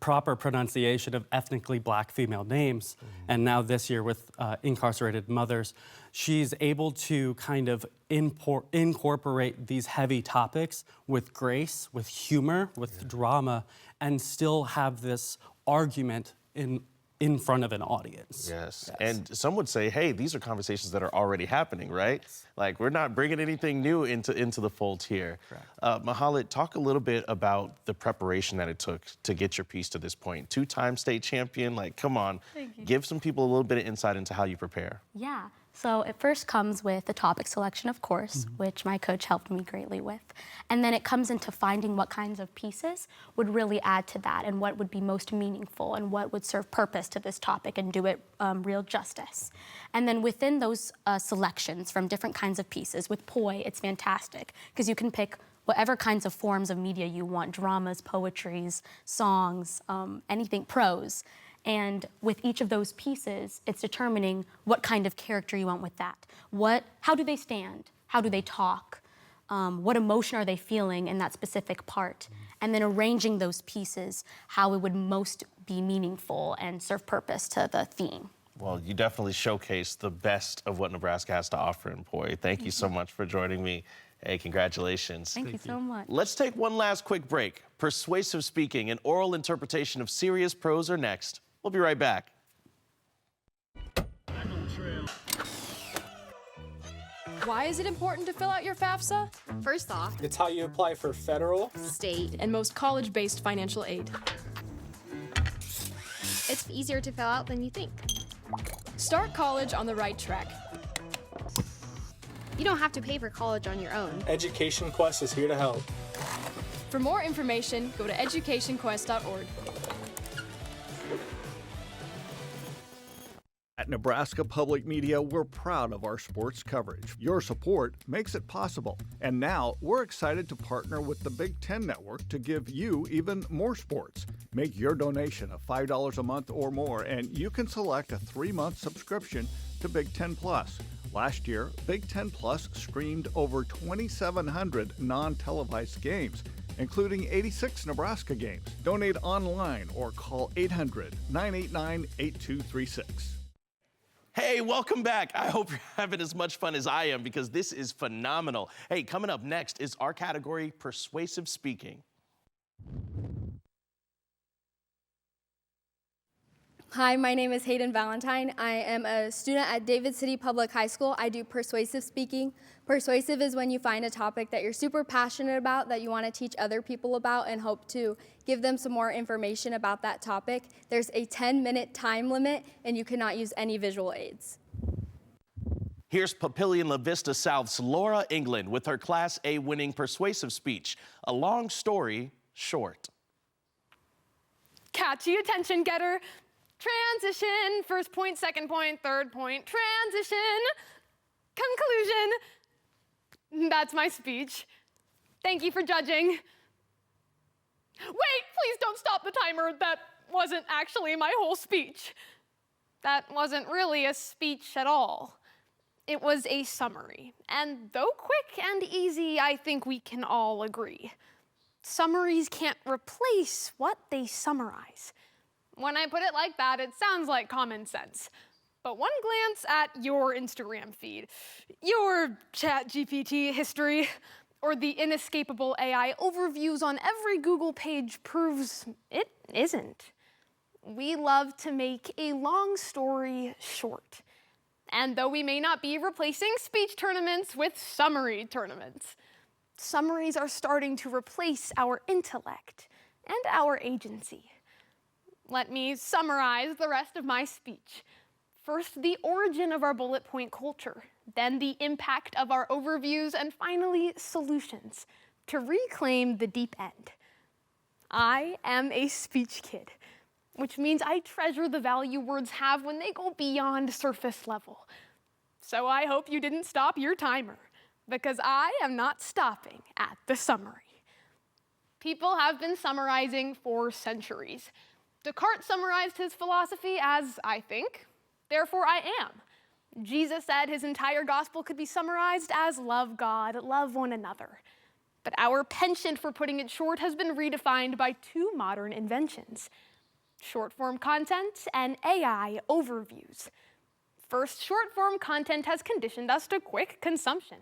proper pronunciation of ethnically Black female names, and now this year with incarcerated mothers, she's able to kind of incorporate these heavy topics with grace, with humor, with drama, and still have this argument in front of an audience. Yes. And some would say, hey, these are conversations that are already happening, right? Like, we're not bringing anything new into the fold here. Mahalit, talk a little bit about the preparation that it took to get your piece to this point. 2-time state champion, like, come on. Give some people a little bit of insight into how you prepare. Yeah. So it first comes with the topic selection, of course, which my coach helped me greatly with. And then it comes into finding what kinds of pieces would really add to that and what would be most meaningful and what would serve purpose to this topic and do it real justice. And then within those selections from different kinds of pieces, with Poi, it's fantastic because you can pick whatever kinds of forms of media you want, dramas, poetries, songs, anything, prose. And with each of those pieces, it's determining what kind of character you want with that. How do they stand? How do they talk? What emotion are they feeling in that specific part? And then arranging those pieces, how it would most be meaningful and serve purpose to the theme. Well, you definitely showcased the best of what Nebraska has to offer in Poi. Thank you so much for joining me. Hey, congratulations. Thank you so much. Let's take one last quick break. Persuasive speaking and oral interpretation of serious prose are next. We'll be right back. Why is it important to fill out your FAFSA? First off, it's how you apply for federal, state, and most college-based financial aid. It's easier to fill out than you think. Start college on the right track. You don't have to pay for college on your own. Education Quest is here to help. For more information, go to educationquest.org. At Nebraska Public Media, we're proud of our sports coverage. Your support makes it possible. And now, we're excited to partner with the Big Ten Network to give you even more sports. Make your donation of $5 a month or more, and you can select a 3-month subscription to Big Ten Plus. Last year, Big Ten Plus streamed over 2,700 non-televised games, including 86 Nebraska games. Donate online or call 800-989-8236. Hey, welcome back. I hope you're having as much fun as I am because this is phenomenal. Hey, coming up next is our category, Persuasive Speaking. Hi, my name is Hayden Valentine. I am a student at David City Public High School. I do persuasive speaking. Persuasive is when you find a topic that you're super passionate about, that you want to teach other people about and hope to give them some more information about that topic. There's a 10-minute time limit and you cannot use any visual aids. Here's Papillion La Vista South's Laura England with her Class A winning persuasive speech, A Long Story Short. Catchy attention getter. Transition, first point, second point, third point, transition, conclusion. That's my speech. Thank you for judging. Wait, please don't stop the timer. That wasn't actually my whole speech. That wasn't really a speech at all. It was a summary. And though quick and easy, I think we can all agree. Summaries can't replace what they summarize. When I put it like that, it sounds like common sense. But one glance at your Instagram feed, your ChatGPT history, or the inescapable AI overviews on every Google page proves it isn't. We love to make a long story short. And though we may not be replacing speech tournaments with summary tournaments, summaries are starting to replace our intellect and our agency. Let me summarize the rest of my speech. First, the origin of our bullet point culture, then the impact of our overviews, and finally, solutions to reclaim the deep end. I am a speech kid, which means I treasure the value words have when they go beyond surface level. So I hope you didn't stop your timer, because I am not stopping at the summary. People have been summarizing for centuries. Descartes summarized his philosophy as, I think, therefore I am. Jesus said his entire gospel could be summarized as love God, love one another. But our penchant for putting it short has been redefined by two modern inventions: short-form content and AI overviews. First, short-form content has conditioned us to quick consumption.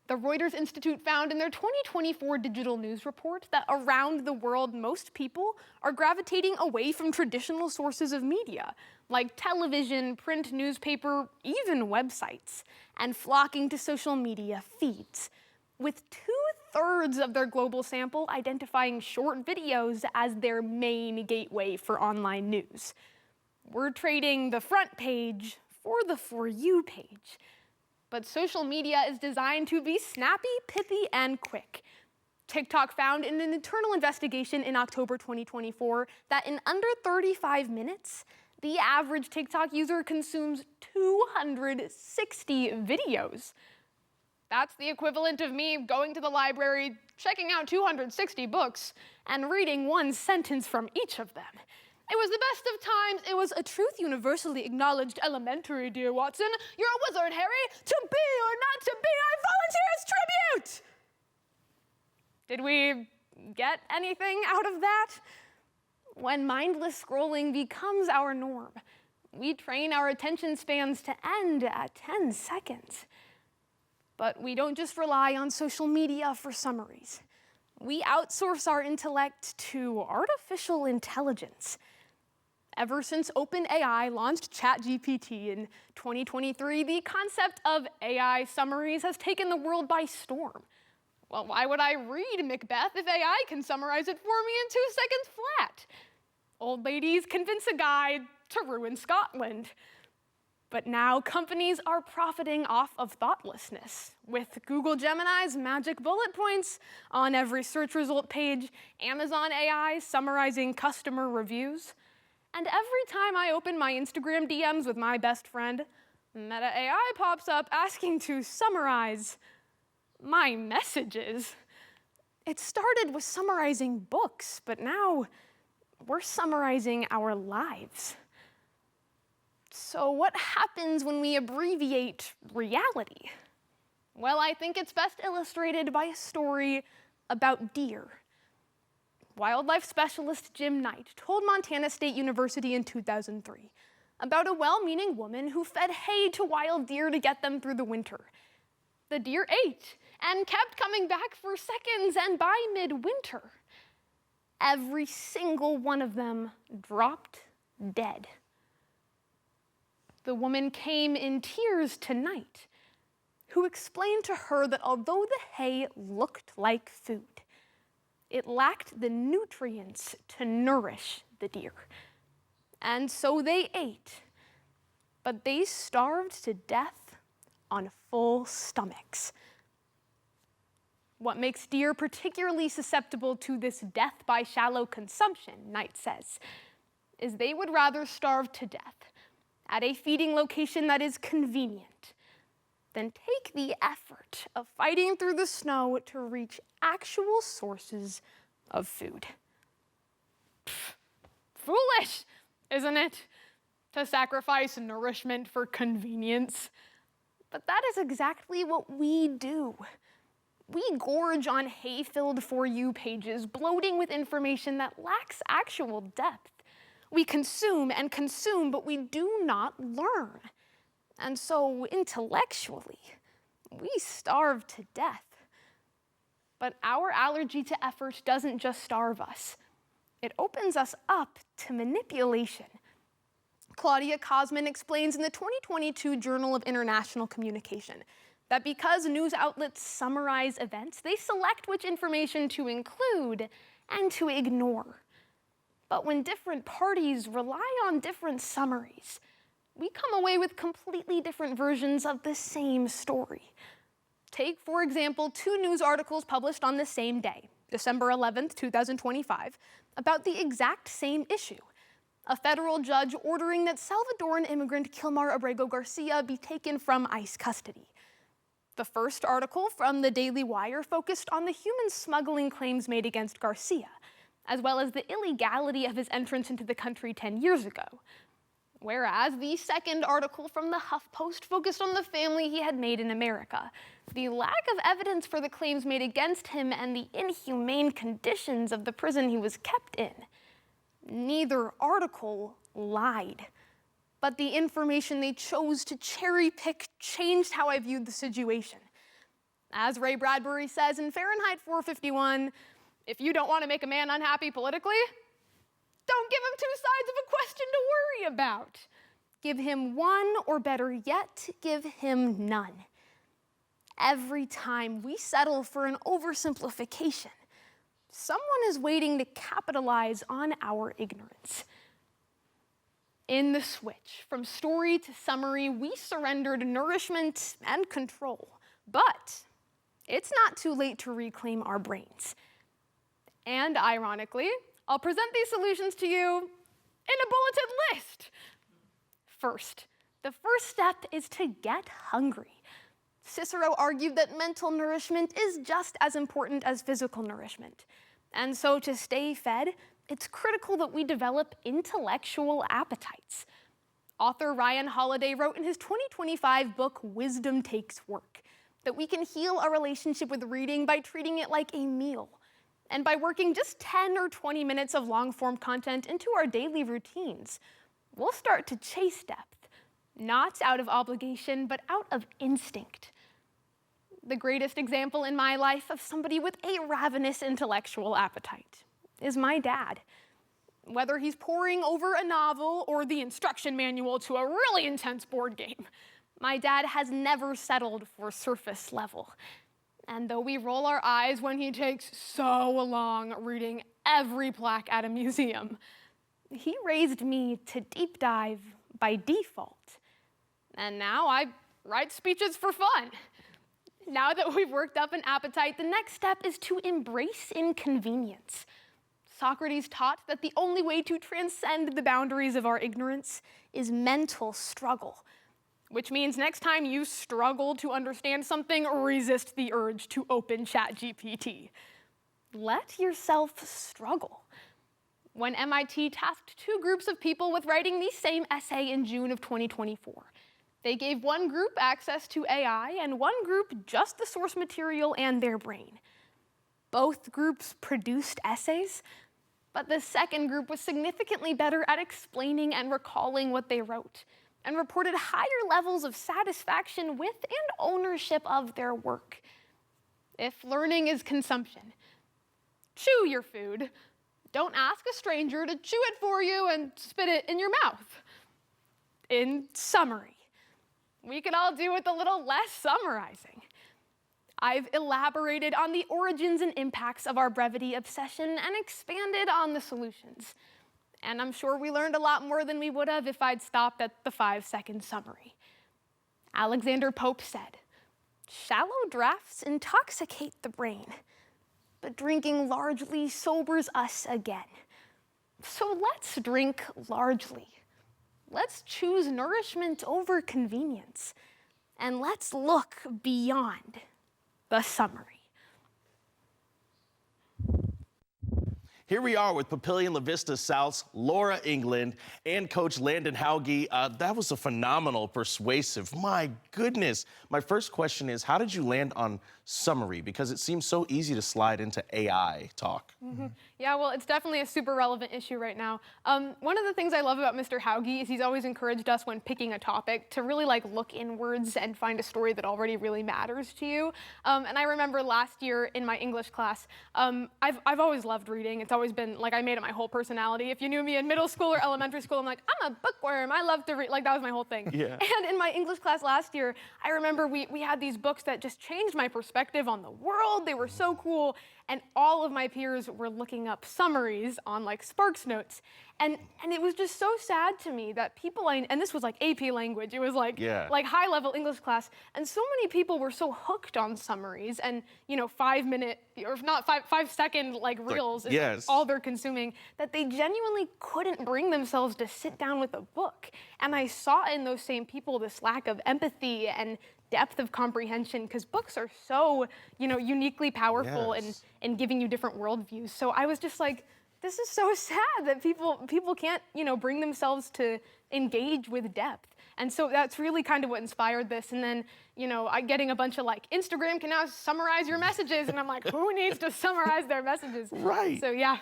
The Reuters Institute found in their 2024 digital news report that around the world, most people are gravitating away from traditional sources of media, like television, print newspaper, even websites, and flocking to social media feeds, with 2/3 of their global sample identifying short videos as their main gateway for online news. We're trading the front page for the For You page. But social media is designed to be snappy, pithy, and quick. TikTok found in an internal investigation in October 2024 that in under 35 minutes, the average TikTok user consumes 260 videos. That's the equivalent of me going to the library, checking out 260 books, and reading one sentence from each of them. It was the best of times. It was a truth universally acknowledged elementary, dear Watson. You're a wizard, Harry. To be or not to be, I volunteer as tribute. Did we get anything out of that? When mindless scrolling becomes our norm, we train our attention spans to end at 10 seconds. But we don't just rely on social media for summaries. We outsource our intellect to artificial intelligence. Ever since OpenAI launched ChatGPT in 2023, the concept of AI summaries has taken the world by storm. Well, why would I read Macbeth if AI can summarize it for me in 2 seconds flat? Old ladies convince a guide to ruin Scotland. But now companies are profiting off of thoughtlessness, with Google Gemini's magic bullet points on every search result page, Amazon AI summarizing customer reviews. And every time I open my Instagram DMs with my best friend, Meta AI pops up asking to summarize my messages. It started with summarizing books, but now we're summarizing our lives. So what happens when we abbreviate reality? Well, I think it's best illustrated by a story about deer. Wildlife specialist Jim Knight told Montana State University in 2003 about a well-meaning woman who fed hay to wild deer to get them through the winter. The deer ate and kept coming back for seconds, and by midwinter, every single one of them dropped dead. The woman came in tears to Knight, who explained to her that although the hay looked like food, it lacked the nutrients to nourish the deer. And so they ate, but they starved to death on full stomachs. What makes deer particularly susceptible to this death by shallow consumption, Knight says, is they would rather starve to death at a feeding location that is convenient than take the effort of fighting through the snow to reach actual sources of food. Pfft, foolish, isn't it, to sacrifice nourishment for convenience? But that is exactly what we do. We gorge on hay-filled For You pages, bloating with information that lacks actual depth. We consume and consume, but we do not learn. And so intellectually, we starve to death. But our allergy to effort doesn't just starve us. It opens us up to manipulation, Claudia Kosman explains in the 2022 Journal of International Communication that because news outlets summarize events, they select which information to include and to ignore. But when different parties rely on different summaries, we come away with completely different versions of the same story. Take, for example, 2 news articles published on the same day, December 11th, 2025, about the exact same issue. A federal judge ordering that Salvadoran immigrant Kilmar Abrego Garcia be taken from ICE custody. The first article from the Daily Wire focused on the human smuggling claims made against Garcia, as well as the illegality of his entrance into the country 10 years ago. Whereas the second article from the HuffPost focused on the family he had made in America, the lack of evidence for the claims made against him, and the inhumane conditions of the prison he was kept in. Neither article lied, but the information they chose to cherry pick changed how I viewed the situation. As Ray Bradbury says in Fahrenheit 451, if you don't want to make a man unhappy politically, don't give him 2 sides of a question to worry about. Give him one, or better yet, give him none. Every time we settle for an oversimplification, someone is waiting to capitalize on our ignorance. In the switch from story to summary, we surrendered nourishment and control. But it's not too late to reclaim our brains. And ironically, I'll present these solutions to you in a bulleted list. First, the first step is to get hungry. Cicero argued that mental nourishment is just as important as physical nourishment. And so to stay fed, it's critical that we develop intellectual appetites. Author Ryan Holiday wrote in his 2025 book, Wisdom Takes Work, that we can heal our relationship with reading by treating it like a meal, and by working just 10 or 20 minutes of long-form content into our daily routines. We'll start to chase depth, not out of obligation, but out of instinct. The greatest example in my life of somebody with a ravenous intellectual appetite is my dad. Whether he's poring over a novel or the instruction manual to a really intense board game, my dad has never settled for surface level. And though we roll our eyes when he takes so long reading every plaque at a museum, he raised me to deep dive by default. And now I write speeches for fun. Now that we've worked up an appetite, the next step is to embrace inconvenience. Socrates taught that the only way to transcend the boundaries of our ignorance is mental struggle, which means next time you struggle to understand something, resist the urge to open ChatGPT. Let yourself struggle. When MIT tasked 2 groups of people with writing the same essay in June of 2024, they gave one group access to AI and one group just the source material and their brain. Both groups produced essays, but the second group was significantly better at explaining and recalling what they wrote, and reported higher levels of satisfaction with and ownership of their work. If learning is consumption, chew your food. Don't ask a stranger to chew it for you and spit it in your mouth. In summary, we could all do with a little less summarizing. I've elaborated on the origins and impacts of our brevity obsession and expanded on the solutions. And I'm sure we learned a lot more than we would have if I'd stopped at the 5-second summary. Alexander Pope said, "Shallow draughts intoxicate the brain, but drinking largely sobers us again. So let's drink largely. Let's choose nourishment over convenience, and let's look beyond the summary." Here we are with Papillion La Vista South's Laura England and Coach Landon Hauge. That was a phenomenal persuasive. My goodness. My first question is, how did you land on summary? Because it seems so easy to slide into AI talk. Yeah, well, it's definitely a super relevant issue right now. One of the things I love about Mr. Hauge is he's always encouraged us when picking a topic to really look inwards and find a story that already really matters to you. And I remember last year in my English class, I've always loved reading. It's always been, like, I made it my whole personality. If you knew me in middle school or elementary school, I'm like, I'm a bookworm. I love to read. Like, that was my whole thing. Yeah. And in my English class last year, I remember we had these books that just changed my perspective on the world. They were so cool. And all of my peers were looking up summaries on, like, Sparks Notes. And it was just so sad to me that people, and this was like AP language, it was like, like high-level English class, and so many people were so hooked on summaries and, you know, 5-minute, or if not 5-second, like, reels is like all they're consuming, that they genuinely couldn't bring themselves to sit down with a book. And I saw in those same people this lack of empathy and depth of comprehension, because books are so, you know, uniquely powerful in giving you different worldviews. So I was just like, this is so sad that people can't, you know, bring themselves to engage with depth. And so that's really kind of what inspired this. And then, you know, getting a bunch of, like, Instagram can now summarize your messages. And I'm like, who needs to summarize their messages? Right. So, yeah.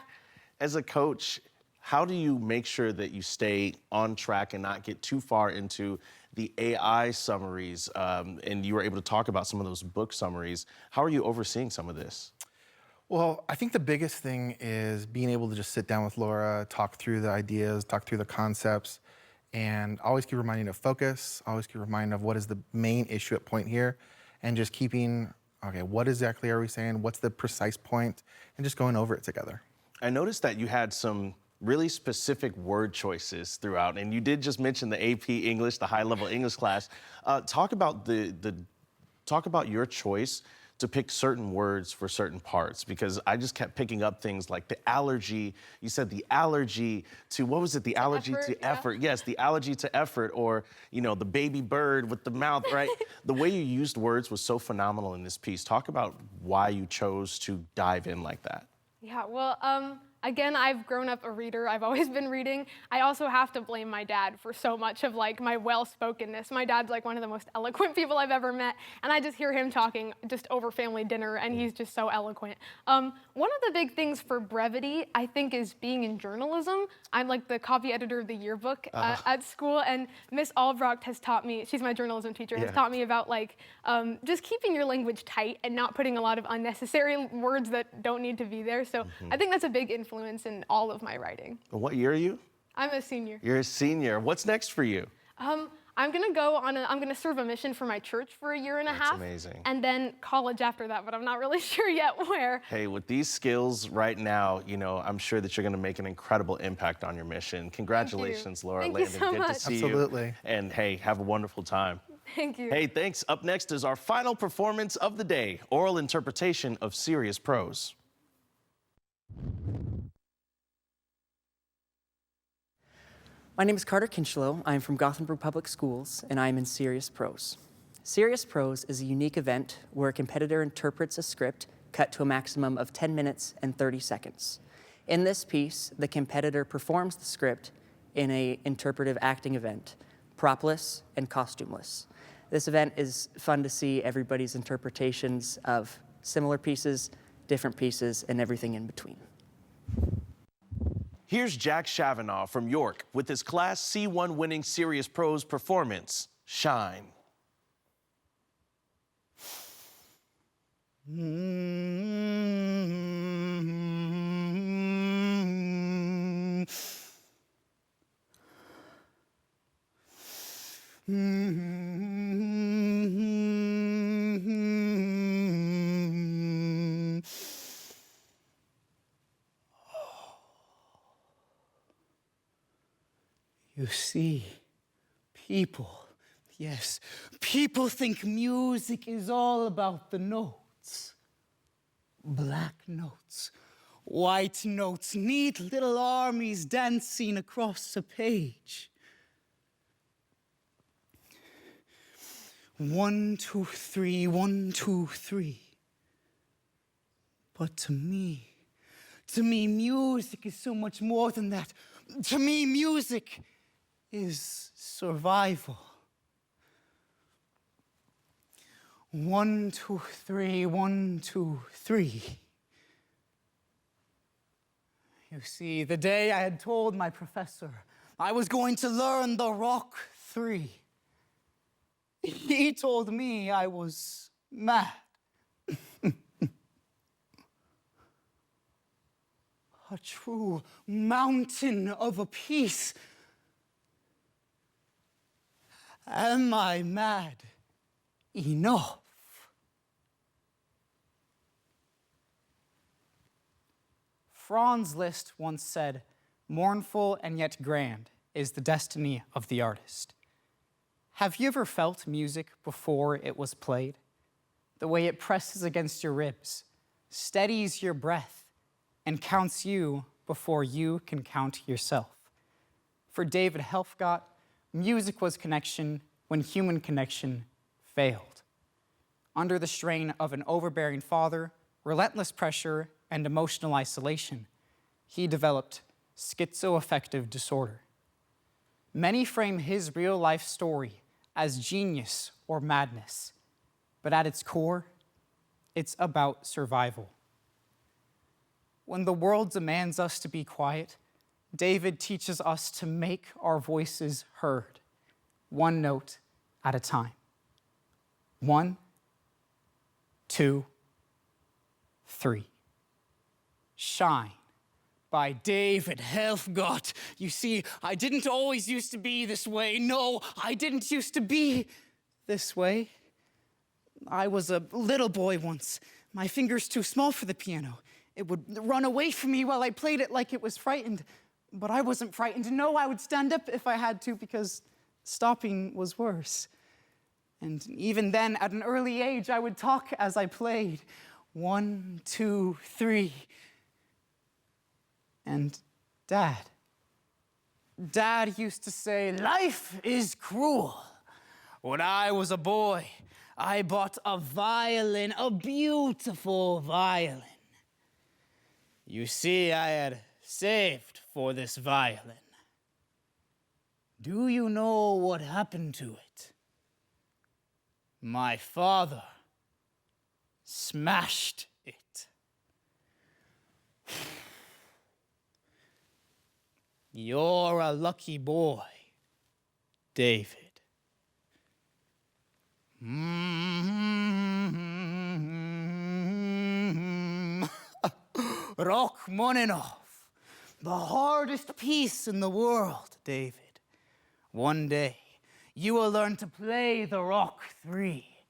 As a coach, how do you make sure that you stay on track and not get too far into the AI summaries? And you were able to talk about some of those book summaries. How are you overseeing some of this? Well, I think the biggest thing is being able to just sit down with Laura, talk through the ideas, talk through the concepts, and always keep reminding of focus, always keep reminding of what is the main issue at point here, and just keeping, okay, what exactly are we saying? What's the precise point? And just going over it together. I noticed that you had some really specific word choices throughout, and you did just mention the AP English, the high-level English class. Talk about your choice to pick certain words for certain parts, because I just kept picking up things like the allergy. You said the allergy to, what was it? The allergy to effort. Yes, the allergy to effort, or, you know, the baby bird with the mouth, right? The way you used words was so phenomenal in this piece. Talk about why you chose to dive in like that. Yeah, well, again, I've grown up a reader. I've always been reading. I also have to blame my dad for so much of, like, my well-spokenness. My dad's, like, one of the most eloquent people I've ever met, and I just hear him talking just over family dinner, and he's just so eloquent. One of the big things for brevity, I think, is being in journalism. I'm, like, the copy editor of the yearbook at school, and Miss Albrecht has taught me, she's my journalism teacher, has taught me about, like, just keeping your language tight and not putting a lot of unnecessary words that don't need to be there. So I think that's a big influence in all of my writing. What year are you? I'm a senior. You're a senior. What's next for you? I'm gonna serve a mission for my church for a year and a half. That's amazing. And then college after that, but I'm not really sure yet where. Hey, with these skills right now, you know, I'm sure that you're gonna make an incredible impact on your mission. Congratulations, Laura Thank you Landon. so Good much. to see Absolutely. you. And hey, have a wonderful time. Thank you. Hey, thanks. Up next is our final performance of the day, oral interpretation of serious prose. My name is Carter Kinchlow. I'm from Gothenburg Public Schools, and I'm in Serious Prose. Serious Prose is a unique event where a competitor interprets a script cut to a maximum of 10 minutes and 30 seconds. In this piece, the competitor performs the script in an interpretive acting event, propless and costumeless. This event is fun to see everybody's interpretations of similar pieces, different pieces, and everything in between. Here's Jack Chavanaugh from York with his Class C1 winning Serious Prose performance, Shine. You see, people think music is all about the notes. Black notes, white notes, neat little armies dancing across a page. 1, 2, 3, 1, 2, 3. But to me, music is so much more than that. To me, music is survival. 1, 2, 3, 1, 2, 3. You see, the day I had told my professor I was going to learn the Rock 3, he told me I was mad. a true mountain of a peace. Am I mad enough? Franz Liszt once said, "Mournful and yet grand is the destiny of the artist." Have you ever felt music before it was played? The way it presses against your ribs, steadies your breath, and counts you before you can count yourself. For David Helfgott, music was connection when human connection failed. Under the strain of an overbearing father, relentless pressure, and emotional isolation, he developed schizoaffective disorder. Many frame his real-life story as genius or madness, but at its core, it's about survival. When the world demands us to be quiet, David teaches us to make our voices heard, one note at a time. 1, 2, 3. Shine by David Helfgott. You see, I didn't always used to be this way. No, I didn't used to be this way. I was a little boy once. My fingers too small for the piano. It would run away from me while I played it like it was frightened. But I wasn't frightened. No, I would stand up if I had to because stopping was worse. And even then, at an early age, I would talk as I played. 1, 2, 3. And Dad used to say, "Life is cruel." When I was a boy, I bought a violin, a beautiful violin. You see, I had saved for this violin. Do you know what happened to it? My father smashed it. You're a lucky boy, David. Rachmaninoff, the hardest piece in the world, David. One day, you will learn to play the Rock 3,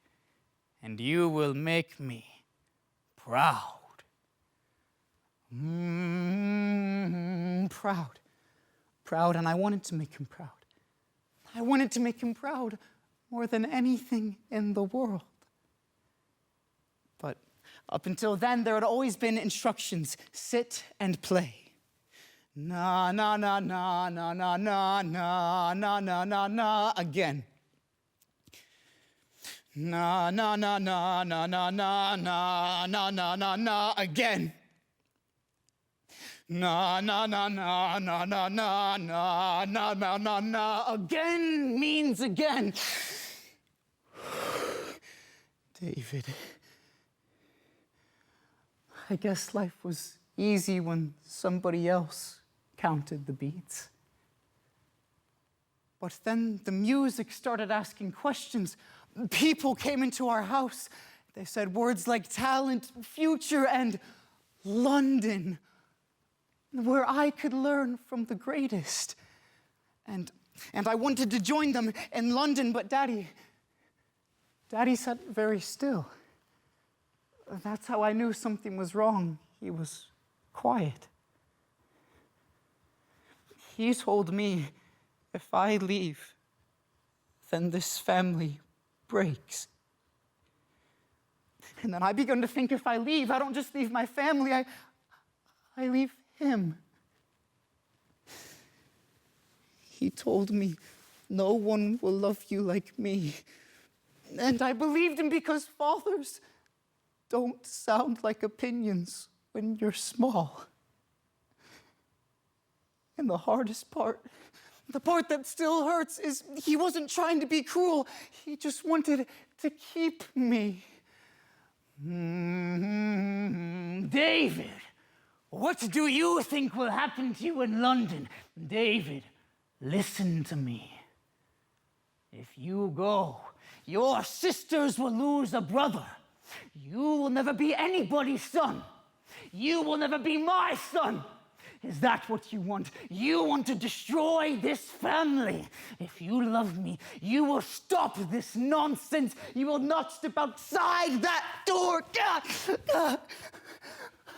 and you will make me proud. Proud, and I wanted to make him proud. I wanted to make him proud more than anything in the world. But up until then, there had always been instructions: sit and play. Na, na, na, na, na, na, na, na, na, na, na, na, again. Na, na, na, na, na, na, na, na, na, na, na, na, again. Na, na, na, na, na, na, na, na, na, na, na, na, again means again. David, I guess life was easy when somebody else counted the beats. But then the music started asking questions. People came into our house. They said words like talent, future, and London, where I could learn from the greatest. And I wanted to join them in London, but Daddy sat very still. That's how I knew something was wrong. He was quiet. He told me, if I leave, then this family breaks. And then I began to think, if I leave, I don't just leave my family, I leave him. He told me, no one will love you like me. And I believed him because fathers don't sound like opinions when you're small. And the hardest part, the part that still hurts, is he wasn't trying to be cruel. He just wanted to keep me. David, what do you think will happen to you in London? David, listen to me. If you go, your sisters will lose a brother. You will never be anybody's son. You will never be my son. Is that what you want? You want to destroy this family. If you love me, you will stop this nonsense. You will not step outside that door.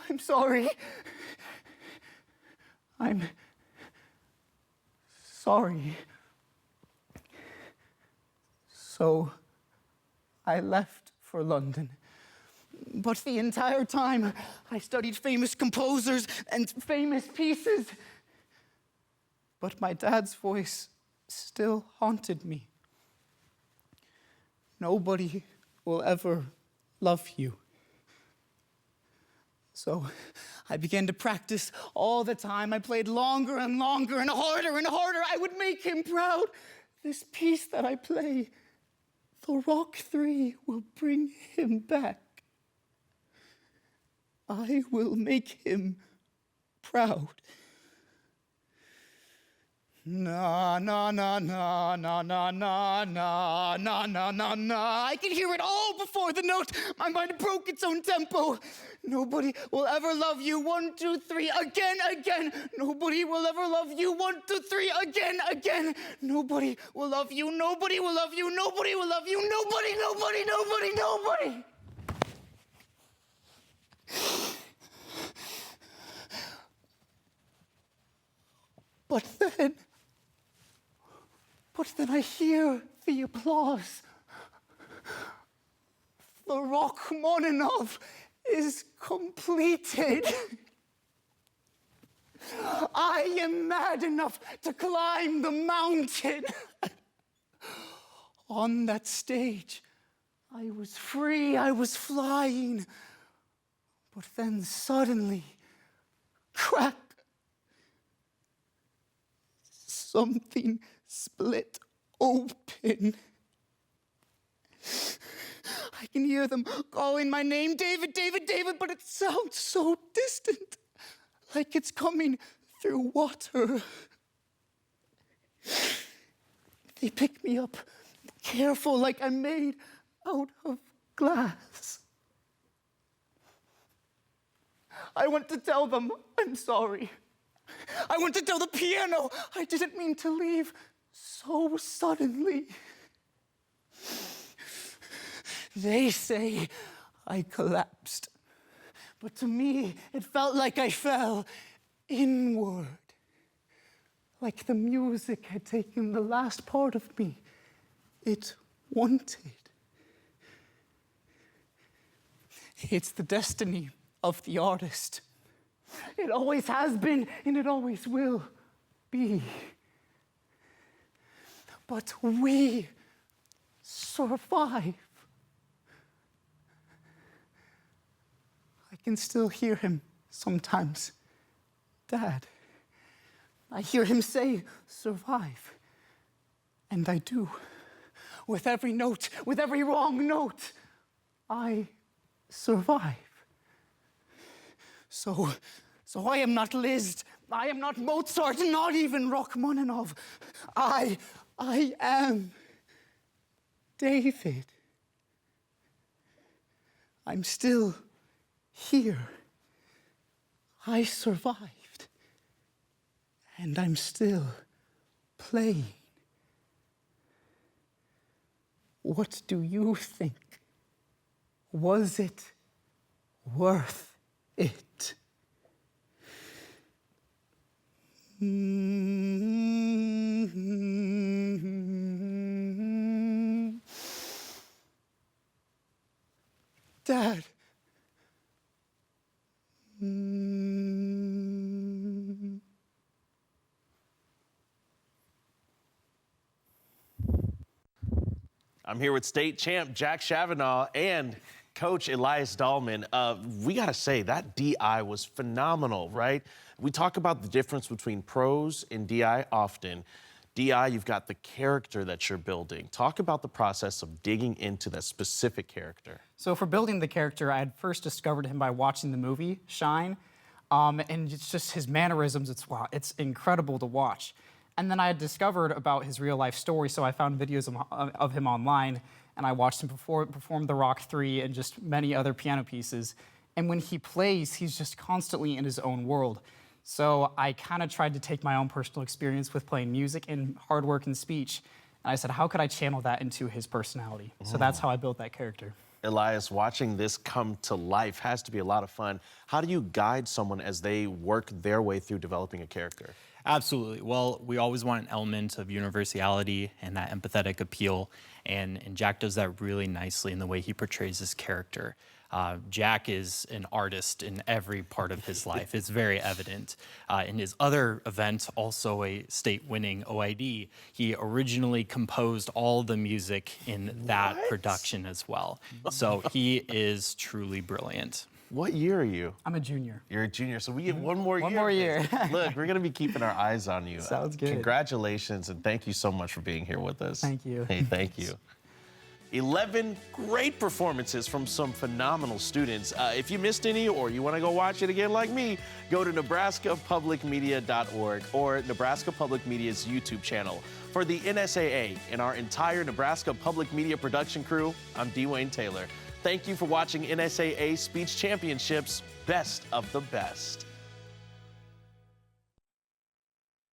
I'm sorry. I'm sorry. So I left for London. But the entire time, I studied famous composers and famous pieces. But my dad's voice still haunted me. Nobody will ever love you. So I began to practice all the time. I played longer and longer and harder and harder. I would make him proud. This piece that I play, the Rock 3, will bring him back. I will make him proud. Na na na na na na na na na na na na. I can hear it all before the note. My mind broke its own tempo. Nobody will ever love you. 1, 2, 3, again, again. Nobody will ever love you. 1, 2, 3, again, again. Nobody will love you. Nobody will love you. Nobody will love you. Nobody, nobody, nobody, nobody. But then I hear the applause. The Rachmaninoff is completed. I am mad enough to climb the mountain. On that stage, I was free, I was flying. But then suddenly, crack, something split open. I can hear them calling my name, David, David, David, but it sounds so distant, like it's coming through water. They pick me up, careful, like I'm made out of glass. I want to tell them I'm sorry. I want to tell the piano I didn't mean to leave so suddenly. They say I collapsed, but to me it felt like I fell inward, like the music had taken the last part of me it wanted. It's the destiny of the artist. It always has been, and it always will be. But we survive. I can still hear him sometimes. Dad, I hear him say, survive. And I do. With every note, with every wrong note, I survive. So I am not Liszt, I am not Mozart, not even Rachmaninoff. I am David. I'm still here. I survived. And I'm still playing. What do you think? Was it worth it? Dad. I'm here with state champ Jack Chavanaugh and Coach Elias Dahlman. We gotta say, that DI was phenomenal, right? We talk about the difference between prose and DI often. DI, you've got the character that you're building. Talk about the process of digging into that specific character. So for building the character, I had first discovered him by watching the movie Shine. And it's just his mannerisms, it's incredible to watch. And then I had discovered about his real life story, so I found videos of him online, and I watched him perform the Rock 3 and just many other piano pieces. And when he plays, he's just constantly in his own world. So I kind of tried to take my own personal experience with playing music and hard work and speech. And I said, how could I channel that into his personality? So that's how I built that character. Elias, watching this come to life has to be a lot of fun. How do you guide someone as they work their way through developing a character? Absolutely. Well, we always want an element of universality and that empathetic appeal, and Jack does that really nicely in the way he portrays his character. Jack is an artist in every part of his life. It's very evident. In his other event, also a state-winning OID, he originally composed all the music in that production as well. So he is truly brilliant. What year are you? I'm a junior. You're a junior, so we get one more year. One more year. Look, we're gonna be keeping our eyes on you. Sounds good. Congratulations, and thank you so much for being here with us. Thank you. Hey, thank you. 11 great performances from some phenomenal students. If you missed any or you want to go watch it again like me, go to nebraskapublicmedia.org or Nebraska Public Media's YouTube channel. For the NSAA and our entire Nebraska Public Media production crew, I'm Dwayne Taylor. Thank you for watching NSAA Speech Championships Best of the Best.